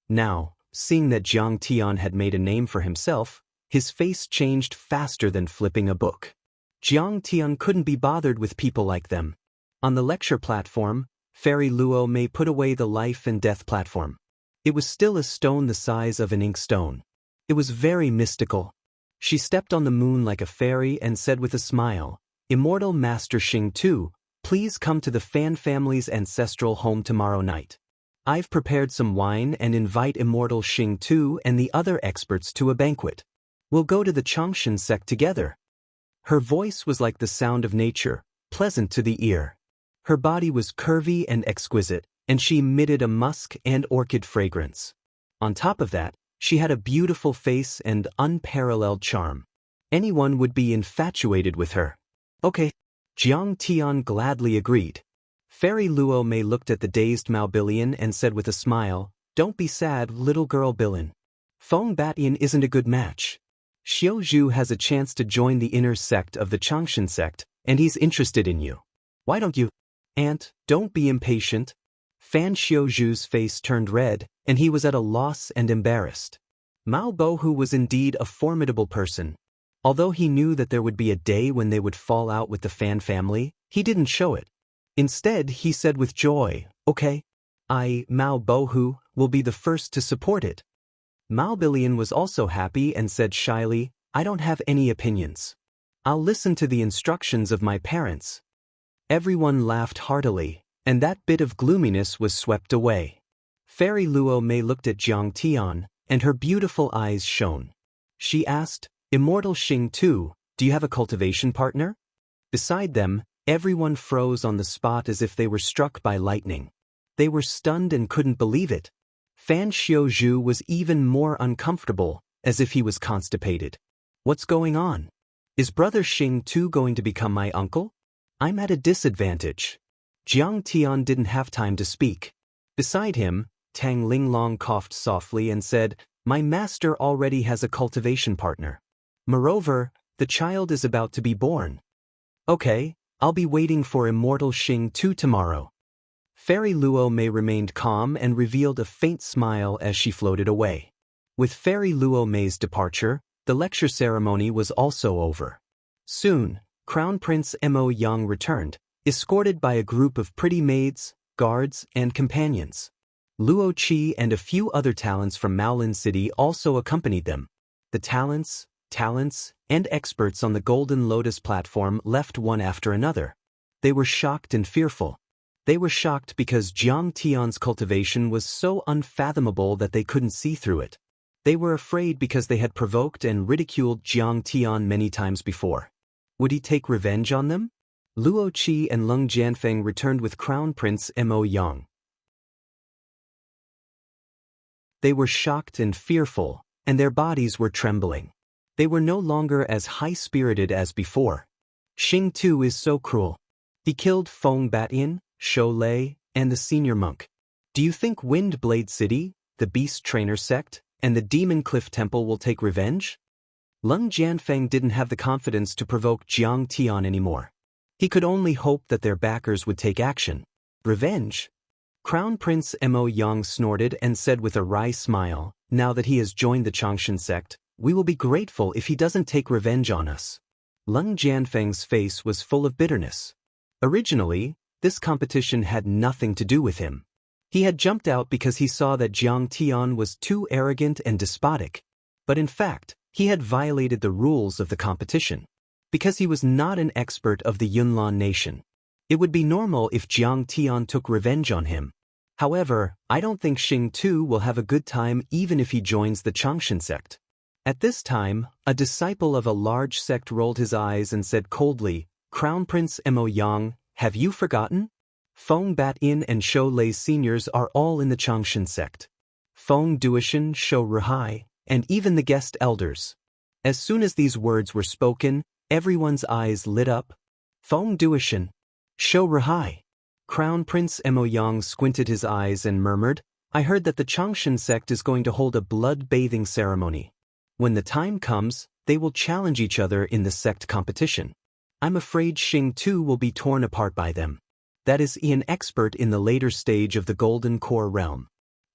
Now, seeing that Jiang Tian had made a name for himself, his face changed faster than flipping a book. Jiang Tian couldn't be bothered with people like them. On the lecture platform, Fairy Luo Mei put away the life and death platform. It was still a stone the size of an inkstone. It was very mystical. She stepped on the moon like a fairy and said with a smile, Immortal Master Xingtu, please come to the Fan family's ancestral home tomorrow night. I've prepared some wine and invite Immortal Xingtu and the other experts to a banquet. We'll go to the Changshan sect together. Her voice was like the sound of nature, pleasant to the ear. Her body was curvy and exquisite, and she emitted a musk and orchid fragrance. On top of that, she had a beautiful face and unparalleled charm. Anyone would be infatuated with her. Okay. Jiang Tian gladly agreed. Fairy Luo Mei looked at the dazed Mao Billion and said with a smile, Don't be sad, little girl Billion. Feng Batian isn't a good match. Xiuzhu has a chance to join the inner sect of the Changshan sect, and he's interested in you. Why don't you? Aunt, don't be impatient. Fan Xiuzhu's face turned red, and he was at a loss and embarrassed. Mao Bohu was indeed a formidable person. Although he knew that there would be a day when they would fall out with the Fan family, he didn't show it. Instead, he said with joy, "Okay, I, Mao Bohu, will be the first to support it." Mao Billion was also happy and said shyly, "I don't have any opinions. I'll listen to the instructions of my parents." Everyone laughed heartily, and that bit of gloominess was swept away. Fairy Luo Mei looked at Jiang Tian, and her beautiful eyes shone. She asked, "Immortal Xing Tu, do you have a cultivation partner?" Beside them, everyone froze on the spot as if they were struck by lightning. They were stunned and couldn't believe it. Fan Xiaozhu was even more uncomfortable, as if he was constipated. "What's going on? Is brother Xing Tu going to become my uncle? I'm at a disadvantage." Jiang Tian didn't have time to speak. Beside him, Tang Linglong coughed softly and said, "My master already has a cultivation partner. Moreover, the child is about to be born." "Okay, I'll be waiting for immortal Xing Tu tomorrow." Fairy Luo Mei remained calm and revealed a faint smile as she floated away. With Fairy Luo Mei's departure, the lecture ceremony was also over. Soon, Crown Prince Mo Yang returned, escorted by a group of pretty maids, guards, and companions. Luo Qi and a few other talents from Maolin City also accompanied them. The talents, and experts on the Golden Lotus platform left one after another. They were shocked and fearful. They were shocked because Jiang Tian's cultivation was so unfathomable that they couldn't see through it. They were afraid because they had provoked and ridiculed Jiang Tian many times before. Would he take revenge on them? Luo Qi and Leng Jianfeng returned with Crown Prince Mo Yang. They were shocked and fearful, and their bodies were trembling. They were no longer as high-spirited as before. Xing Tu is so cruel. He killed Feng Batyin, Shou Lei, and the senior monk. Do you think Wind Blade City, the Beast Trainer sect, and the Demon Cliff Temple will take revenge? Leng Jianfeng didn't have the confidence to provoke Jiang Tian anymore. He could only hope that their backers would take action. Revenge? Crown Prince Mo Yang snorted and said with a wry smile, "Now that he has joined the Changshan sect, we will be grateful if he doesn't take revenge on us." Leng Jianfeng's face was full of bitterness. Originally, this competition had nothing to do with him. He had jumped out because he saw that Jiang Tian was too arrogant and despotic. But in fact, he had violated the rules of the competition. Because he was not an expert of the Yunlan nation. It would be normal if Jiang Tian took revenge on him. However, I don't think Xing Tu will have a good time even if he joins the Changshan sect. At this time, a disciple of a large sect rolled his eyes and said coldly, "Crown Prince Mo Yang, have you forgotten? Feng Batyin and Shou Lei seniors are all in the Changshan sect. Feng Duishan, Shou Ruhai, and even the guest elders." As soon as these words were spoken, everyone's eyes lit up. Feng Duishan, Shou Ruhai. Crown Prince Mo Yang squinted his eyes and murmured, "I heard that the Changshan sect is going to hold a blood-bathing ceremony. When the time comes, they will challenge each other in the sect competition. I'm afraid Xing Tu will be torn apart by them. That is, an expert in the later stage of the Golden Core realm.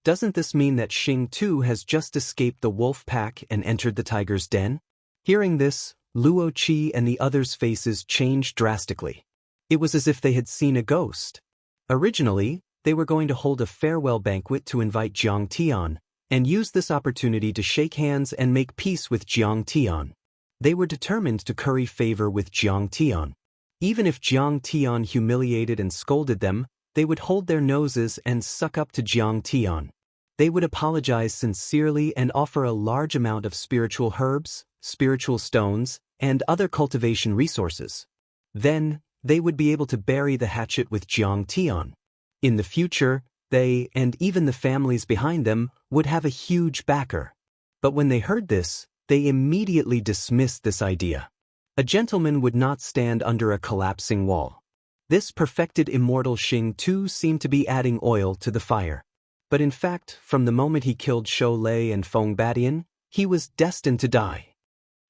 Doesn't this mean that Xing Tu has just escaped the wolf pack and entered the tiger's den?" Hearing this, Luo Qi and the others' faces changed drastically. It was as if they had seen a ghost. Originally, they were going to hold a farewell banquet to invite Jiang Tian, and use this opportunity to shake hands and make peace with Jiang Tian. They were determined to curry favor with Jiang Tian. Even if Jiang Tian humiliated and scolded them, they would hold their noses and suck up to Jiang Tian. They would apologize sincerely and offer a large amount of spiritual herbs, spiritual stones, and other cultivation resources. Then, they would be able to bury the hatchet with Jiang Tian. In the future, they, and even the families behind them, would have a huge backer. But when they heard this, they immediately dismissed this idea. A gentleman would not stand under a collapsing wall. This perfected immortal Xing Tu seemed to be adding oil to the fire. But in fact, from the moment he killed Shou Lei and Feng Batyin, he was destined to die.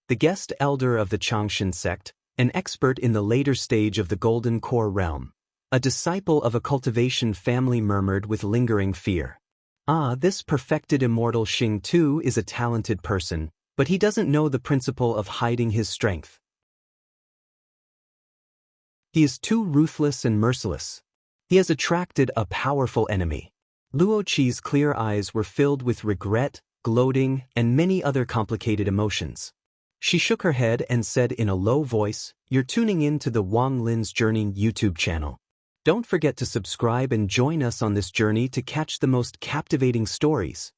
The guest elder of the Changshan sect, an expert in the later stage of the Golden Core realm, a disciple of a cultivation family, murmured with lingering fear, "Ah, this perfected immortal Xing Tu is a talented person, But he doesn't know the principle of hiding his strength. He is too ruthless and merciless. He has attracted a powerful enemy. Luo Qi's clear eyes were filled with regret, gloating, and many other complicated emotions. She shook her head and said in a low voice, "You're tuning in to the Wang Lin's Journey YouTube channel. Don't forget to subscribe and join us on this journey to catch the most captivating stories.